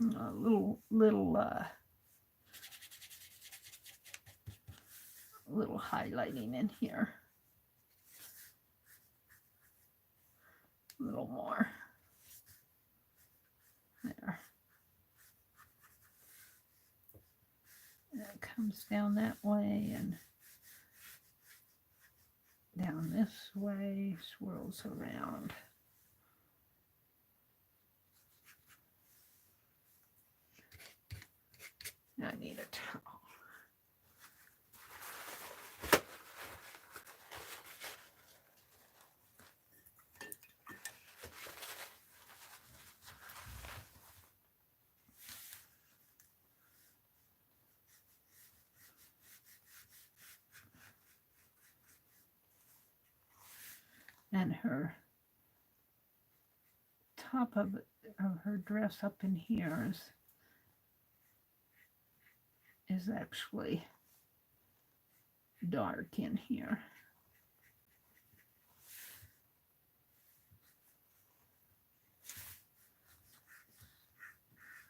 A little highlighting in here. A little more. There. And it comes down that way and down this way, swirls around. I need a towel. And her top of her dress up in here is actually dark in here.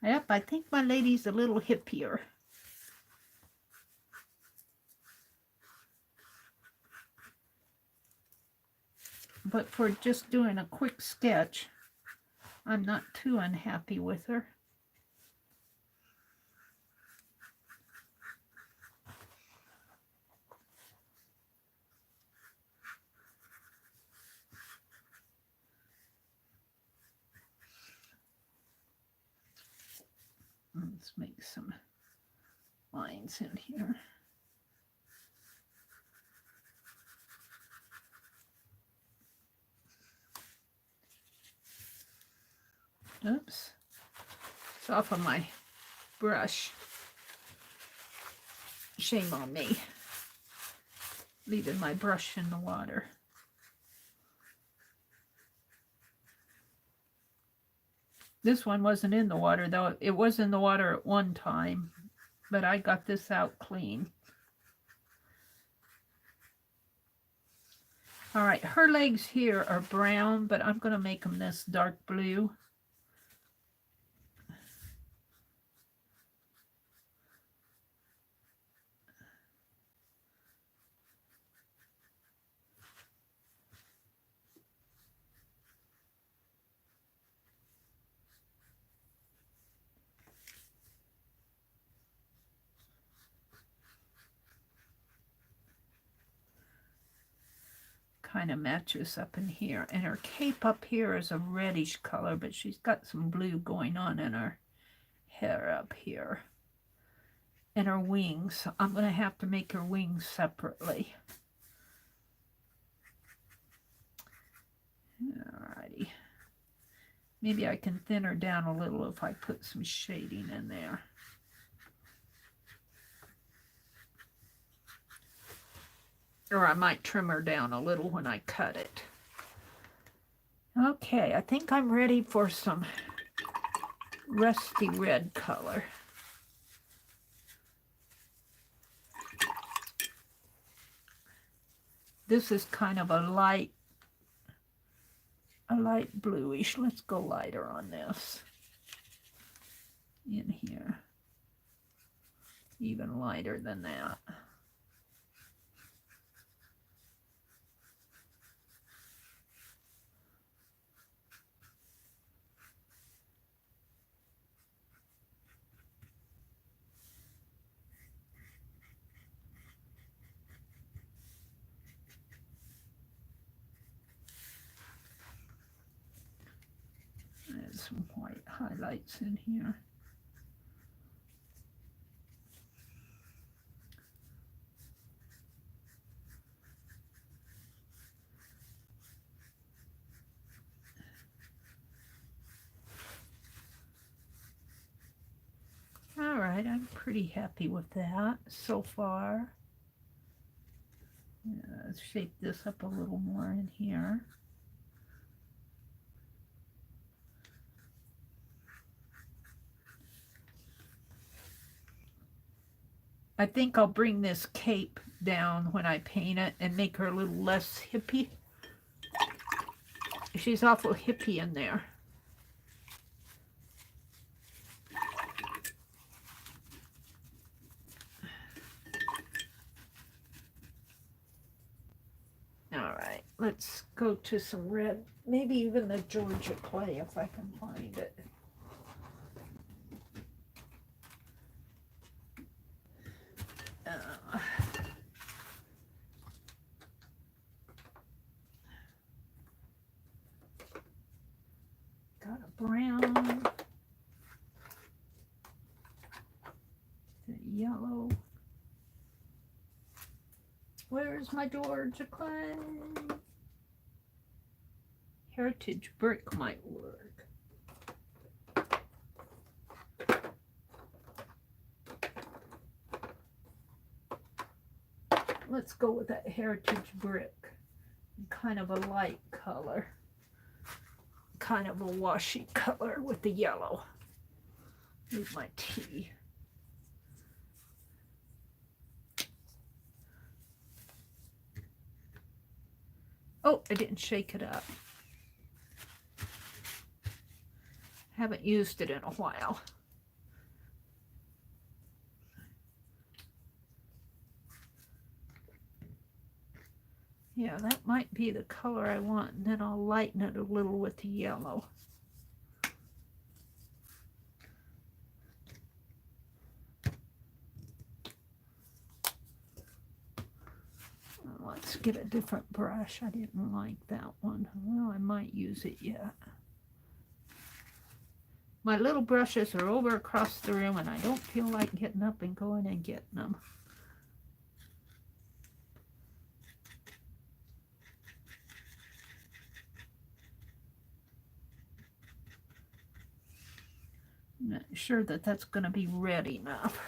Yep, I think my lady's a little hippier. But for just doing a quick sketch, I'm not too unhappy with her. Let's make some lines in here. Oops. It's off of my brush. Shame on me. Leaving my brush in the water. This one wasn't in the water, though. It was in the water at one time, but I got this out clean. All right, her legs here are brown, but I'm going to make them this dark blue. Kind of matches up in here, and her cape up here is a reddish color, but she's got some blue going on in her hair up here, and her wings. I'm going to have to make her wings separately. Alrighty, maybe I can thin her down a little if I put some shading in there. Or I might trim her down a little when I cut it. Okay, I think I'm ready for some rusty red color. This is kind of a light bluish. Let's go lighter on this. In here. Even lighter than that. Add some white highlights in here. All right, I'm pretty happy with that so far. Let's shape this up a little more in here. I think I'll bring this cape down when I paint it and make her a little less hippie. She's awful hippie in there. All right, let's go to some red, maybe even the Georgia clay if I can find it. Got a brown, the yellow. Where's my Georgia clay? Heritage brick might work. Let's go with that heritage brick. Kind of a light color. Kind of a washy color with the yellow. Here's my tea. Oh, I didn't shake it up. Haven't used it in a while. Yeah, that might be the color I want, and then I'll lighten it a little with the yellow. Let's get a different brush. I didn't like that one. Well, I might use it yet. My little brushes are over across the room and I don't feel like getting up and going and getting them. I'm not sure that that's going to be red enough.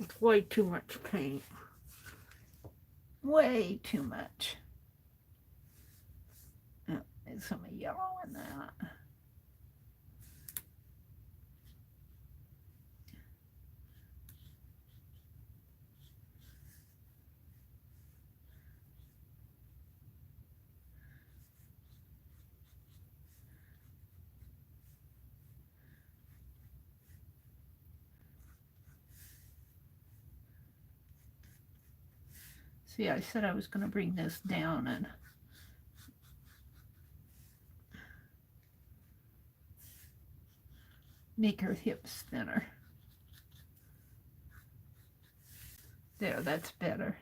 It's way too much paint. Way too much. Oh, there's some yellow in that. See, I said I was going to bring this down and make her hips thinner. There, that's better.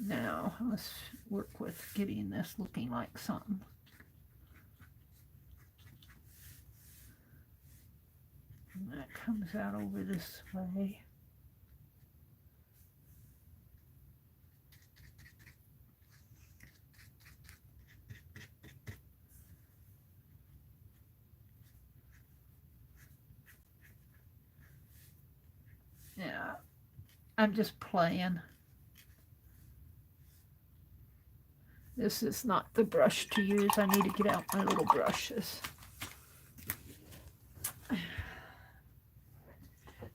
Now, let's work with getting this looking like something. And that comes out over this way. Yeah, I'm just playing. This is not the brush to use. I need to get out my little brushes.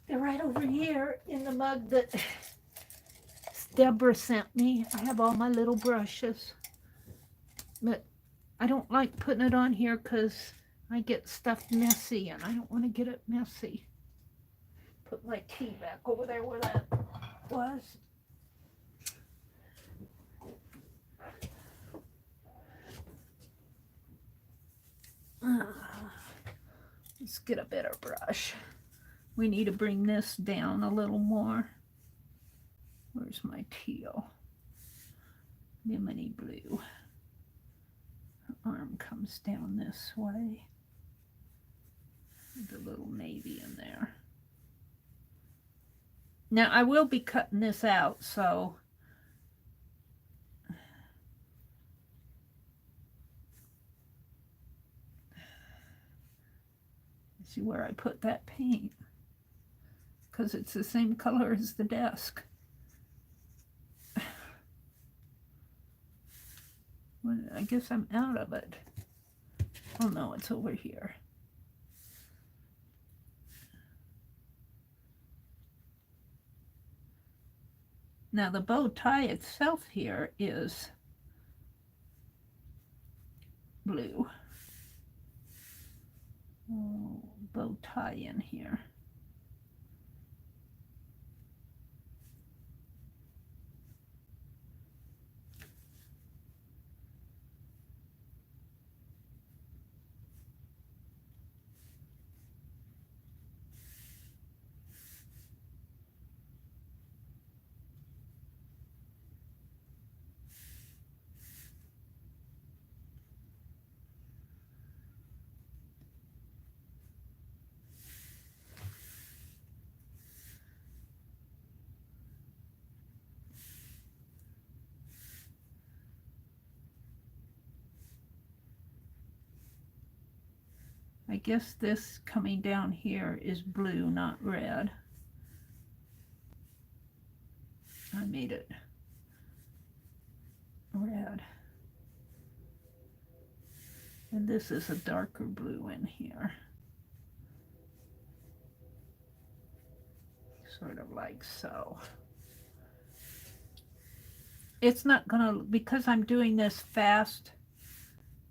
They're right over here in the mug that Deborah sent me. I have all my little brushes. But I don't like putting it on here because I get stuff messy and I don't want to get it messy. Put my tea back over there where that was. Let's get a better brush. We need to bring this down a little more. Where's my teal? Lemony blue. Her arm comes down this way. With a little navy in there. Now I will be cutting this out, so see where I put that paint, because it's the same color as the desk. Well, I guess I'm out of it. Oh no, it's over here. Now the bow tie itself here is blue. Oh, bow tie in here. I guess this coming down here is blue, not red. I made it red. And this is a darker blue in here. Sort of like so. It's not gonna, because I'm doing this fast,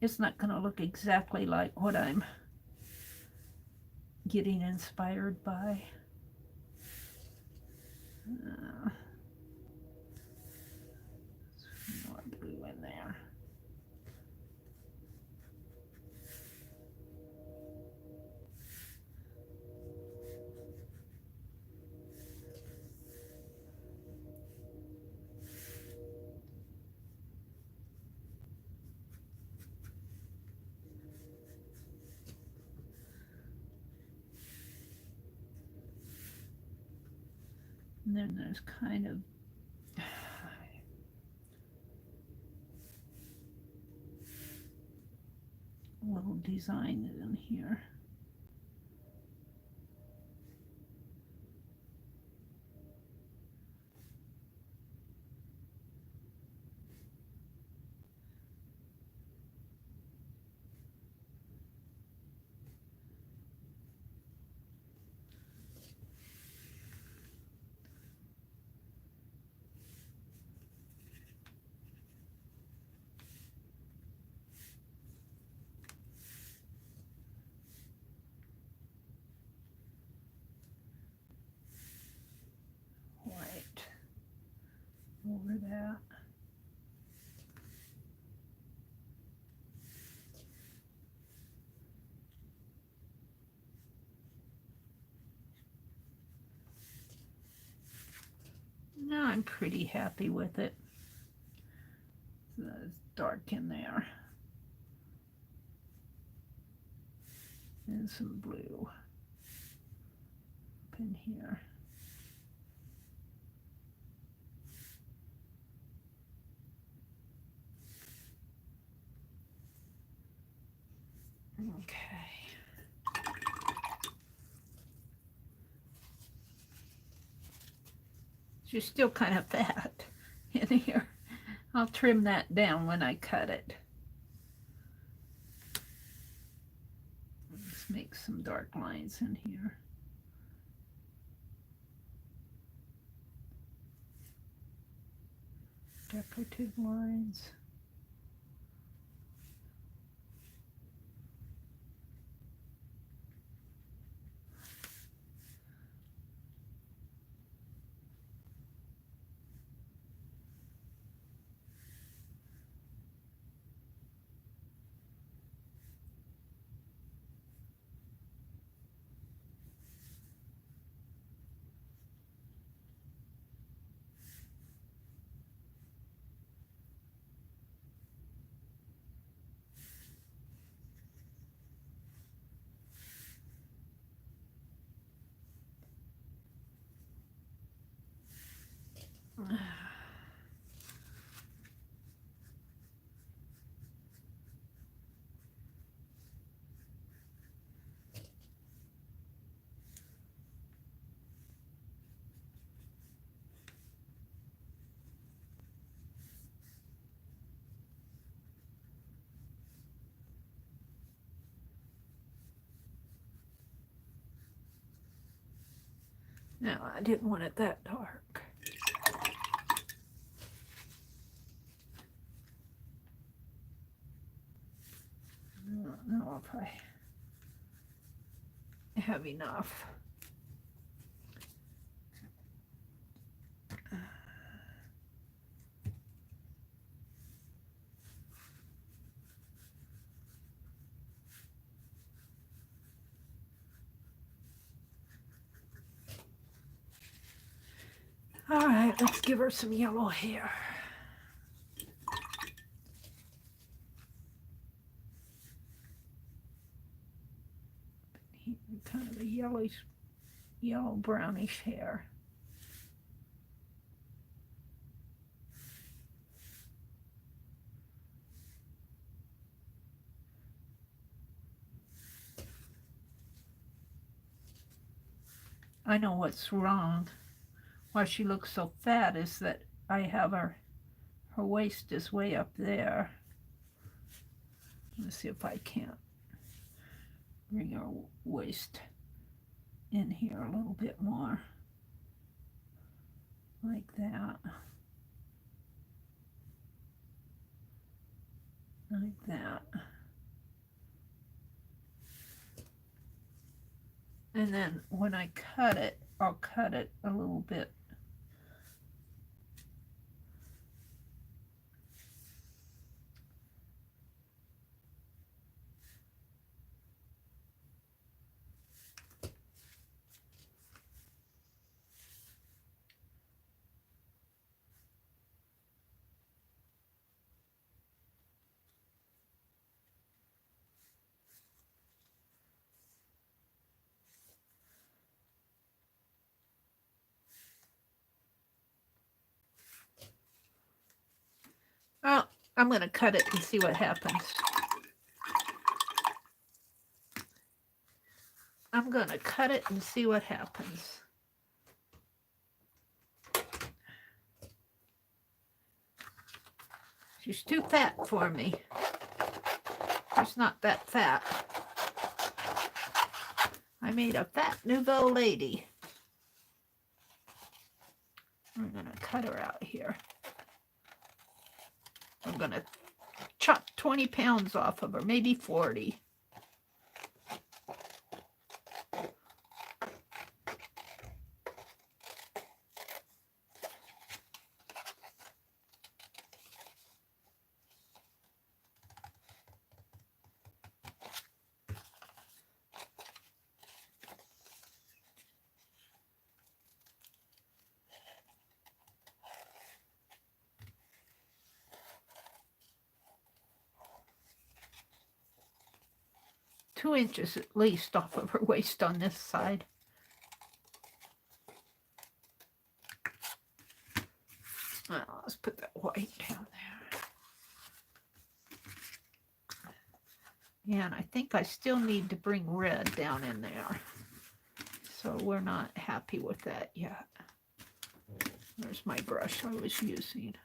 it's not gonna look exactly like what I'm getting inspired by. More blue in there. And then there's kind of a little design in here. White over that. Now I'm pretty happy with it. So it's dark in there. And some blue up in here. Okay. She's still kind of fat in here. I'll trim that down when I cut it. Let's make some dark lines in here. Decorative lines. No, I didn't want it that dark. I don't know if I have enough. All right, let's give her some yellow hair. Kind of a yellowish, yellow brownish hair. I know what's wrong. Why she looks so fat is that I have her waist is way up there. Let's see if I can't bring her waist in here a little bit more. Like that. Like that. And then when I cut it, I'll cut it a little bit I'm going to cut it and see what happens. I'm going to cut it and see what happens. She's too fat for me. She's not that fat. I made a fat Nouveau lady. I'm going to cut her out here. I'm going to chop 20 pounds off of her, maybe 40. Two inches at least off of her waist on this side. Well, let's put that white down there. Yeah, and I think I still need to bring red down in there. So we're not happy with that yet. There's my brush I was using.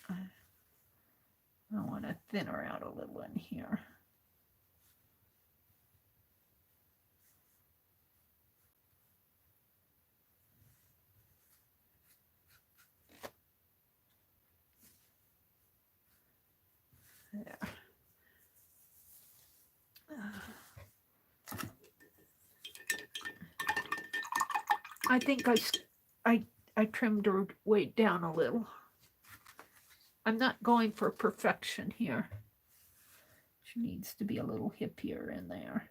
I want to thin her out a little in here. There. I think I trimmed her weight down a little. I'm not going for perfection here. She needs to be a little hippier in there.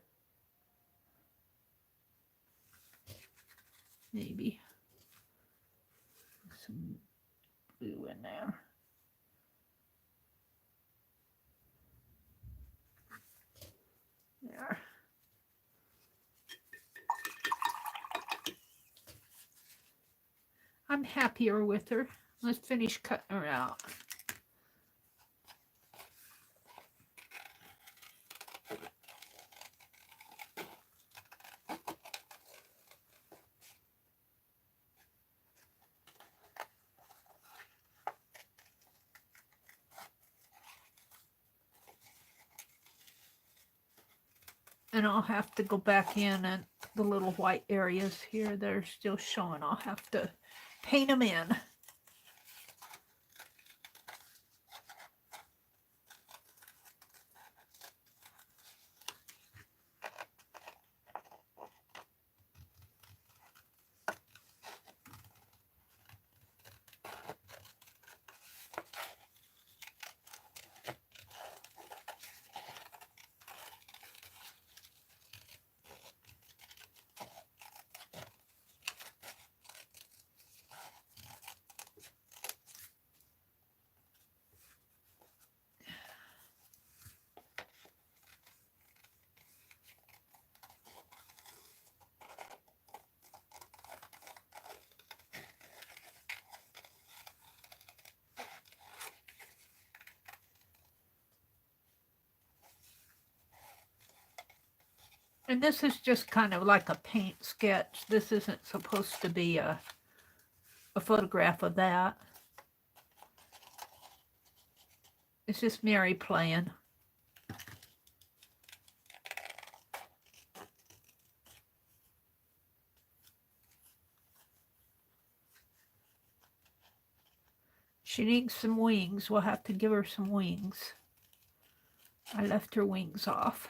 Maybe some blue in there. There. I'm happier with her. Let's finish cutting her out. And I'll have to go back in and the little white areas here that are still showing. I'll have to paint them in. And this is just kind of like a paint sketch. This isn't supposed to be a photograph of that. It's just Mary playing. She needs some wings. We'll have to give her some wings. I left her wings off.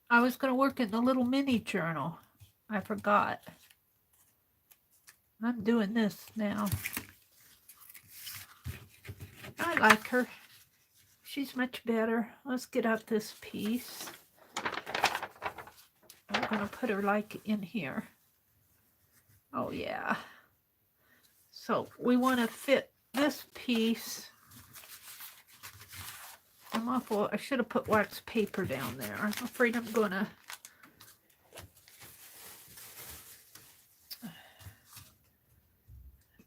I was going to work in the little mini journal. I forgot. I'm doing this now. I like her. She's much better. Let's get out this piece. I'm going to put her like in here. Oh yeah. So we want to fit this piece. I'm awful. I should have put wax paper down there. I'm afraid I'm going to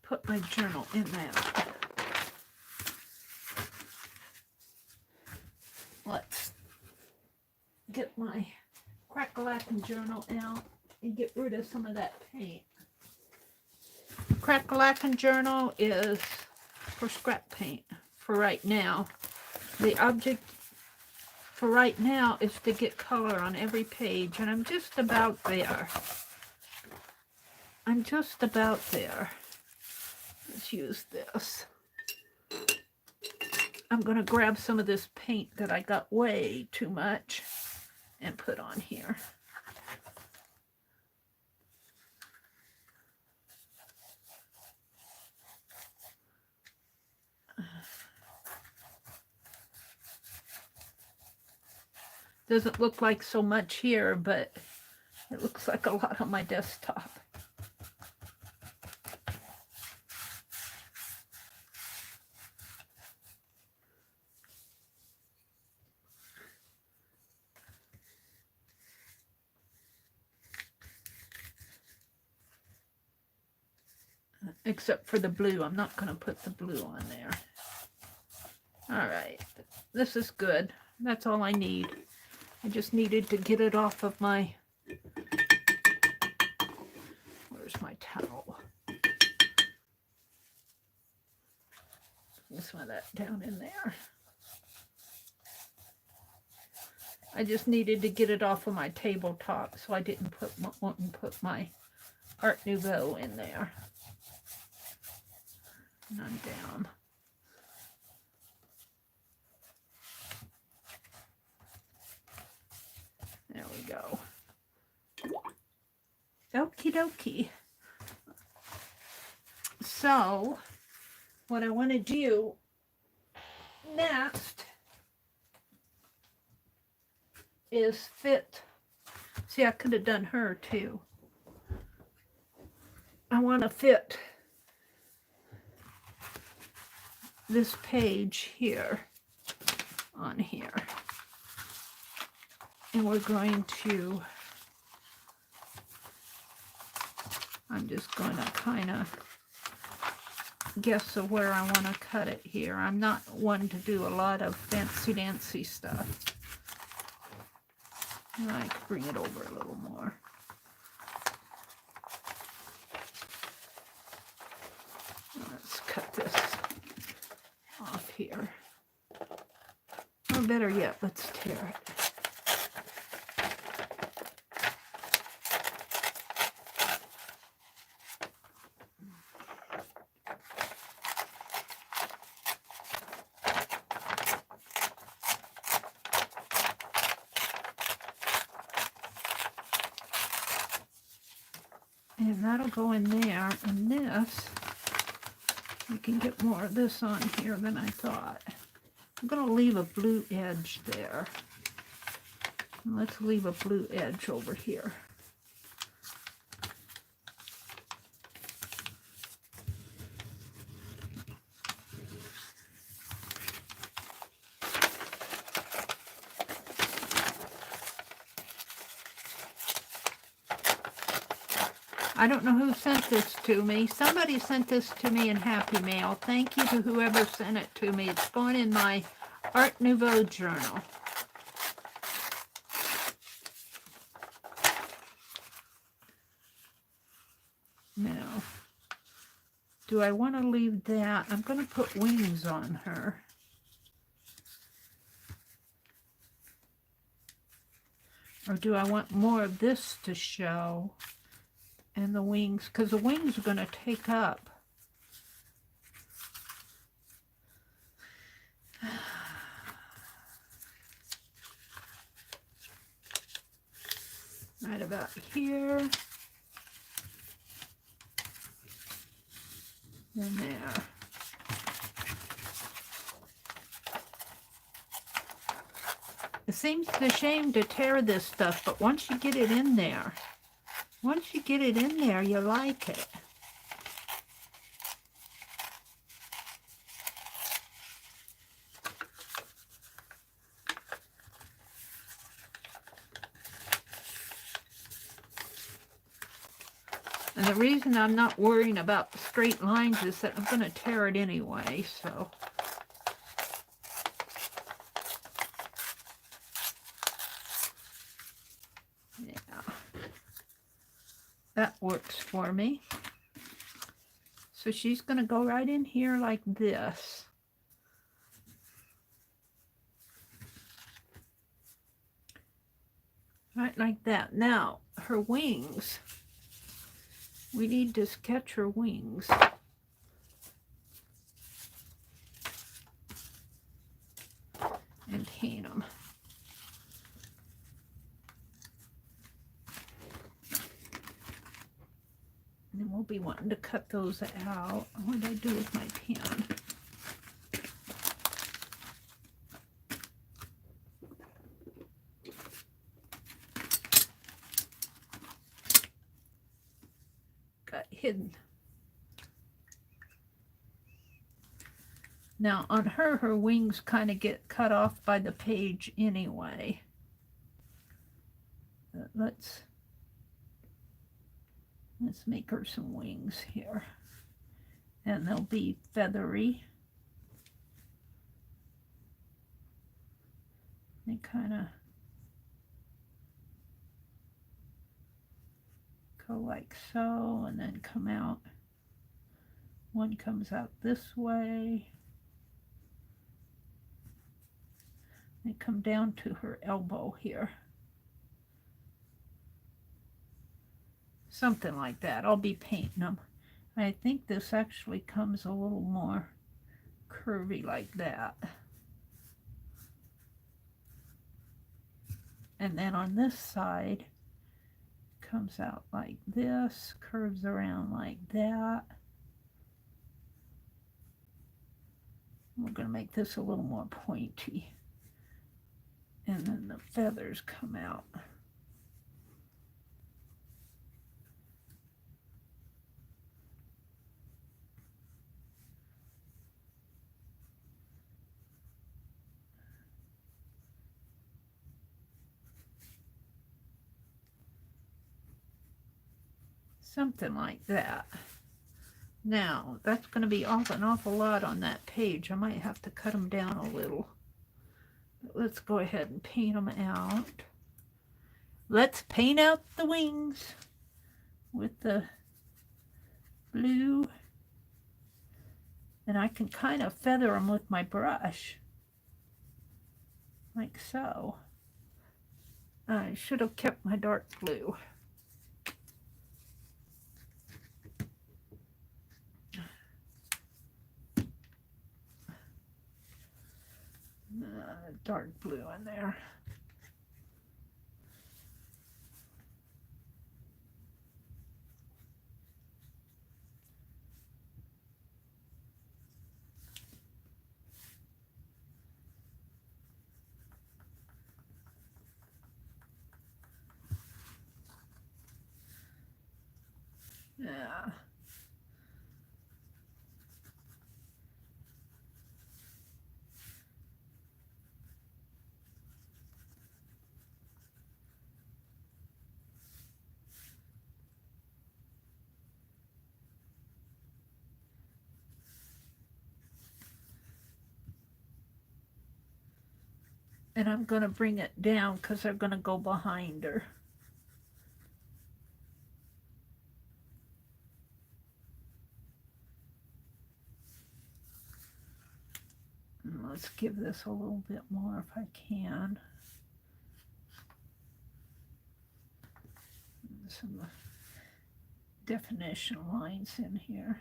put my journal in that. Let's get my Crack-a-Lackin' journal out and get rid of some of that paint. Crack-a-Lackin' journal is for scrap paint for right now. The object for right now is to get color on every page, and I'm just about there. I'm just about there. Let's use this. I'm going to grab some of this paint that I got way too much and put on here. Doesn't look like so much here, but it looks like a lot on my desktop. Except for the blue. I'm not going to put the blue on there. All right. This is good. That's all I need. I just needed to get it off of my... Where's my towel? Get some of that down in there. I just needed to get it off of my tabletop, so I didn't want to put my Art Nouveau in there. And I'm down. There we go. Okie dokie. So, what I want to do next is fit. See, I could have done her too. I want to fit this page here on here. And we're going to, I'm just going to kind of guess of where I want to cut it here. I'm not one to do a lot of fancy-dancy stuff. I could bring it over a little more. Let's cut this off here. Or better yet, let's tear it. And that'll go in there, and this, you can get more of this on here than I thought. I'm going to leave a blue edge there. And let's leave a blue edge over here. I don't know who sent this to me. Somebody sent this to me in Happy Mail. Thank you to whoever sent it to me. It's going in my Art Nouveau journal. Now, do I want to leave that? I'm going to put wings on her. Or do I want more of this to show? And the wings, because the wings are going to take up. right about here. And there. It seems a shame to tear this stuff, but once you get it in there, you like it. And the reason I'm not worrying about straight lines is that I'm going to tear it anyway, so. Yeah. That works for me. So she's going to go right in here like this. Right like that. Now, her wings. We need to sketch her wings. And paint them. And then we'll be wanting to cut those out. What did I do with my pen? Got hidden. Now on her wings kind of get cut off by the page anyway. Let's make her some wings here. And they'll be feathery. They kind of go like so and then come out. One comes out this way. They come down to her elbow here. Something like that. I'll be painting them. I think this actually comes a little more curvy like that. And then on this side, comes out like this, curves around like that. We're going to make this a little more pointy. And then the feathers come out. Something like that. Now, that's going to be an awful lot on that page. I might have to cut them down a little. But let's go ahead and paint them out. Let's paint out the wings with the blue. And I can kind of feather them with my brush. Like so. I should have kept my dark blue. Dark blue in there. Yeah. And I'm going to bring it down because they're going to go behind her. And let's give this a little bit more if I can. Some definition lines in here.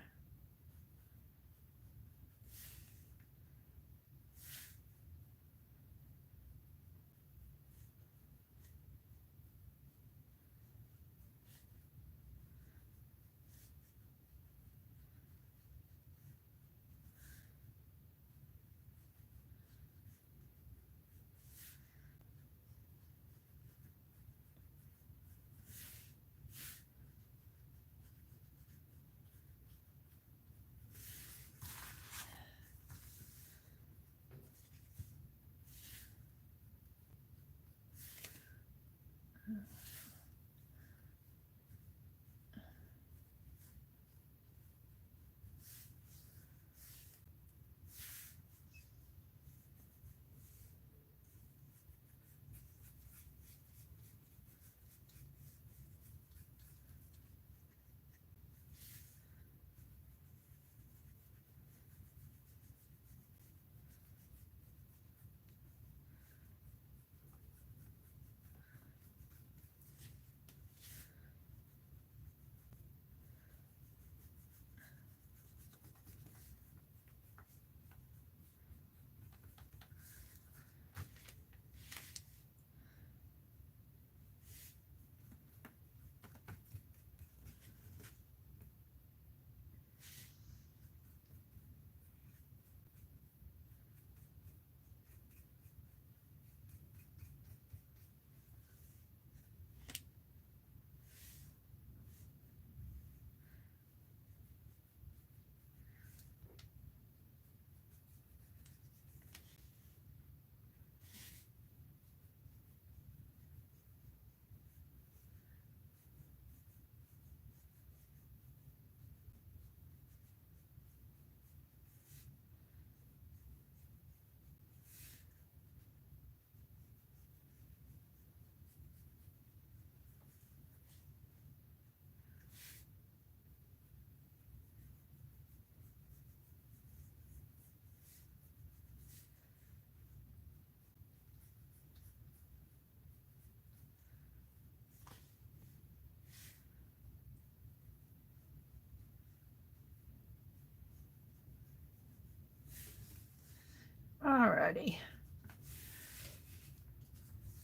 Alrighty.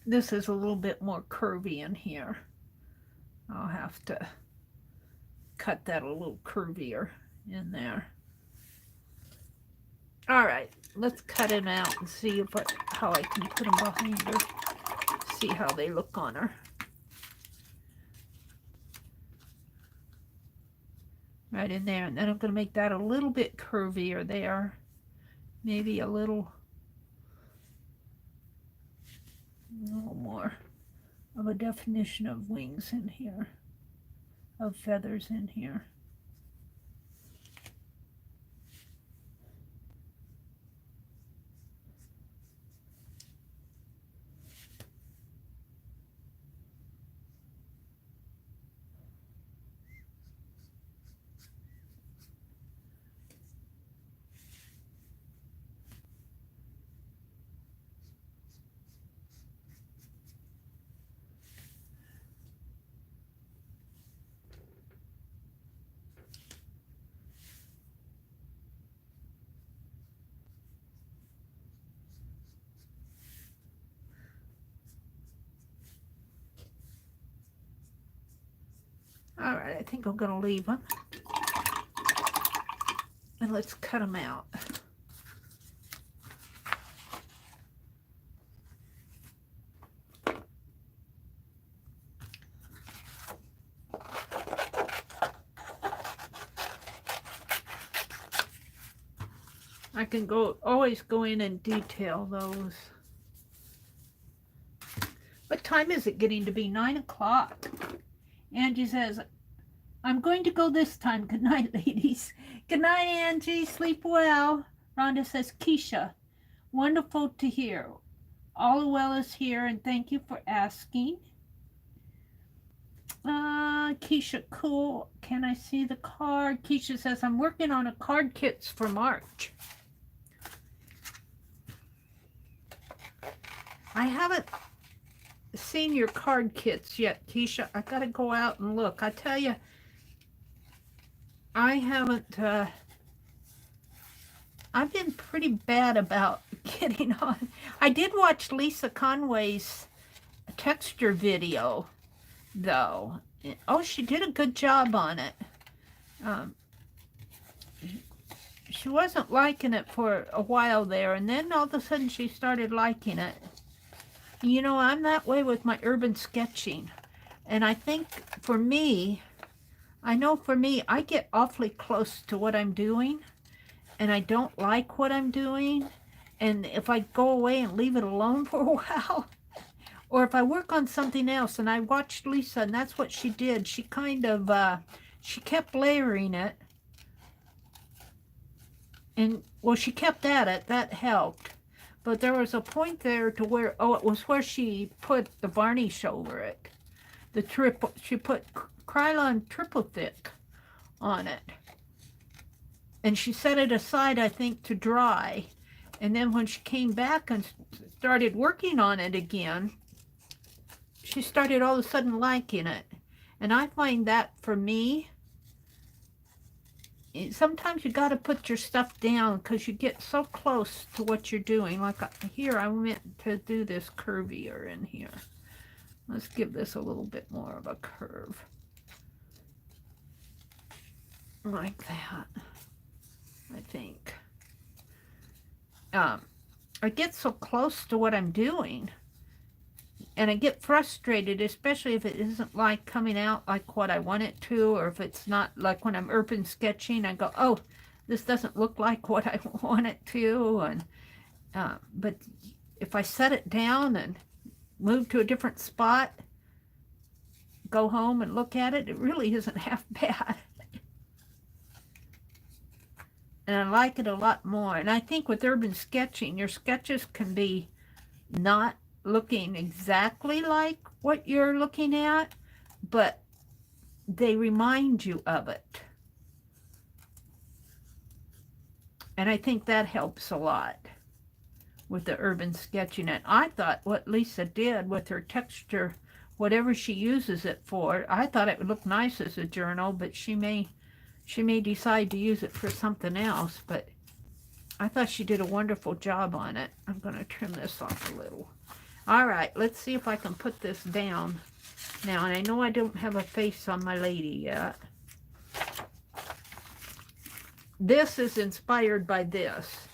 This is a little bit more curvy in here. I'll have to cut that a little curvier in there. Alright, let's cut it out and see if how I can put them behind her. See how they look on her. Right in there. And then I'm going to make that a little bit curvier there. Maybe a little more of a definition of wings in here, of feathers in here. All right, I think I'm going to leave them. And let's cut them out. I can always go in and detail those. What time is it getting to be? 9 o'clock. Angie says, I'm going to go this time. Good night, ladies. Good night, Angie. Sleep well. Rhonda says, Keisha, wonderful to hear. All well is here, and thank you for asking. Keisha, cool. Can I see the card? Keisha says, I'm working on a card kits for March. I haven't seen your card kits yet, Keisha. I gotta go out and look. I tell you, I haven't, I've been pretty bad about getting on. I did watch Lisa Conway's texture video, though. Oh, she did a good job on it. She wasn't liking it for a while there, and then all of a sudden she started liking it. You know, I'm that way with my urban sketching. And I think for me, I know for me, I get awfully close to what I'm doing, and I don't like what I'm doing. And if I go away and leave it alone for a while, or if I work on something else, and I watched Lisa, and that's what she did. She kind of, she kept layering it. And, well, she kept at it. That helped. But there was a point there to where, oh, it was where she put the varnish over it. She put Krylon triple thick on it. And she set it aside, I think, to dry. And then when she came back and started working on it again, she started all of a sudden liking it. And I find that for me, sometimes you got to put your stuff down because you get so close to what you're doing. Like here, I meant to do this curvier in here. Let's give this a little bit more of a curve. Like that, I think. I get so close to what I'm doing, and I get frustrated, especially if it isn't like coming out like what I want it to, or if it's not like when I'm urban sketching, I go, oh, this doesn't look like what I want it to. And but if I set it down and move to a different spot, go home and look at it, it really isn't half bad. And I like it a lot more. And I think with urban sketching, your sketches can be not looking exactly like what you're looking at, but they remind you of it. And I think that helps a lot with the urban sketching. And I thought what Lisa did with her texture, whatever she uses it for, I thought it would look nice as a journal, but she may decide to use it for something else. But I thought she did a wonderful job on it. I'm going to trim this off a little. All right, let's see if I can put this down now. And I know I don't have a face on my lady yet. This is inspired by this.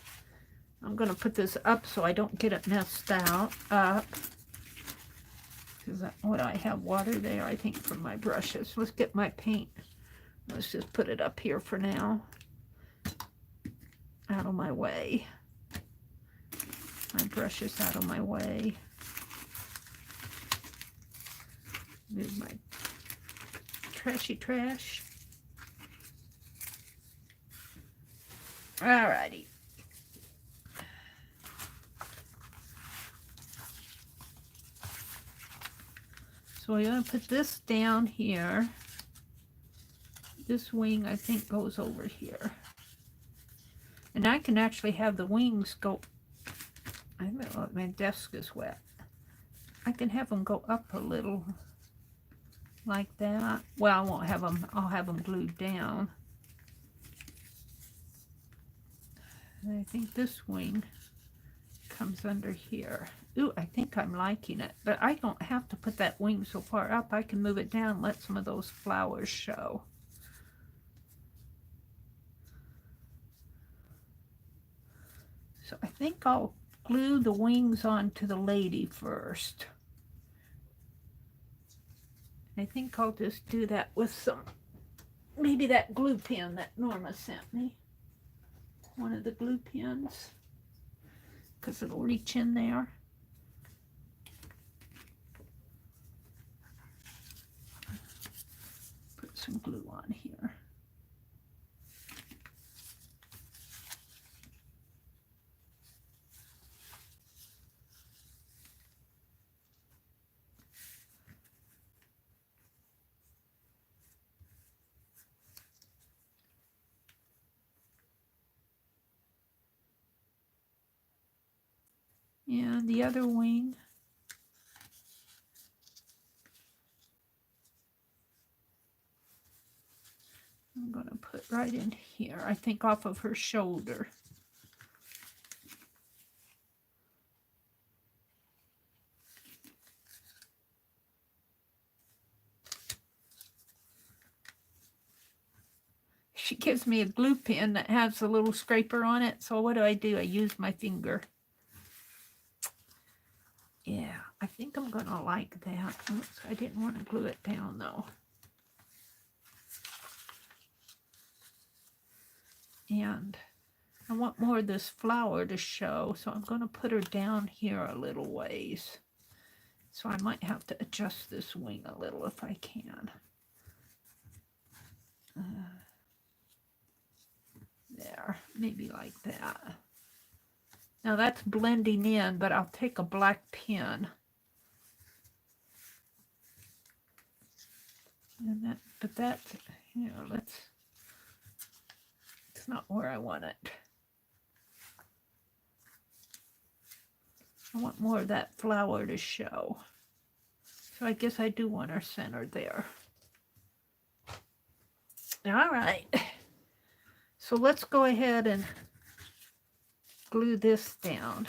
I'm going to put this up so I don't get it messed up. Because I have water there, I think, from my brushes. Let's get my paint. Let's just put it up here for now. Out of my way. My brush is out of my way. Move my trashy trash. Alrighty. So we're going to put this down here. This wing, I think, goes over here. And I can actually have the wings go, I don't know, my desk is wet. I can have them go up a little like that. Well, I won't have them, I'll have them glued down. And I think this wing comes under here. Ooh, I think I'm liking it. But I don't have to put that wing so far up. I can move it down, let some of those flowers show. So I think I'll glue the wings onto the lady first. I think I'll just do that with some, maybe that glue pen that Norma sent me. One of the glue pens, because it'll reach in there. Put some glue on here. And the other wing. I'm going to put right in here, I think off of her shoulder. She gives me a glue pen that has a little scraper on it, so what do? I use my finger. Yeah, I think I'm going to like that. Oops, I didn't want to glue it down, though. And I want more of this flower to show, so I'm going to put her down here a little ways. So I might have to adjust this wing a little if I can. There, maybe like that. Now that's blending in, but I'll take a black pen. And that, but that's, you know, it's not where I want it. I want more of that flower to show. So I guess I do want our center there. All right. So let's go ahead and glue this down.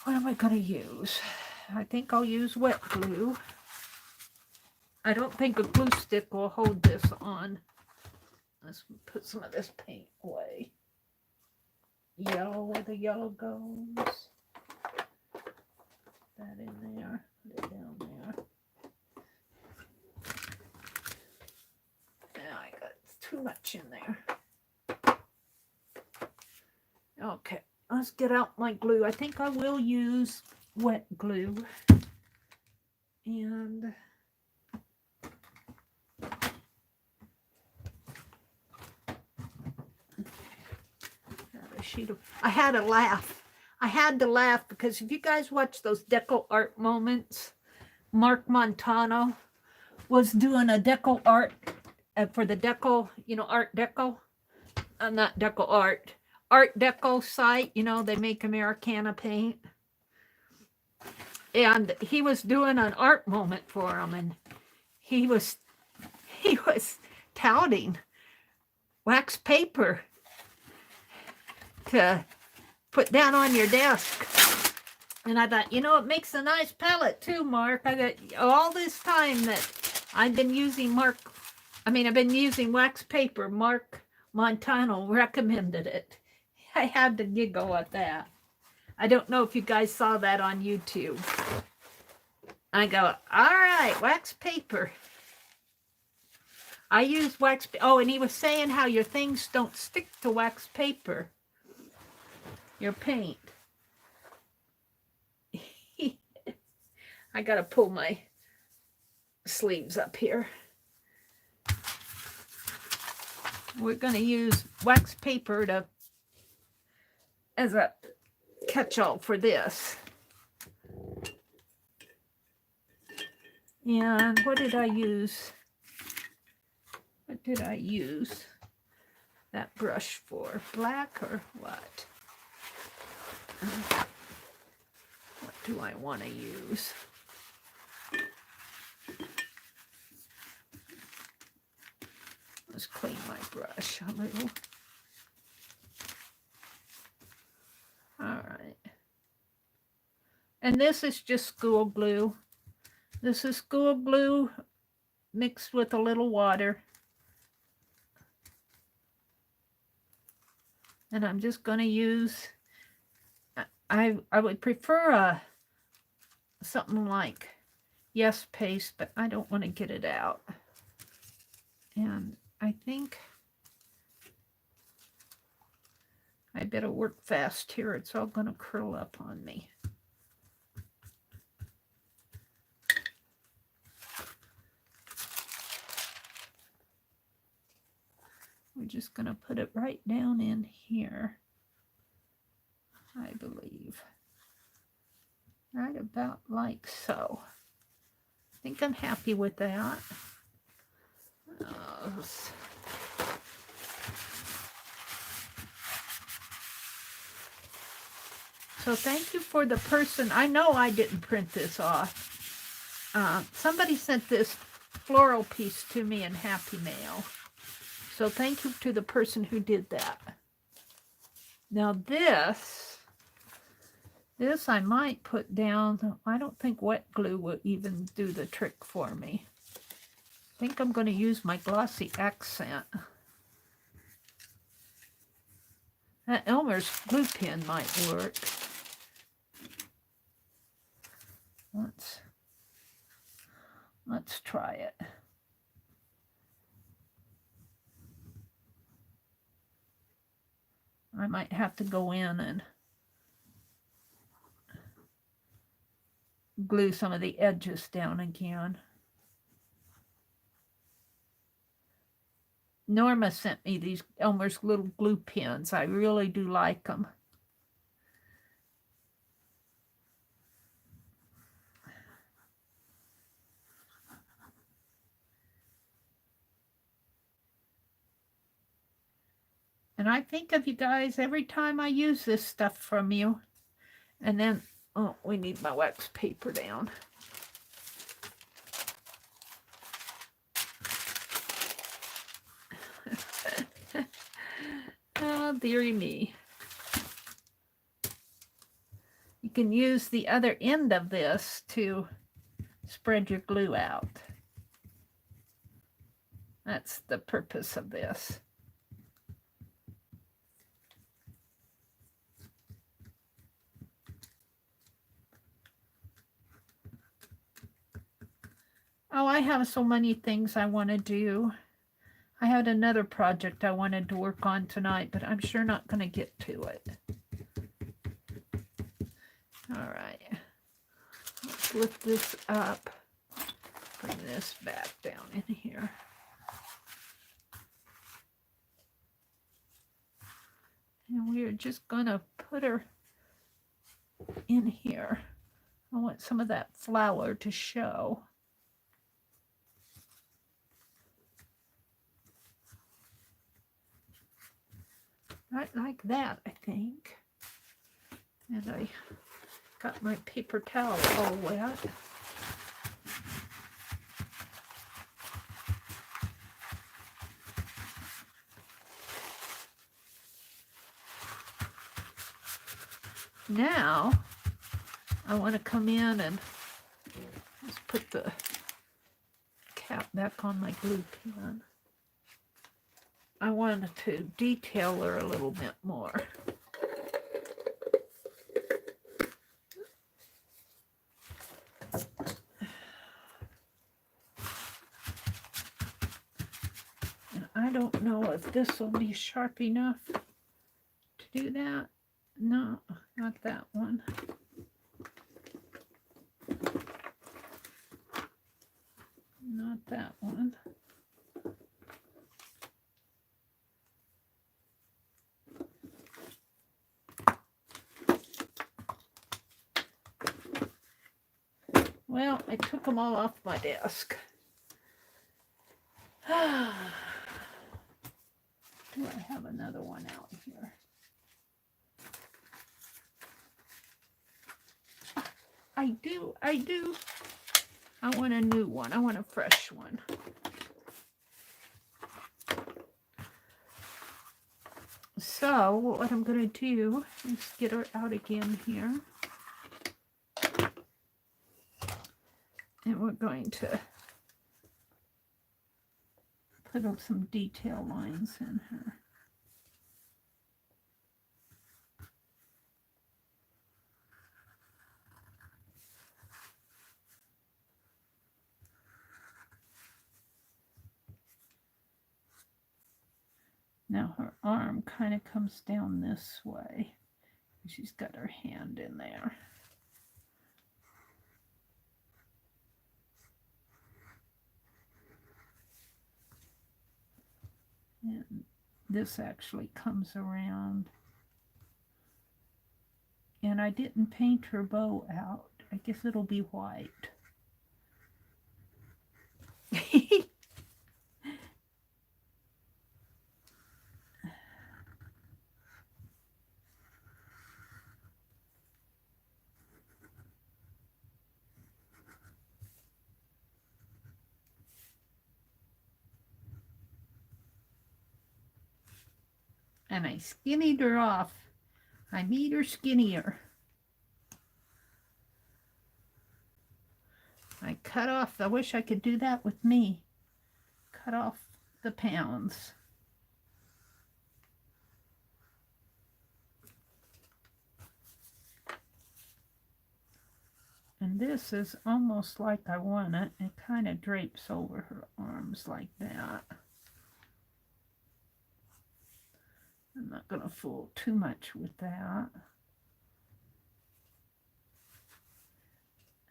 What am I going to use? I think I'll use wet glue. I don't think a glue stick will hold this on. Let's put some of this paint away. Yellow, where the yellow goes. That in there. Put it down there. Now I got too much in there. Okay, let's get out my glue. I think I will use wet glue. And I had to laugh. I had to laugh because if you guys watch those deco art moments, Mark Montano was doing a deco art for the deco, you know, art deco. Not deco art. Art deco site, you know, they make Americana paint. And he was doing an art moment for them, and he was touting wax paper to put down on your desk. And I thought, you know, it makes a nice palette too, Mark. I got all this time that I've been using I've been using wax paper. Mark Montano recommended it. I had to giggle at that. I don't know if you guys saw that on YouTube. I go, all right, wax paper. I use wax. Oh, and he was saying how your things don't stick to wax paper. Your paint. I gotta pull my sleeves up here. We're gonna use wax paper as a catch-all for this. And what did I use? What did I use that brush for? Black or what? What do I want to use? Let's clean my brush a little. All right. And this is just school glue. This is school glue mixed with a little water. And I'm just going to use, I would prefer something like Yes Paste, but I don't want to get it out. And I think I better work fast here. It's all going to curl up on me. We're just going to put it right down in here, I believe. Right about like so. I think I'm happy with that. So thank you for the person. I know I didn't print this off. Somebody sent this floral piece to me in Happy Mail. So thank you to the person who did that. Now this I might put down. I don't think wet glue will even do the trick for me. I think I'm going to use my glossy accent. That Elmer's glue pen might work. Let's try it. I might have to go in and glue some of the edges down again. Norma sent me these Elmer's little glue pens. I really do like them. And I think of you guys every time I use this stuff from you. And then, oh, we need my wax paper down. Oh, dearie me. You can use the other end of this to spread your glue out. That's the purpose of this. Oh, I have so many things I want to do. I had another project I wanted to work on tonight, but I'm sure not going to get to it. All right. Let's lift this up. Bring this back down in here. And we're just going to put her in here. I want some of that flower to show. Right like that, I think. And I got my paper towel all wet. Now, I want to come in and just put the cap back on my glue pen. I wanted to detail her a little bit more. And I don't know if this will be sharp enough to do that. No, not that one. Not that one. Well, I took them all off my desk. Do I have another one out here? I do. I want a new one. I want a fresh one. So what I'm going to do is get her out again here. And we're going to put up some detail lines in her. Now her arm kind of comes down this way. She's got her hand in there. And this actually comes around. And I didn't paint her bow out. I guess it'll be white. And I skinnied her off. I made her skinnier. I cut off, I wish I could do that with me. Cut off the pounds. And this is almost like I want it. It kind of drapes over her arms like that. I'm not going to fool too much with that.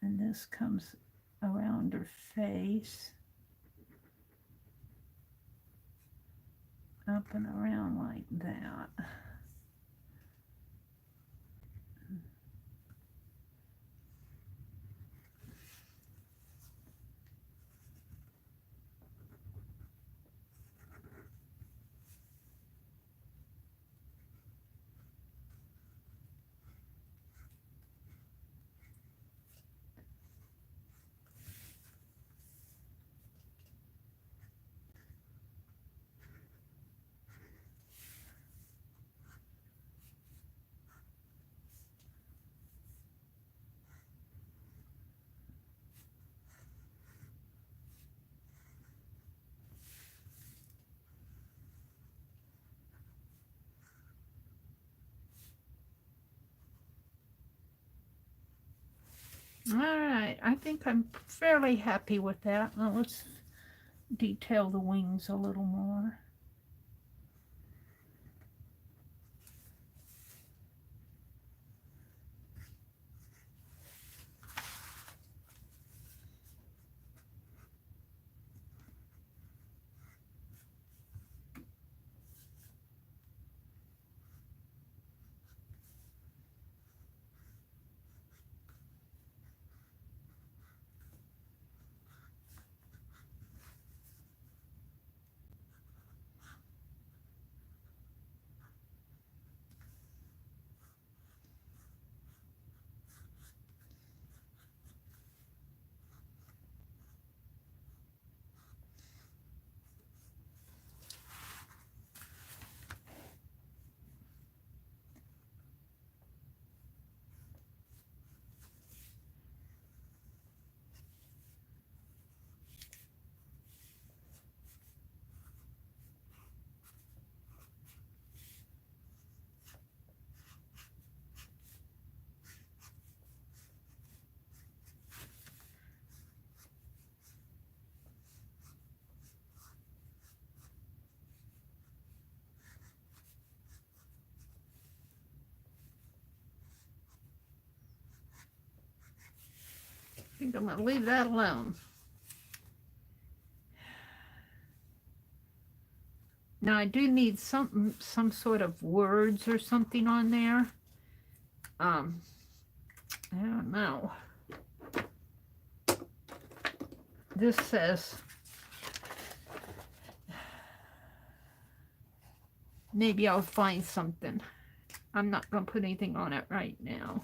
And this comes around her face, up and around like that. All right, I think I'm fairly happy with that. Now let's detail the wings a little more. I think I'm going to leave that alone. Now I do need some sort of words or something on there. I don't know. This says, maybe I'll find something. I'm not going to put anything on it right now.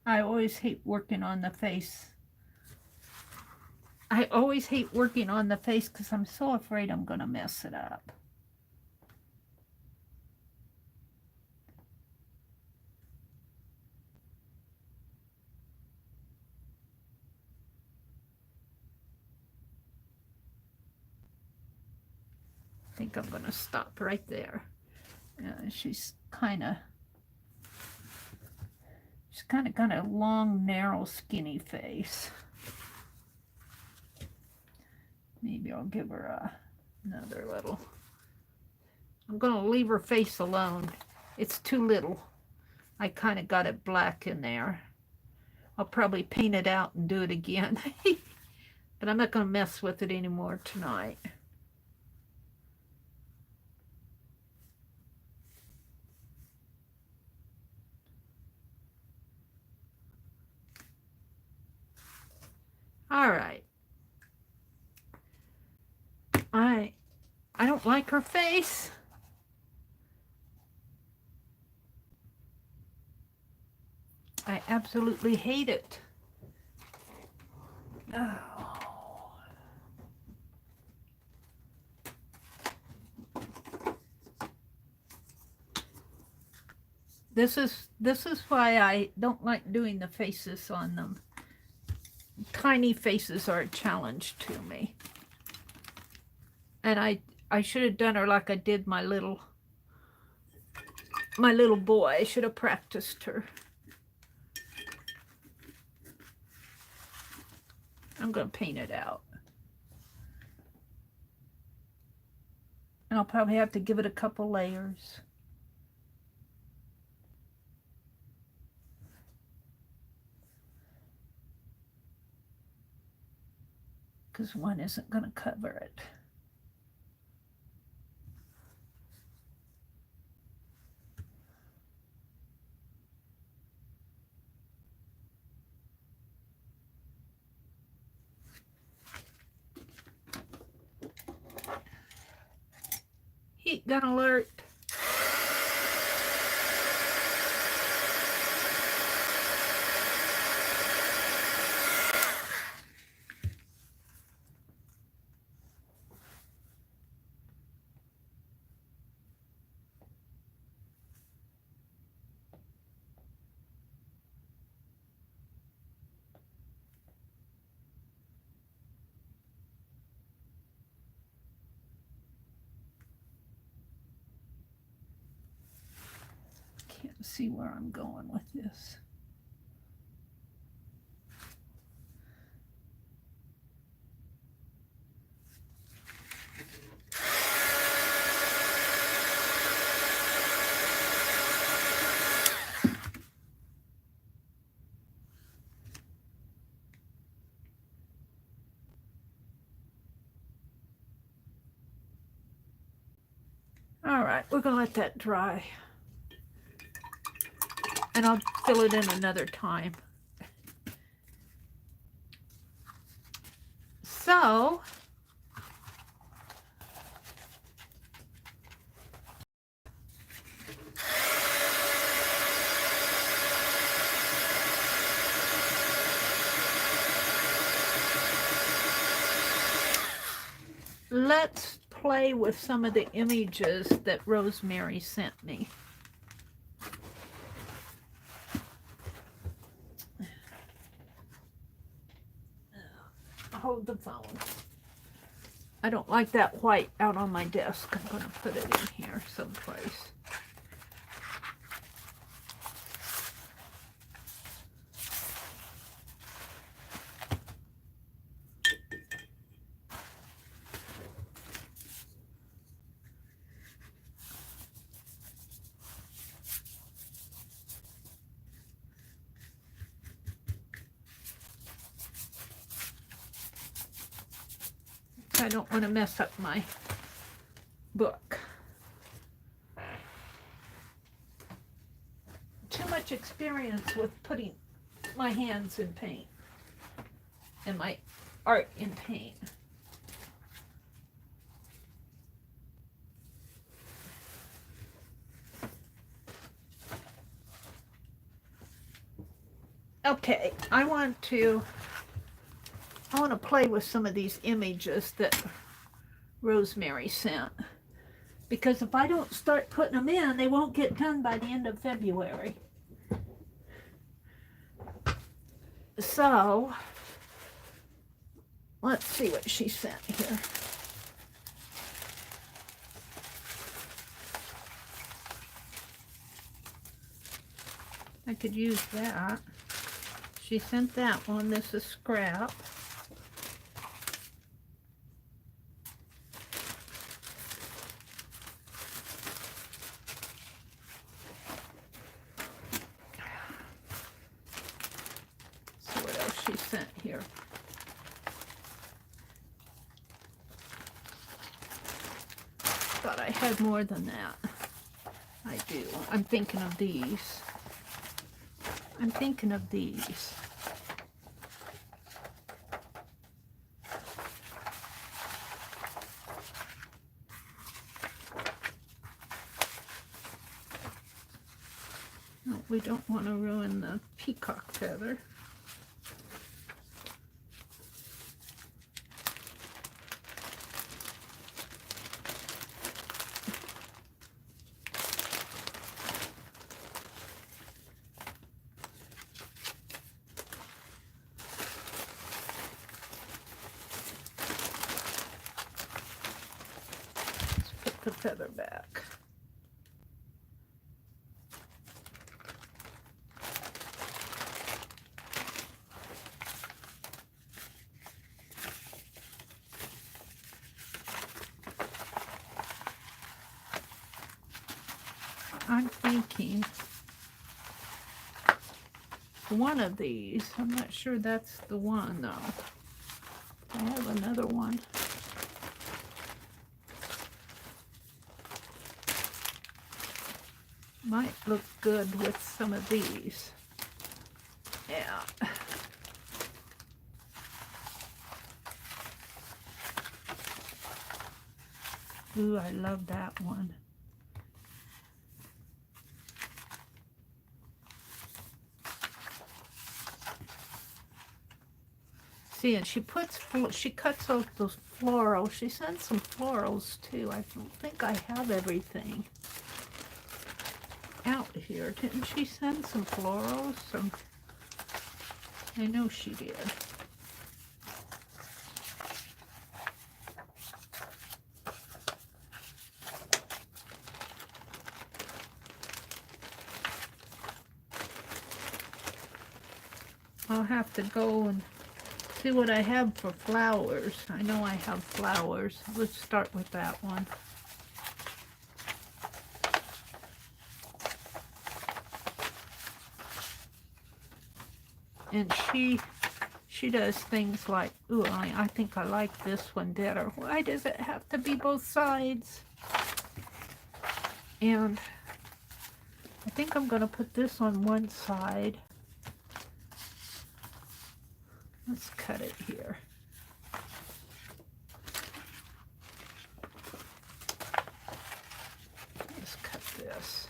I always hate working on the face. I always hate working on the face because I'm so afraid I'm going to mess it up. I think I'm going to stop right there. She's kind of got a long, narrow, skinny face. Maybe I'll give her another little. I'm going to leave her face alone. It's too little. I kind of got it black in there. I'll probably paint it out and do it again. But I'm not going to mess with it anymore tonight. All right. I don't like her face. I absolutely hate it. Oh. This is why I don't like doing the faces on them. Tiny faces are a challenge to me. And I should have done her like I did my little boy. I should have practiced her. I'm going to paint it out. And I'll probably have to give it a couple layers. Because one isn't going to cover it. Heat gun alert. Can't see where I'm going with this. All right, we're going to let that dry. And I'll fill it in another time. So, let's play with some of the images that Rosemary sent me. Hold the phone. I don't like that white out on my desk. I'm going to put it in here someplace. I don't want to mess up my book. Too much experience with putting my hands in paint and my art in paint. Okay, I want to play with some of these images that Rosemary sent, because if I don't start putting them in, they won't get done by the end of February. So let's see what she sent here. I could use that. She sent that one. This is scrap. See what else she sent here. Thought I had more than that. I do. I'm thinking of these. I'm thinking of these. No, we don't want to ruin the peacock feather. the feather back. I'm thinking one of these. I'm not sure that's the one though. I have another one. Might look good with some of these. Yeah. Ooh, I love that one. See, and she cuts off those florals. She sends some florals too. I don't think I have everything out here. Didn't she send some florals? I know she did. I'll have to go and see what I have for flowers. I know I have flowers. Let's start with that one. And she does things like, ooh, I think I like this one better. Why does it have to be both sides? And I think I'm going to put this on one side. Let's cut it here. Let's cut this.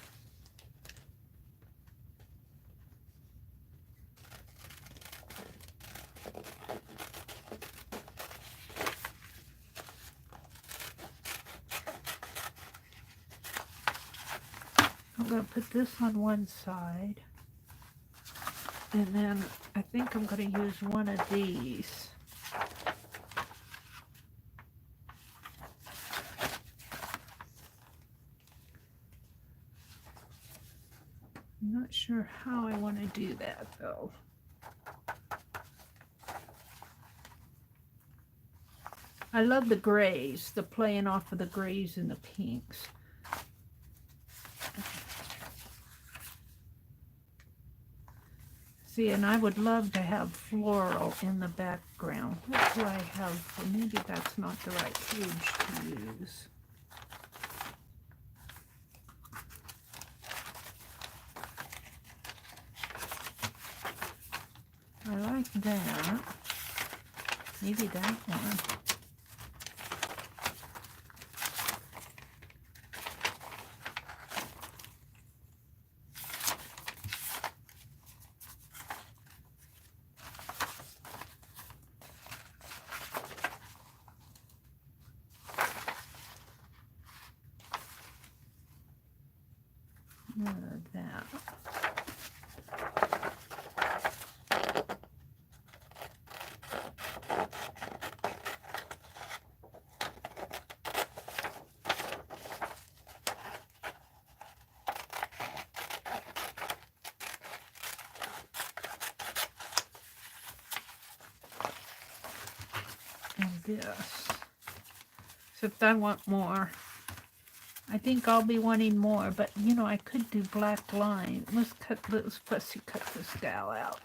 I'm going to put this on one side. And then I think I'm going to use one of these. I'm not sure how I want to do that though. I love the grays, the playing off of the grays and the pinks. See, and I would love to have floral in the background. What do I have? Well, maybe that's not the right page to use. I like that. Maybe that one. That. And this. Except I want more. I think I'll be wanting more, but you know, I could do black line. Let's fussy cut this gal out.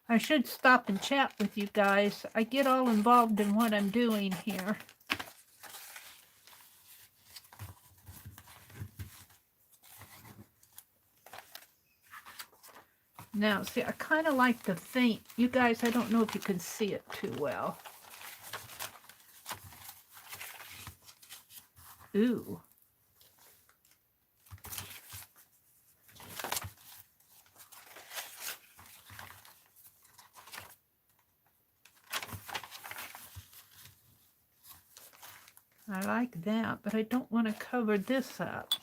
I should stop and chat with you guys. I get all involved in what I'm doing here. Now, see, I kind of like the faint. You guys, I don't know if you can see it too well. Ooh, I like that, but I don't want to cover this up.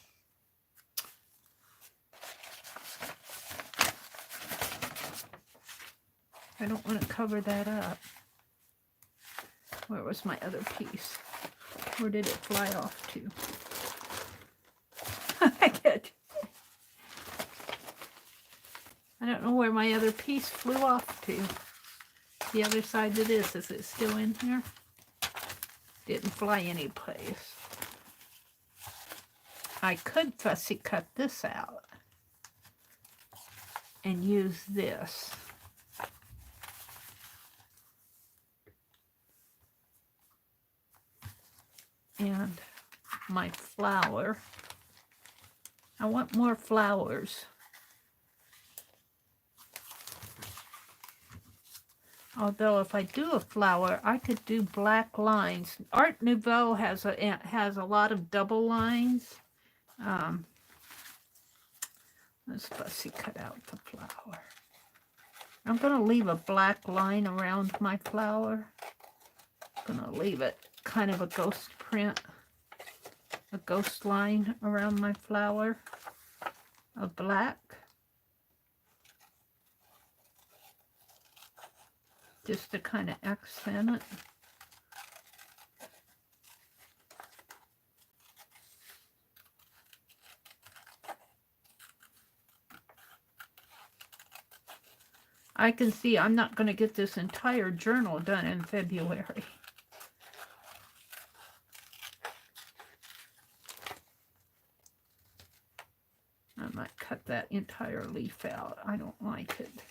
I don't want to cover that up. Where was my other piece? Where did it fly off to? I don't know where my other piece flew off to. The other side of this, is it still in here? Didn't fly anyplace. I could fussy cut this out and use this. And my flower. I want more flowers. Although if I do a flower, I could do black lines. Art Nouveau has a lot of double lines. Let's fussy cut out the flower. I'm going to leave a black line around my flower. I'm going to leave it kind of a ghost print, a ghost line around my flower of black. Just to kind of accent it. I can see I'm not going to get this entire journal done in February. I might cut that entire leaf out. I don't like it.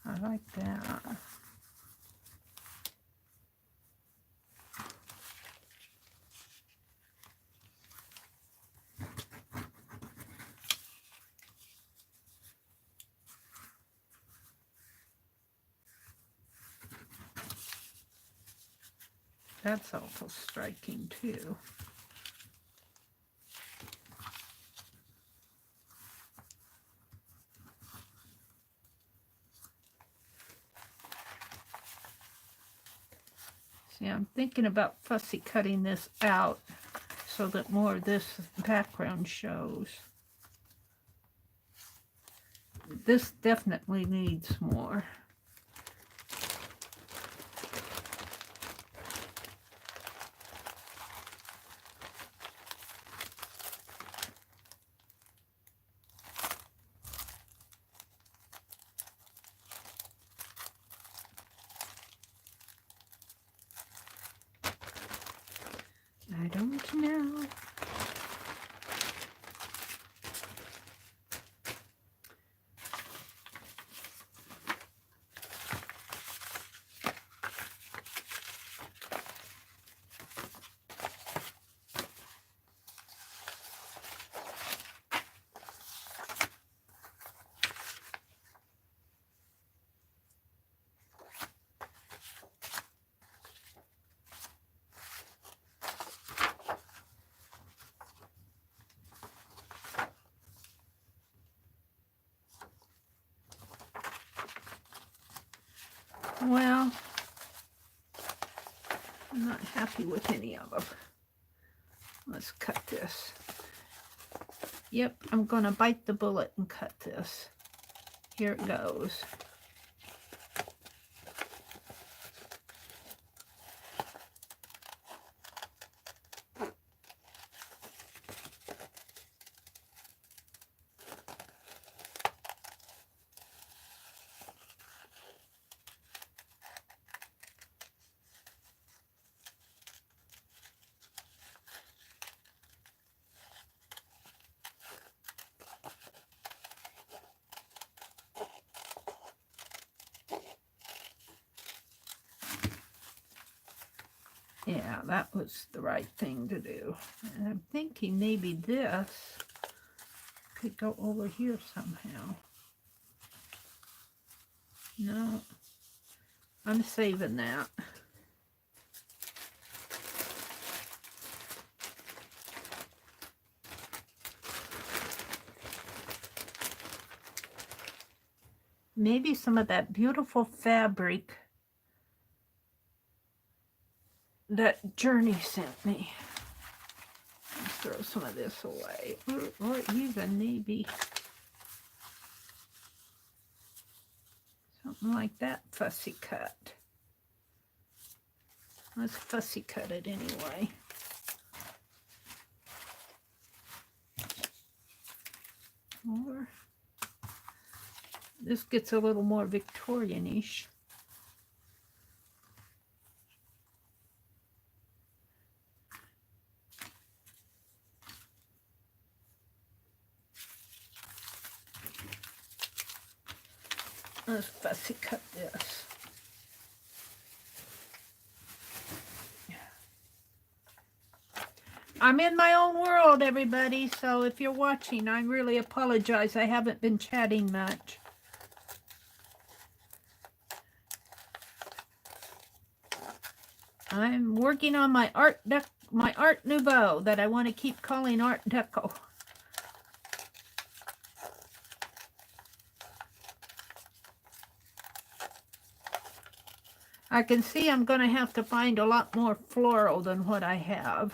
I like that. That's also striking too. See, I'm thinking about fussy cutting this out so that more of this background shows. This definitely needs more. I don't know. Well, I'm not happy with any of them. Let's cut this. Yep, I'm going to bite the bullet and cut this. Here it goes. Yeah, that was the right thing to do. And I'm thinking maybe this could go over here somehow. No, I'm saving that. Maybe some of that beautiful fabric that Journey sent me. Let's throw some of this away. Or even maybe something like that fussy cut. Let's fussy cut it anyway. Or this gets a little more Victorian-ish. Let's fussy cut this. I'm in my own world, everybody, so if you're watching, I really apologize. I haven't been chatting much. I'm working on my Art Nouveau that I want to keep calling Art Deco. I can see I'm going to have to find a lot more floral than what I have.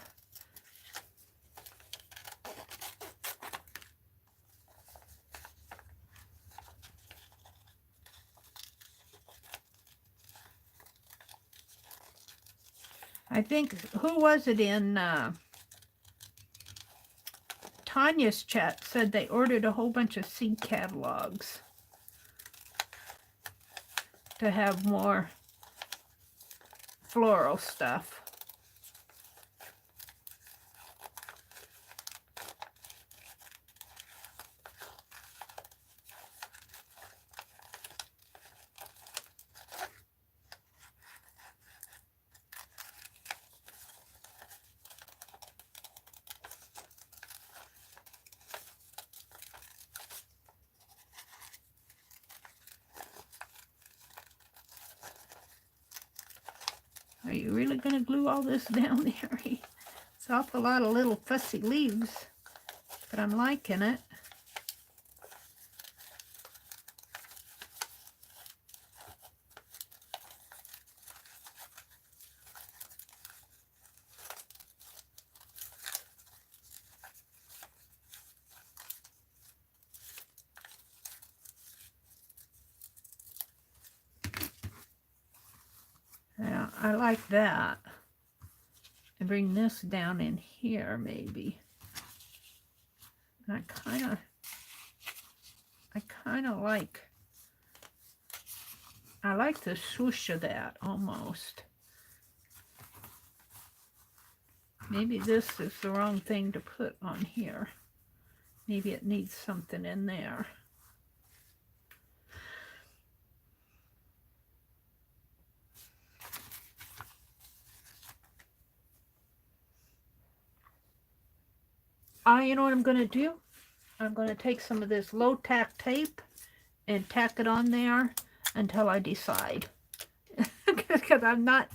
I think, who was it in Tanya's chat said they ordered a whole bunch of seed catalogs to have more floral stuff. Are you really going to glue all this down there? It's an awful lot of little fussy leaves, but I'm liking it. Yeah, I like that. And bring this down in here, maybe. And I kind of like, I like the swoosh of that almost. Maybe this is the wrong thing to put on here. Maybe it needs something in there. You know what I'm going to do? I'm going to take some of this low tack tape and tack it on there until I decide. Because I'm not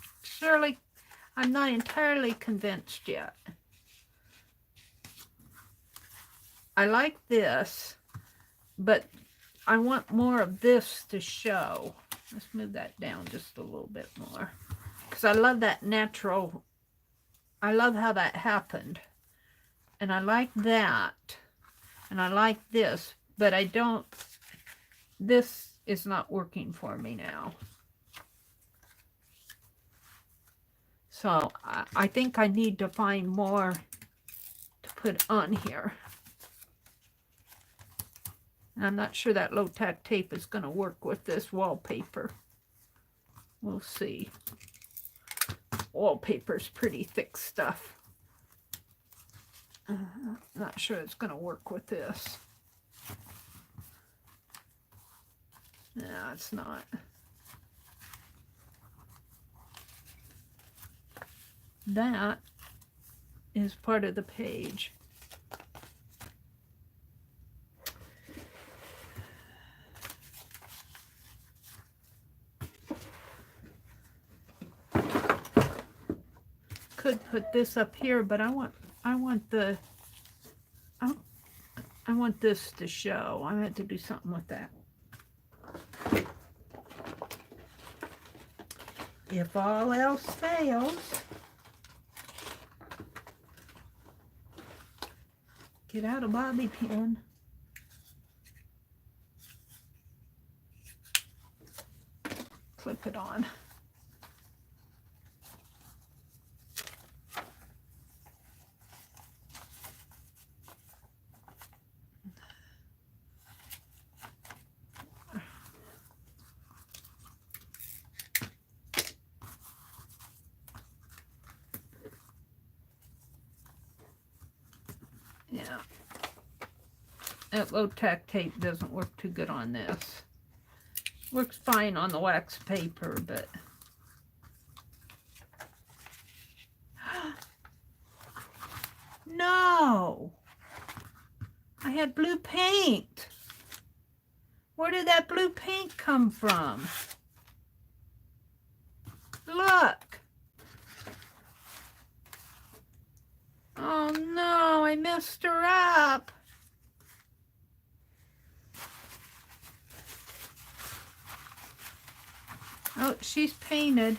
entirely convinced yet. I like this, but I want more of this to show. Let's move that down just a little bit more. Because I love that natural, I love how that happened. And I like that. And I like this, but I don't, this is not working for me now. So I think I need to find more to put on here. And I'm not sure that low tack tape is going to work with this wallpaper. We'll see. Wallpaper's pretty thick stuff. Not sure it's going to work with this. No, it's not. that is part of the page. Could put this up here, but I want this to show. I had to do something with that. If all else fails, get out a bobby pin. Clip it on. Yeah, that low-tack tape doesn't work too good on this. Works fine on the wax paper, but no, I had blue paint. Where did that blue paint come from? Look. Oh no, I messed her up. Oh, she's painted.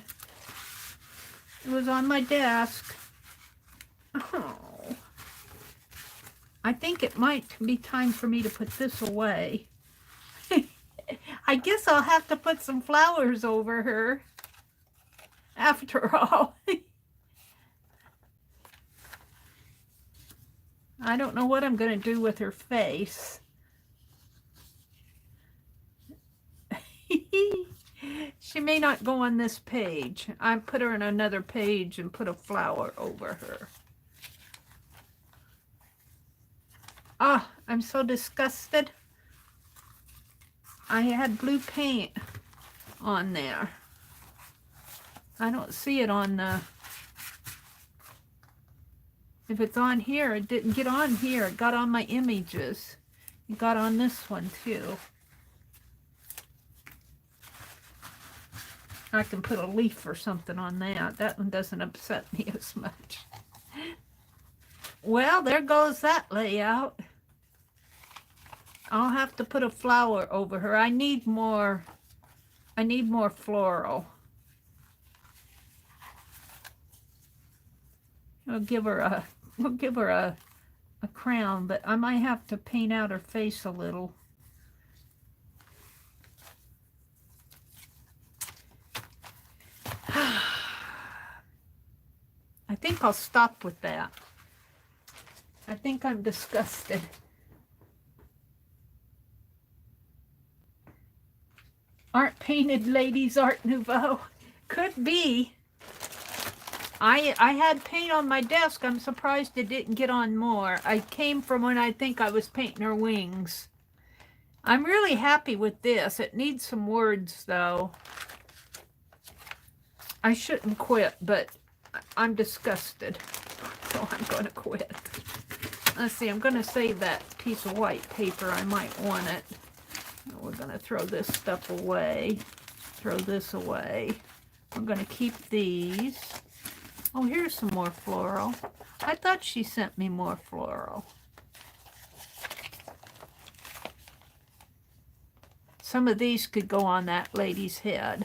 It was on my desk. Oh. I think it might be time for me to put this away. I guess I'll have to put some flowers over her. After all. I don't know what I'm going to do with her face. She may not go on this page. I put her in another page and put a flower over her. Ah, I'm so disgusted. I had blue paint on there. I don't see it on the... If it's on here, it didn't get on here. It got on my images. It got on this one too. I can put a leaf or something on that. That one doesn't upset me as much. Well, there goes that layout. I'll have to put a flower over her. I need more floral. We'll give her a crown, but I might have to paint out her face a little. I think I'll stop with that. I think I'm disgusted. Aren't painted ladies Art Nouveau? Could be. I had paint on my desk. I'm surprised it didn't get on more. I came from when I think I was painting her wings. I'm really happy with this. It needs some words, though. I shouldn't quit, but I'm disgusted. So I'm going to quit. Let's see. I'm going to save that piece of white paper. I might want it. We're going to throw this stuff away. Throw this away. I'm going to keep these. Oh, here's some more floral. I thought she sent me more floral. Some of these could go on that lady's head.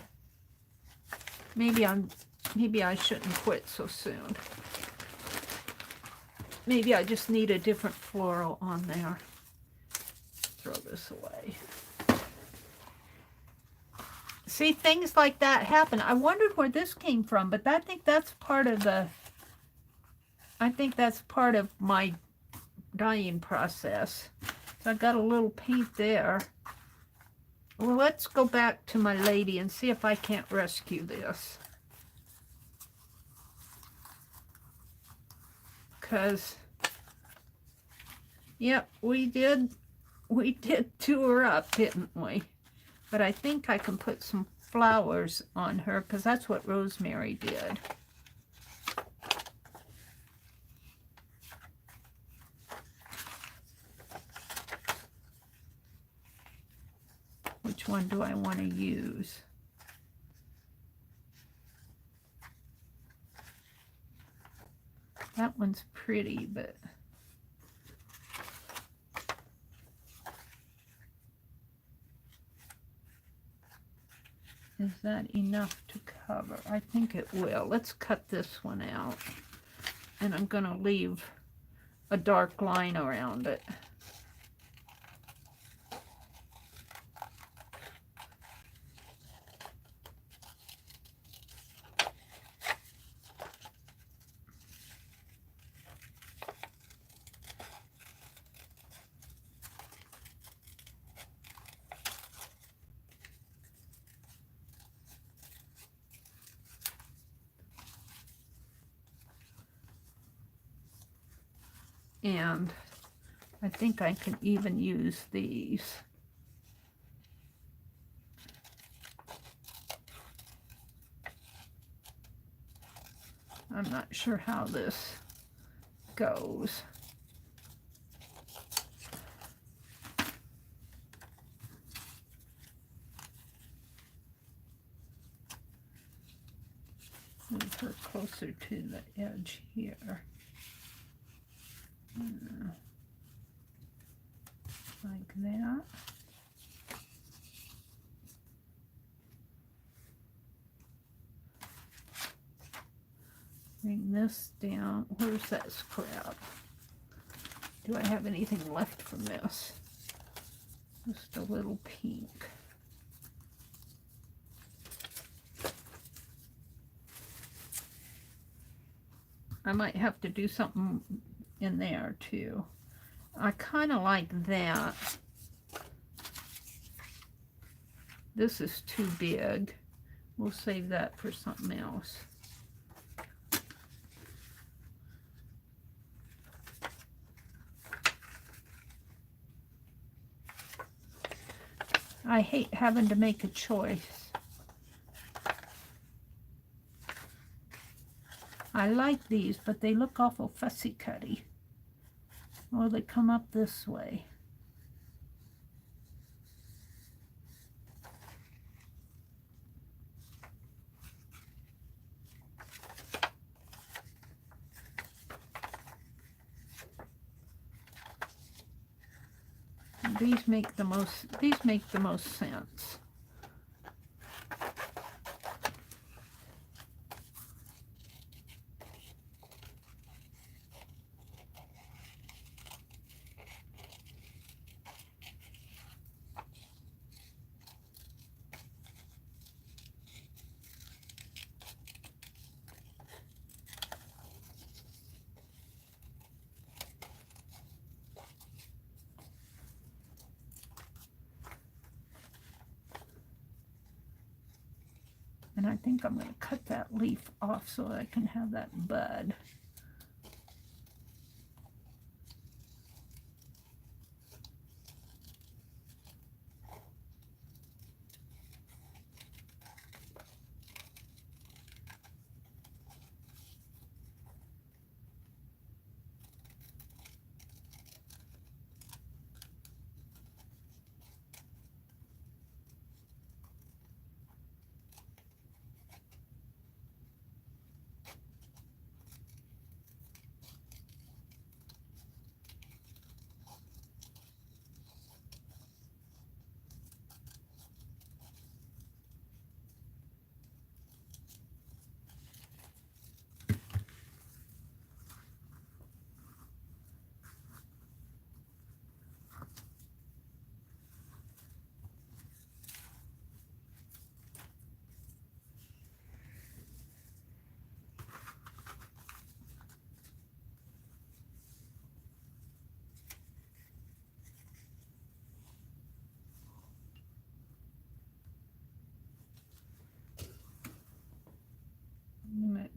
Maybe I shouldn't quit so soon. Maybe I just need a different floral on there. Throw this away. See, things like that happen. I wondered where this came from, but I think that's part of my dyeing process. So I got a little paint there. Well, let's go back to my lady and see if I can't rescue this. Because, yep, we did do her up, didn't we? But I think I can put some flowers on her because that's what Rosemary did. which one do I want to use. That one's pretty, but is that enough to cover? I think it will. Let's cut this one out. And I'm going to leave a dark line around it. And I think I can even use these. I'm not sure how this goes. Move her closer to the edge here. Like that. Bring this down. Where's that scrap? Do I have anything left from this? Just a little pink. I might have to do something in there too. I kind of like that. This is too big. We'll save that for something else. I hate having to make a choice. I like these, but they look awful fussy-cutty. Well, they come up this way. These make the most sense. And I think I'm going to cut that leaf off so I can have that bud.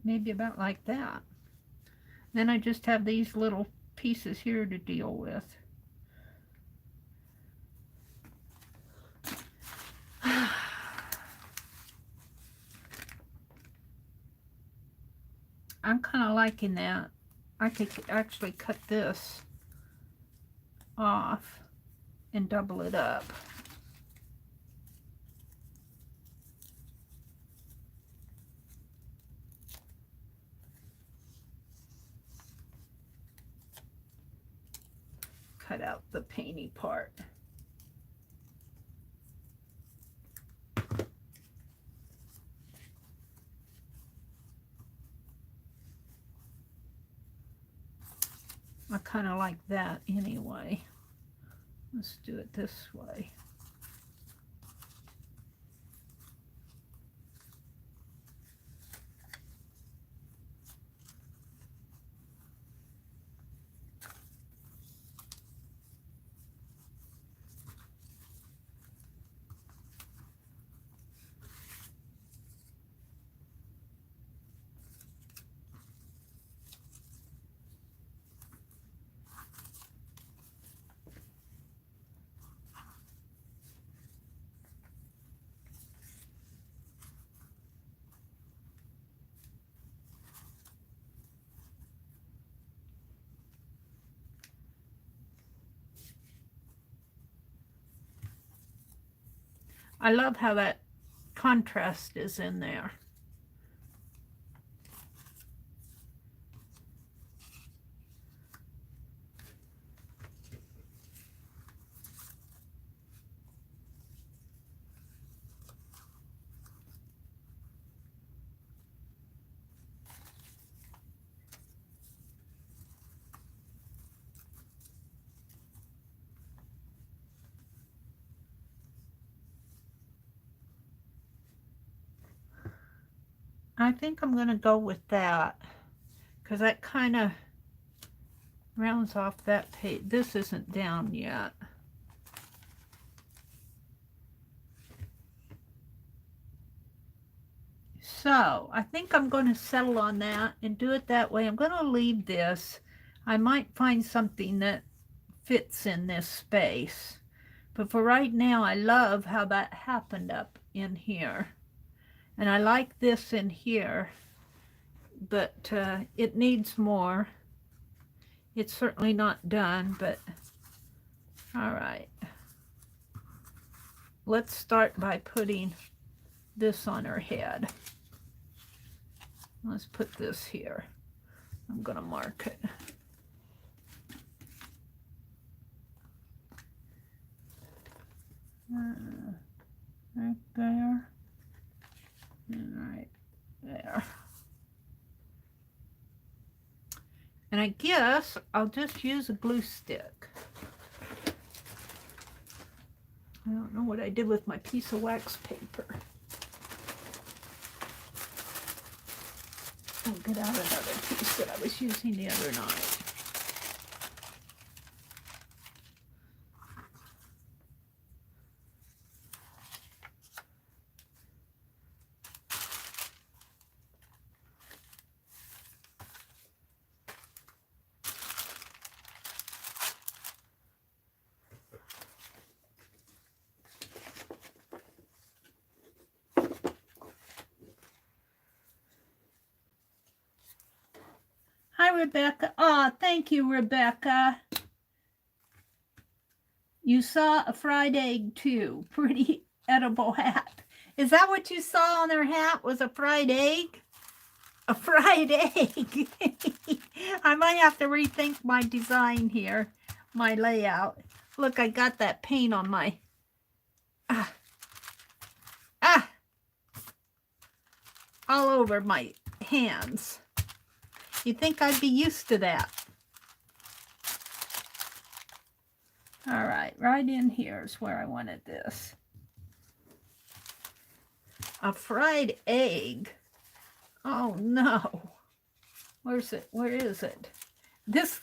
Maybe about like that. Then I just have these little pieces here to deal with. I'm kind of liking that. I could actually cut this off and double it up. cut out the painty part. I kind of like that anyway. Let's do it this way. I love how that contrast is in there. I think I'm going to go with that because that kind of rounds off that page. This isn't down yet. So I think I'm going to settle on that and do it that way. I'm going to leave this. I might find something that fits in this space. But for right now, I love how that happened up in here. And I like this in here, but it needs more. It's certainly not done, but all right. Let's start by putting this on her head. Let's put this here. I'm going to mark it. Right there. And right there. And I guess I'll just use a glue stick. I don't know what I did with my piece of wax paper. I'll get out another piece that I was using the other night. Hi, Rebecca. Oh, thank you, Rebecca. You saw a fried egg, too. Pretty edible hat. Is that what you saw on her hat, was a fried egg? A fried egg. I might have to rethink my design here, my layout. Look, I got that paint on my... all over my hands. You'd think I'd be used to that. All right, right in here is where I wanted this. A fried egg. Oh no. Where's it? Where is it? This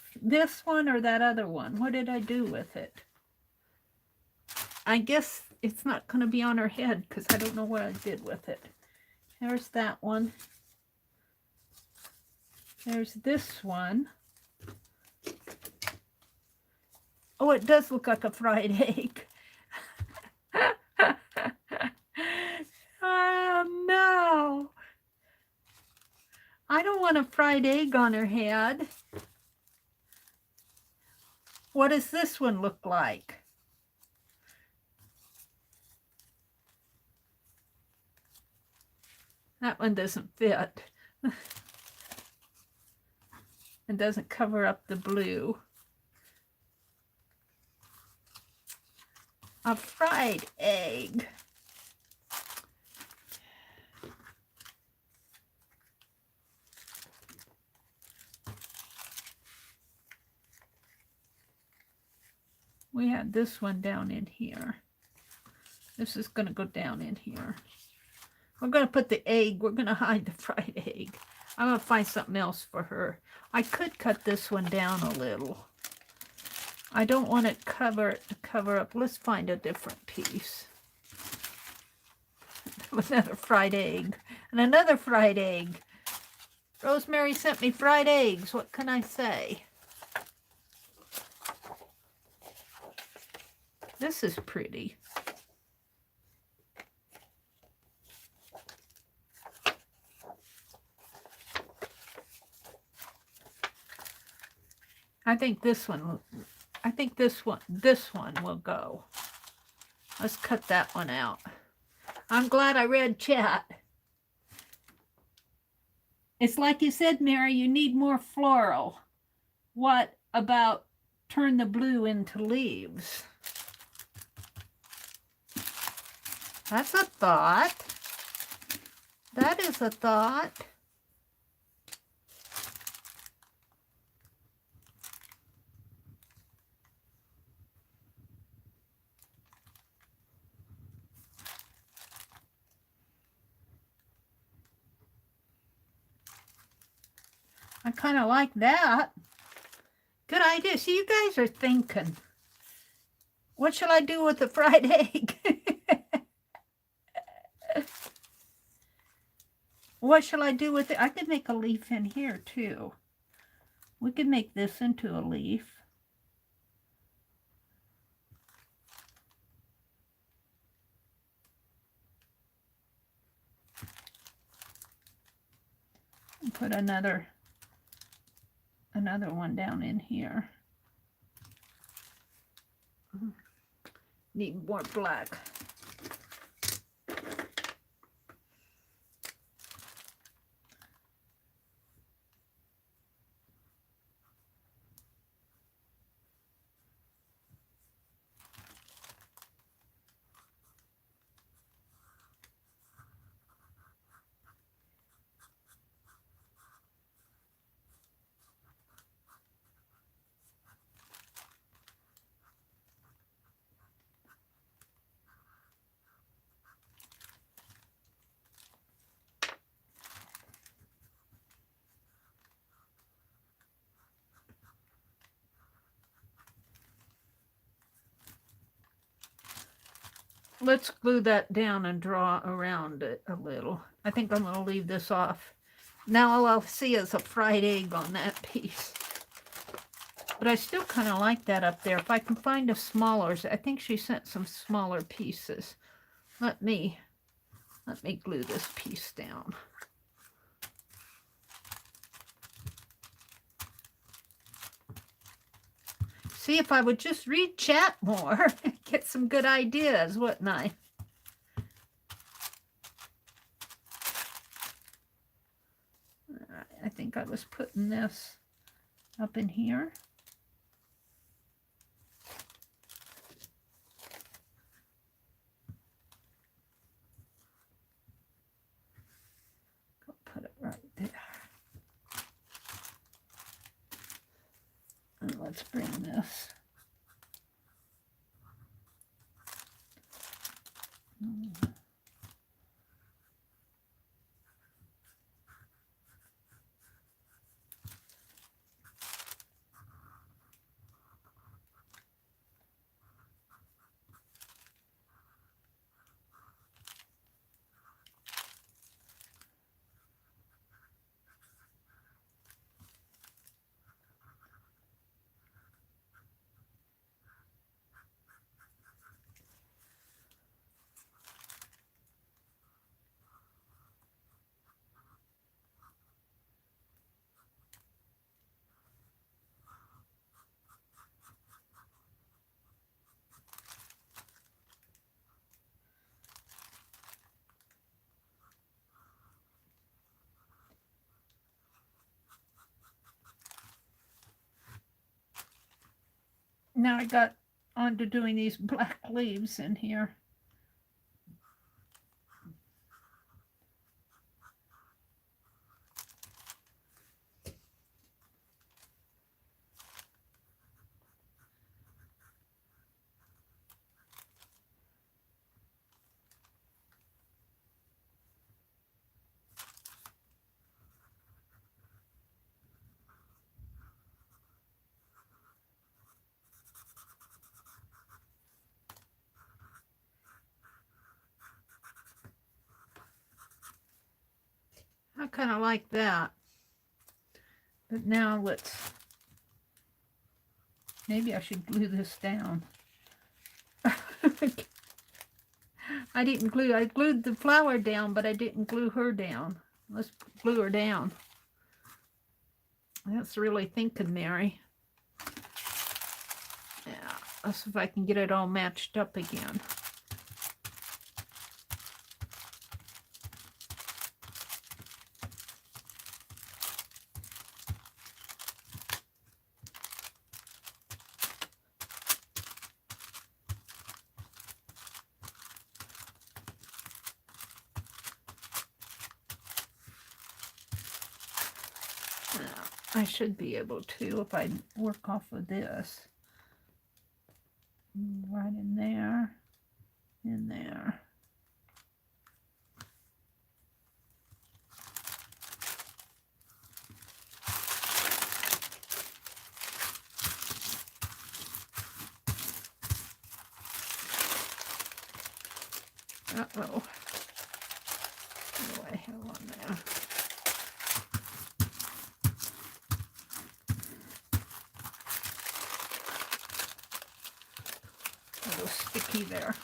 one or that other one? What did I do with it? I guess it's not going to be on her head because I don't know what I did with it. There's that one. There's this one. Oh, it does look like a fried egg. Oh, no. I don't want a fried egg on her head. What does this one look like? That one doesn't fit. It doesn't cover up the blue. a fried egg. We had this one down in here. This is going to go down in here. We're going to put the egg. We're going to hide the fried egg. I'm going to find something else for her. I could cut this one down a little. I don't want it to cover up. Let's find a different piece. Another fried egg. And another fried egg. Rosemary sent me fried eggs. What can I say? This is pretty. I think this one will go. Let's cut that one out. I'm glad I read chat. It's like you said, Mary, you need more floral. What about turn the blue into leaves? That's a thought. That is a thought. I kind of like that. Good idea. See, you guys are thinking. What shall I do with the fried egg? What shall I do with it? I could make a leaf in here too. We could make this into a leaf. And put another one down in here. Need more black. Let's glue that down and draw around it a little. I think I'm going to leave this off. Now all I'll see is a fried egg on that piece. But I still kind of like that up there. If I can find a smaller, I think she sent some smaller pieces. Let me glue this piece down. See, if I would just read chat more, get some good ideas, wouldn't I? All right, I think I was putting this up in here. Go put it right there. And let's bring this. Now I got on to doing these black leaves in here. I kind of like that. But now maybe I should glue this down. I glued the flower down, but I didn't glue her down. Let's glue her down. That's really thinking, Mary. Yeah, let's see if I can get it all matched up again. I should be able to if I work off of this. Right in there, in there. Uh-oh. What do I have on there? A little sticky there.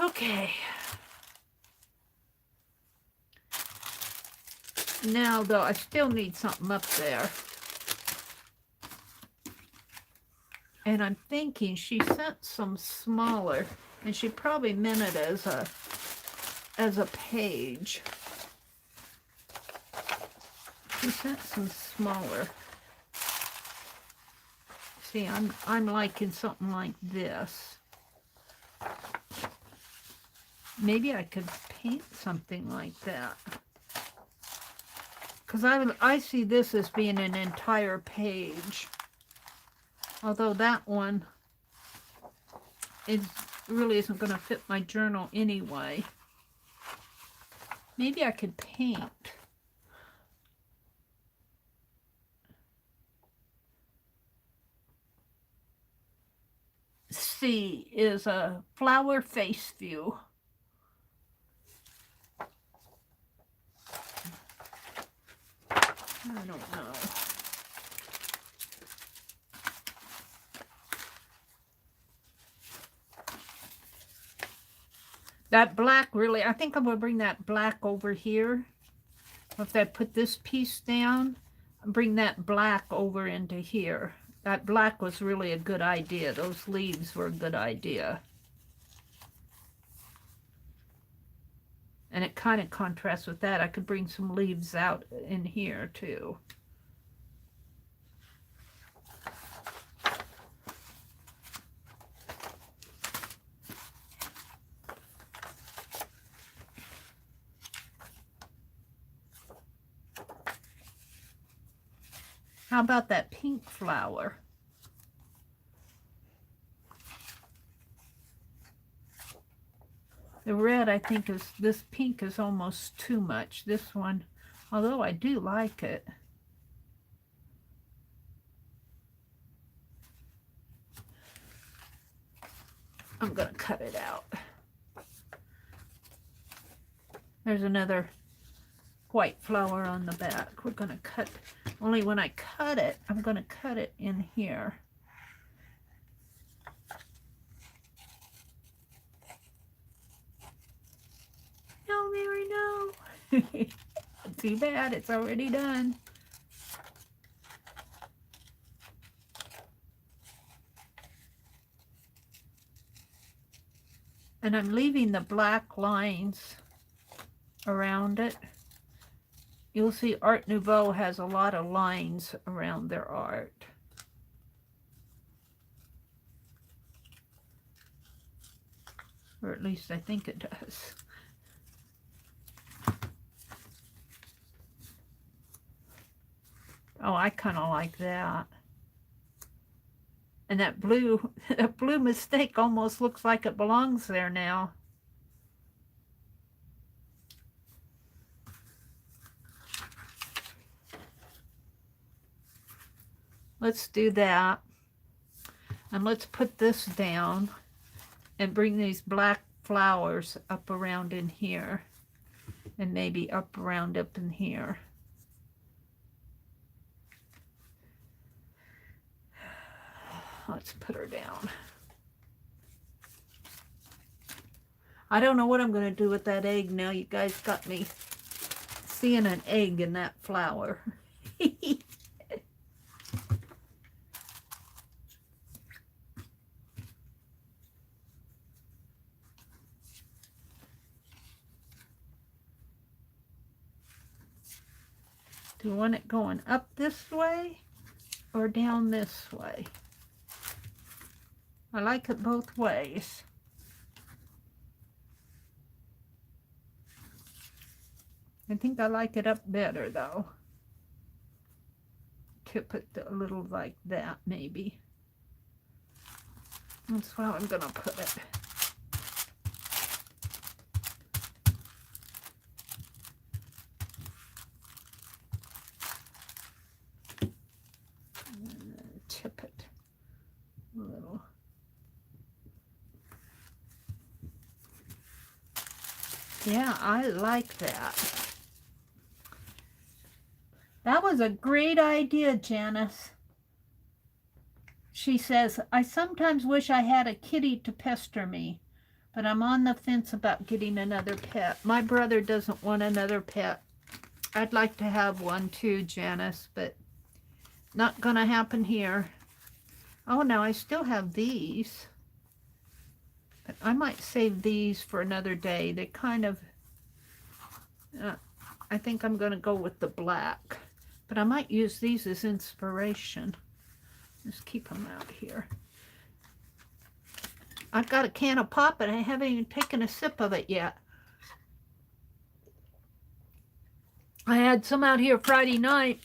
Okay. Now, though, I still need something up there. And I'm thinking she sent some smaller, and she probably meant it as a page. She sent some smaller. See, I'm liking something like this. Maybe I could paint something like that. Because I see this as being an entire page. Although that one really isn't going to fit my journal anyway. Maybe I could paint. C is a flower face view. I don't know. That black really, I think I'm going to bring that black over here. If I put this piece down, bring that black over into here. That black was really a good idea. Those leaves were a good idea. And it kind of contrasts with that. I could bring some leaves out in here too. How about that pink flower? The red, I think, this pink is almost too much. This one, although I do like it. I'm going to cut it out. There's another white flower on the back. We're going to cut, only when I cut it, I'm going to cut it in here. No, Mary, no. Too bad, it's already done. And I'm leaving the black lines around it. You'll see Art Nouveau has a lot of lines around their art. Or at least I think it does. Oh, I kind of like that. And that blue, that blue mistake almost looks like it belongs there now. Let's do that. And let's put this down and bring these black flowers up around in here. And maybe up in here. Let's put her down. I don't know what I'm going to do with that egg now. You guys got me seeing an egg in that flower. Do you want it going up this way or down this way? I like it both ways. I think I like it up better though. Tip it a little like that maybe. That's how I'm gonna put it. Tip it a little. Yeah, I like that. That was a great idea, Janice. She says, I sometimes wish I had a kitty to pester me, but I'm on the fence about getting another pet. My brother doesn't want another pet. I'd like to have one too, Janice, but not gonna happen here. Oh, no, I still have these. But I might save these for another day. They kind of, I think I'm gonna go with the black. But I might use these as inspiration. Just keep them out here. I've got a can of pop and I haven't even taken a sip of it yet. I had some out here Friday night.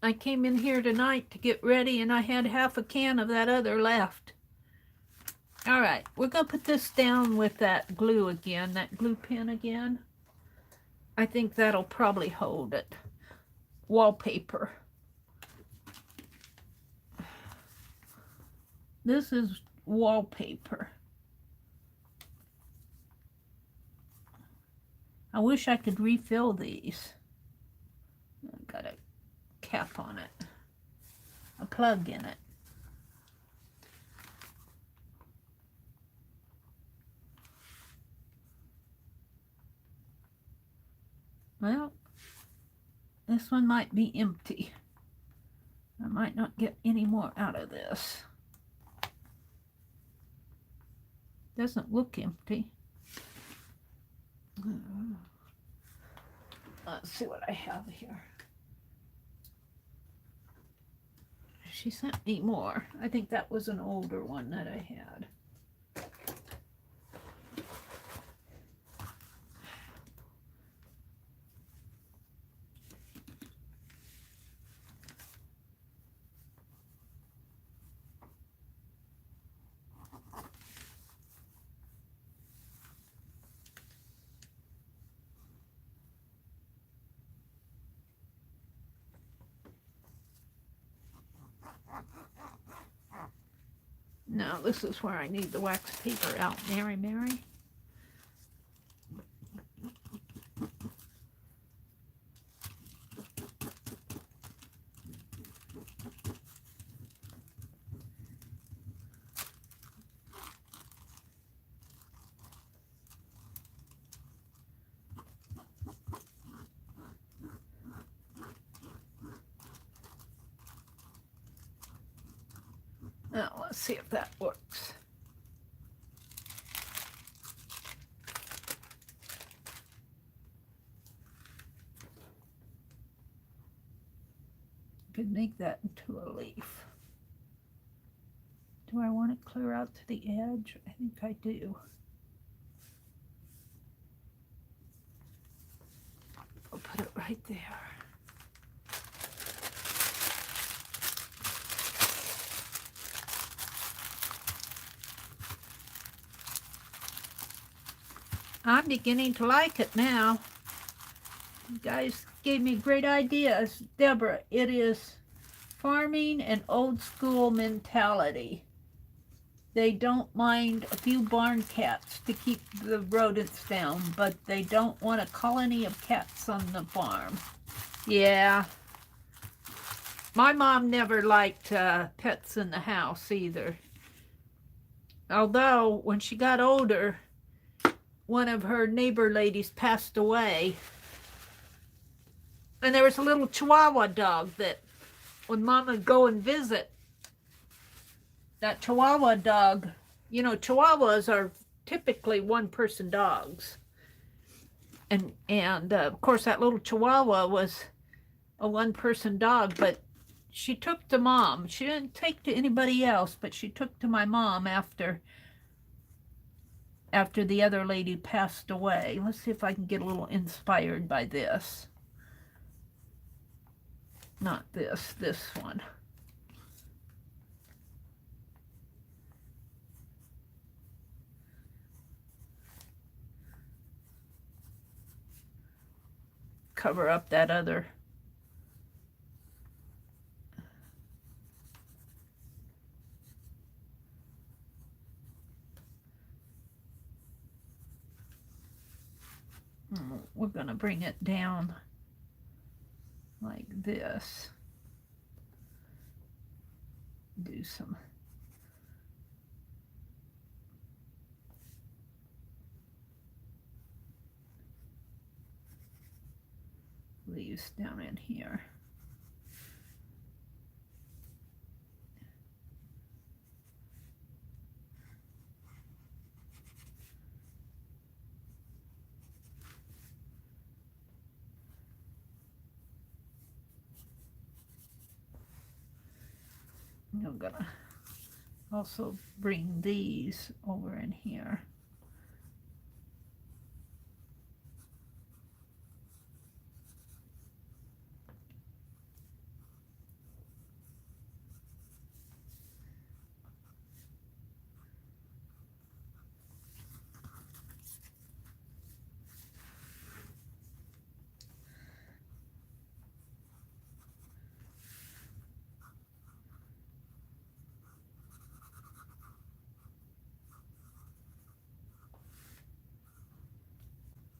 I came in here tonight to get ready and I had half a can of that other left. All right, we're going to put this down with that glue again, that glue pen again. I think that'll probably hold it. Wallpaper. This is wallpaper. I wish I could refill these. I've got a cap on it, a plug in it. Well, this one might be empty. I might not get any more out of this. Doesn't look empty. Let's see what I have here. She sent me more. I think that was an older one that I had. No, this is where I need the wax paper out. Mary. Now, let's see if that works. could make that into a leaf. Do I want it clear out to the edge? I think I do. I'll put it right there. I'm beginning to like it now. You guys gave me great ideas. Deborah, it is farming and old school mentality. They don't mind a few barn cats to keep the rodents down, but they don't want a colony of cats on the farm. Yeah. My mom never liked pets in the house either. Although, when she got older, one of her neighbor ladies passed away. And there was a little Chihuahua dog that when Mom would go and visit, that Chihuahua dog, you know, Chihuahuas are typically one-person dogs. And of course, that little Chihuahua was a one-person dog, but she took to Mom. She didn't take to anybody else, but she took to my mom after the other lady passed away. Let's see if I can get a little inspired by this. Not this, this one. Cover up that other. We're going to bring it down like this. Do some leaves down in here. I'm gonna also bring these over in here.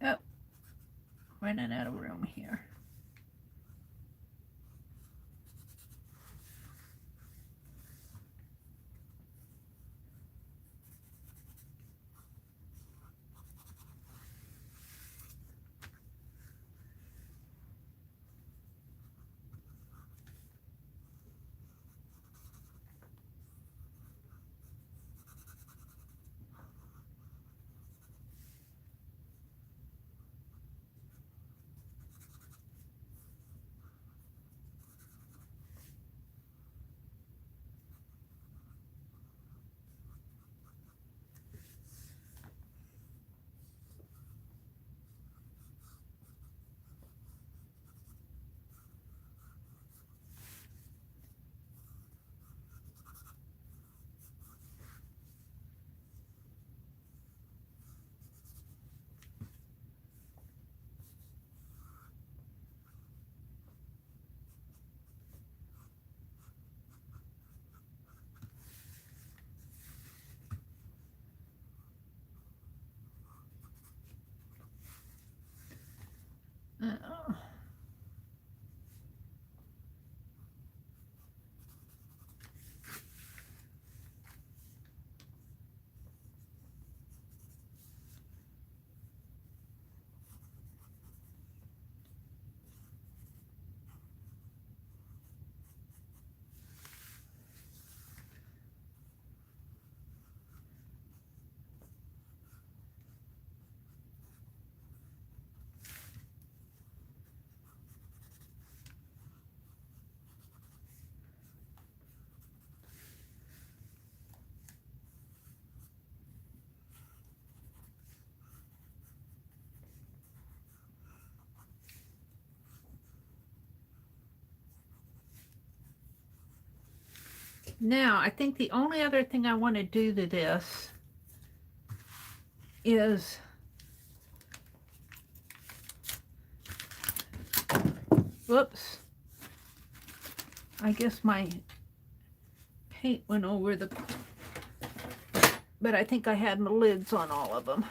Oh, running out of room here. Now, I think the only other thing I want to do to this is whoops. I guess my paint went over the, but I think I had my lids on all of them.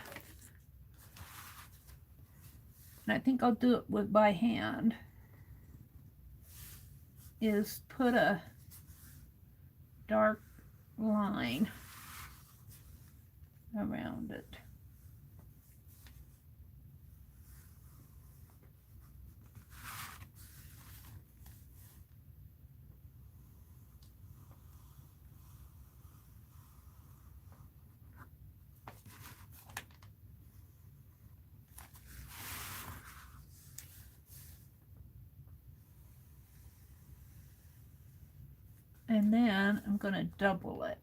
And I think I'll do it with by hand, is put a dark line around it. And then I'm going to double it.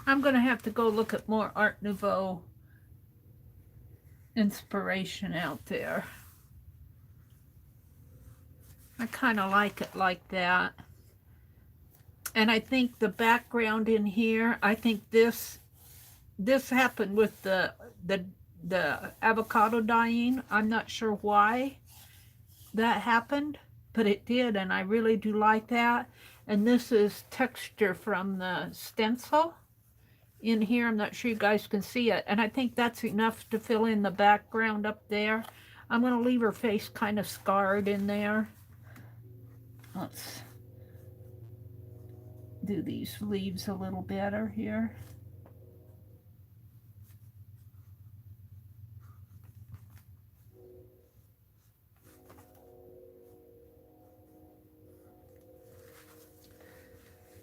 I'm going to have to go look at more Art Nouveau inspiration out there. I kind of like it like that. And I think the background in here, I think this happened with the avocado dyeing. I'm not sure why that happened, but it did, and I really do like that. And this is texture from the stencil in here. I'm not sure you guys can see it, and I think that's enough to fill in the background up there. I'm going to leave her face kind of scarred in there. Let's do these leaves a little better here.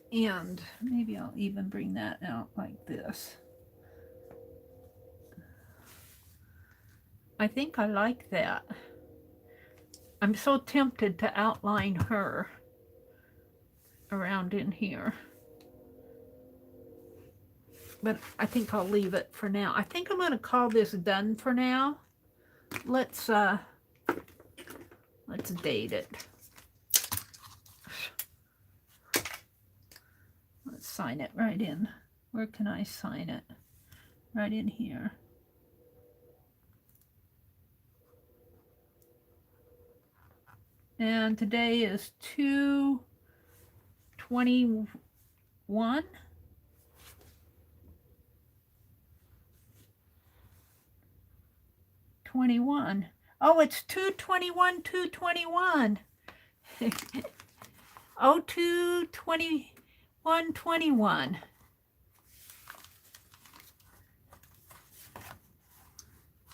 And maybe I'll even bring that out like this. I think I like that. I'm so tempted to outline her around in here, but I think I'll leave it for now. I think I'm going to call this done for now. Let's date it. Let's sign it right in. Where can I sign it? Right in here. And today is 2/21. Oh, it's 2/21/2/21. Oh, 2/21/21.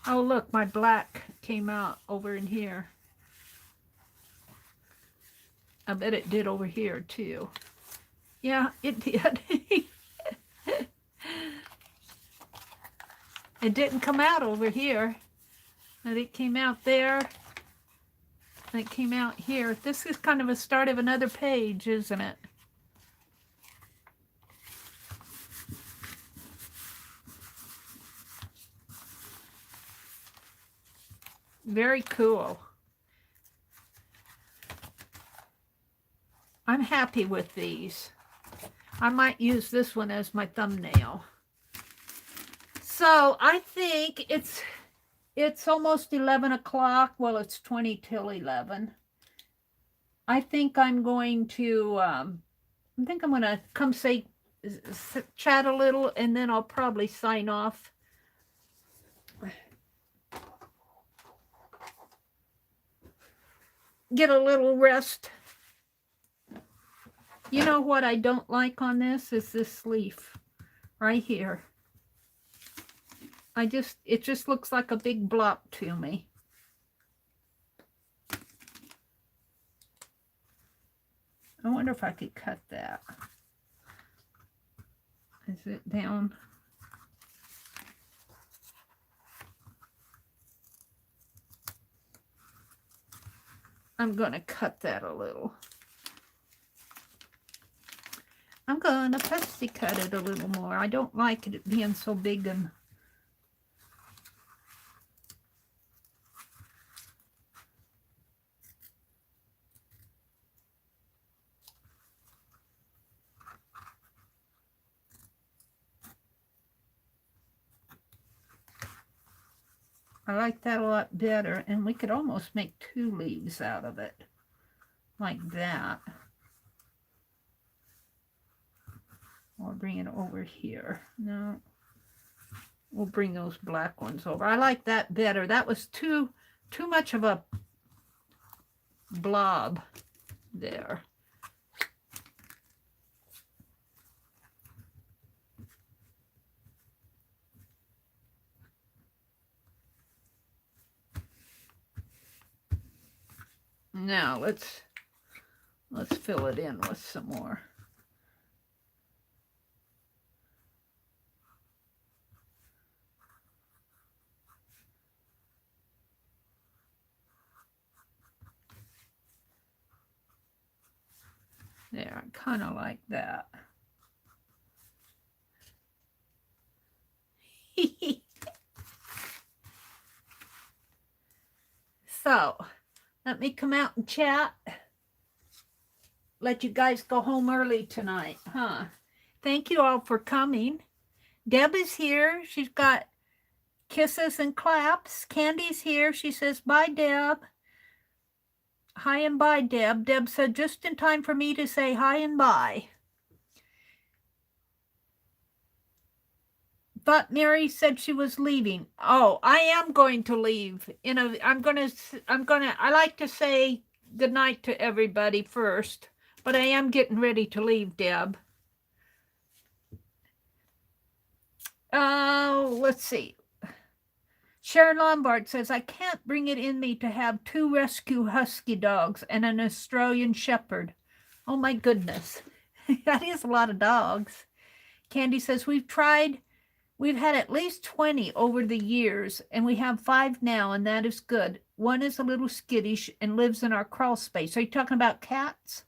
Oh, look, my black came out over in here. I bet it did over here too. Yeah, it did. It didn't come out over here. And it came out there. And it came out here. This is kind of a start of another page, isn't it? Very cool. I'm happy with these. I might use this one as my thumbnail. So I think it's almost 11 o'clock. Well, it's 20 till 11. I think I'm going to, come say, chat a little, and then I'll probably sign off. Get a little rest. You know what I don't like on this is this leaf right here. It just looks like a big blob to me. I wonder if I could cut that. Is it down? I'm going to cut that a little. I'm going to fussy cut it a little more. I don't like it being so big and I like that a lot better, and we could almost make 2 leaves out of it, like that. Or bring it over here. No, we'll bring those black ones over. I like that better. That was too much of a blob there. Now let's fill it in with some more. There, I kind of like that. So, let me come out and chat. Let you guys go home early tonight, huh? Thank you all for coming. Deb is here. She's got kisses and claps. Candy's here. She says, bye, Deb. Hi and bye, Deb. Deb said, just in time for me to say hi and bye. Thought Mary said she was leaving. Oh, I am going to leave. I like to say good night to everybody first, but I am getting ready to leave, Deb. Oh, let's see. Sharon Lombard says, I can't bring it in me to have 2 rescue husky dogs and an Australian shepherd. Oh my goodness. That is a lot of dogs. Candy says, we've had at least 20 over the years, and we have 5 now, and that is good. One is a little skittish and lives in our crawl space. Are you talking about cats?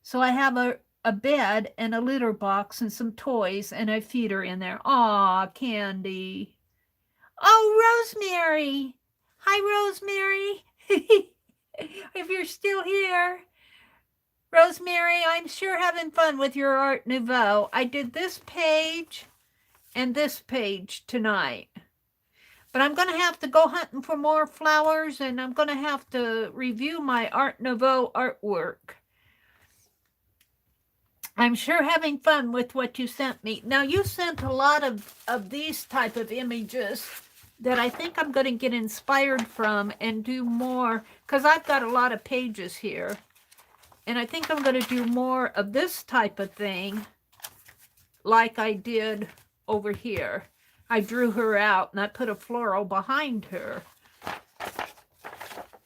So I have a bed and a litter box and some toys, and I feed her in there. Aw, Candy. Oh, Rosemary. Hi, Rosemary. If you're still here. Rosemary, I'm sure having fun with your Art Nouveau. I did this page and this page tonight. But I'm going to have to go hunting for more flowers, and I'm going to have to review my Art Nouveau artwork. I'm sure having fun with what you sent me. Now, you sent a lot of these type of images that I think I'm going to get inspired from and do more, because I've got a lot of pages here. And I think I'm going to do more of this type of thing like I did over here. I drew her out and I put a floral behind her.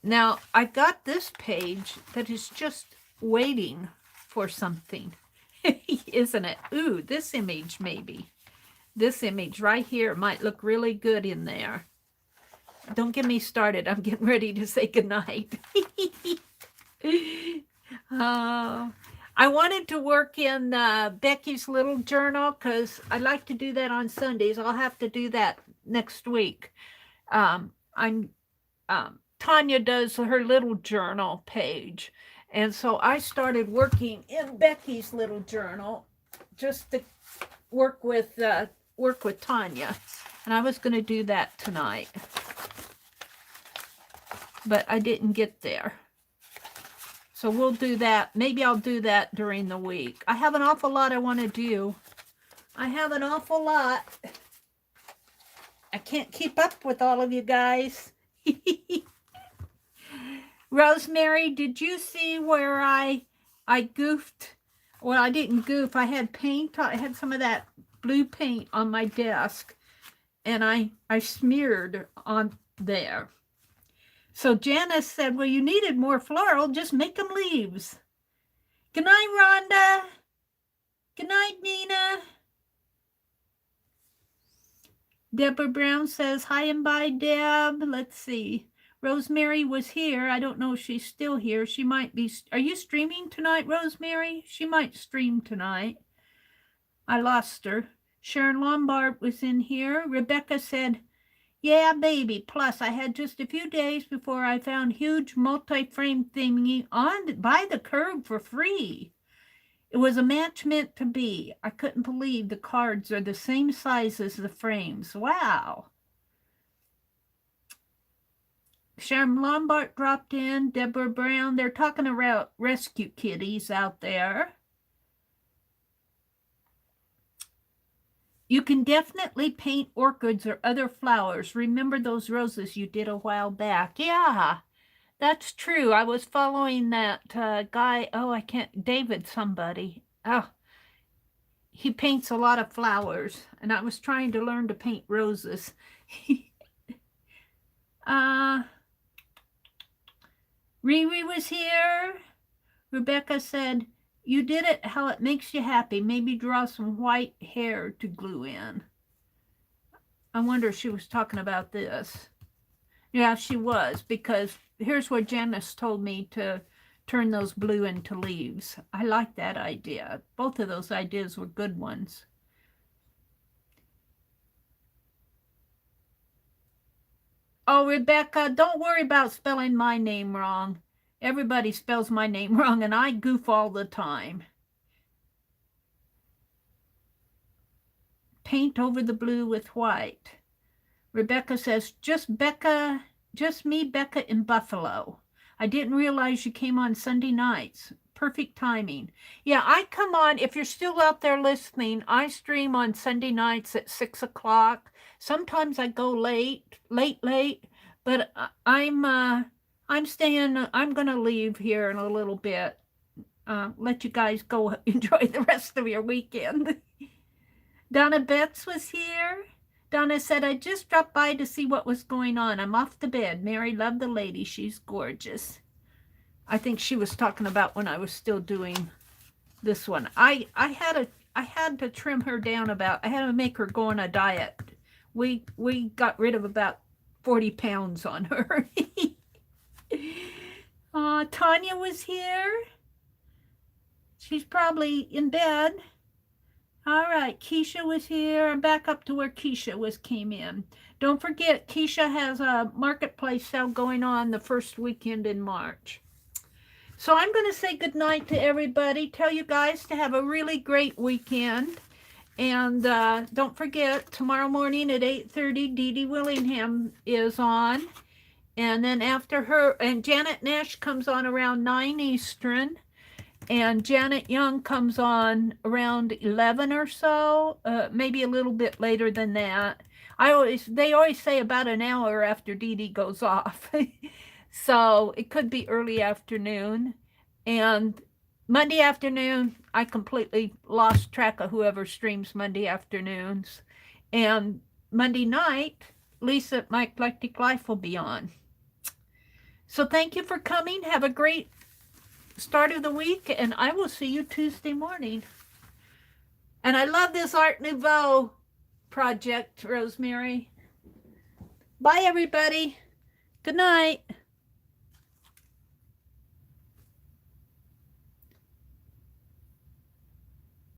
Now, I've got this page that is just waiting for something. Isn't it? Ooh, this image maybe. This image right here might look really good in there. Don't get me started. I'm getting ready to say goodnight. I wanted to work in Becky's little journal because I like to do that on Sundays. I'll have to do that next week. Tanya does her little journal page. And so I started working in Becky's little journal just to work with Tanya. And I was going to do that tonight. But I didn't get there. So we'll do that. Maybe I'll do that during the week. I have an awful lot I want to do. I have an awful lot. I can't keep up with all of you guys. Rosemary, did you see where I goofed? Well, I didn't goof. I had paint. I had some of that blue paint on my desk. And I smeared on there. So Janice said, well, you needed more floral. Just make them leaves. Good night, Rhonda. Good night, Nina. Deborah Brown says, hi and bye, Deb. Let's see. Rosemary was here. I don't know if she's still here. She might be. Are you streaming tonight, Rosemary? She might stream tonight. I lost her. Sharon Lombard was in here. Rebecca said, yeah, baby. Plus, I had just a few days before I found huge multi-frame thingy by the curb for free. It was a match meant to be. I couldn't believe the cards are the same size as the frames. Wow. Sharon Lombard dropped in. Deborah Brown. They're talking about rescue kitties out there. You can definitely paint orchids or other flowers. Remember those roses you did a while back? Yeah, that's true. I was following that guy. Oh, I can't. David somebody. Oh, he paints a lot of flowers. And I was trying to learn to paint roses. Riri was here. Rebecca said, you did it how it makes you happy. Maybe draw some white hair to glue in. I wonder if she was talking about this. Yeah, she was, because here's what Janice told me to turn those blue into leaves. I like that idea. Both of those ideas were good ones. Oh, Rebecca, don't worry about spelling my name wrong. Everybody spells my name wrong, and I goof all the time. Paint over the blue with white. Rebecca says, just me, Becca, in Buffalo. I didn't realize you came on Sunday nights. Perfect timing. Yeah, I come on, if you're still out there listening, I stream on Sunday nights at 6 o'clock. Sometimes I go late, but I'm going to leave here in a little bit. Let you guys go enjoy the rest of your weekend. Donna Betts was here. Donna said, I just dropped by to see what was going on. I'm off to bed. Mary loved the lady. She's gorgeous. I think she was talking about when I was still doing this one. I had to trim her down about, I had to make her go on a diet. We got rid of about 40 pounds on her. Tanya was here. She's probably in bed. All right, Keisha was here. I'm back up to where Keisha came in. Don't forget, Keisha has a marketplace sale going on the first weekend in March. So I'm going to say goodnight to everybody. Tell you guys to have a really great weekend. And don't forget, tomorrow morning at 8:30, Dee Dee Willingham is on. And then after her, and Janet Nash comes on around 9 Eastern. And Janet Young comes on around 11 or so, maybe a little bit later than that. They always say about an hour after Dee Dee goes off. So it could be early afternoon. And Monday afternoon, I completely lost track of whoever streams Monday afternoons. And Monday night, Lisa at My Eclectic Life will be on. So thank you for coming. Have a great start of the week, and I will see you Tuesday morning. And I love this Art Nouveau project, Rosemary. Bye, everybody. Good night.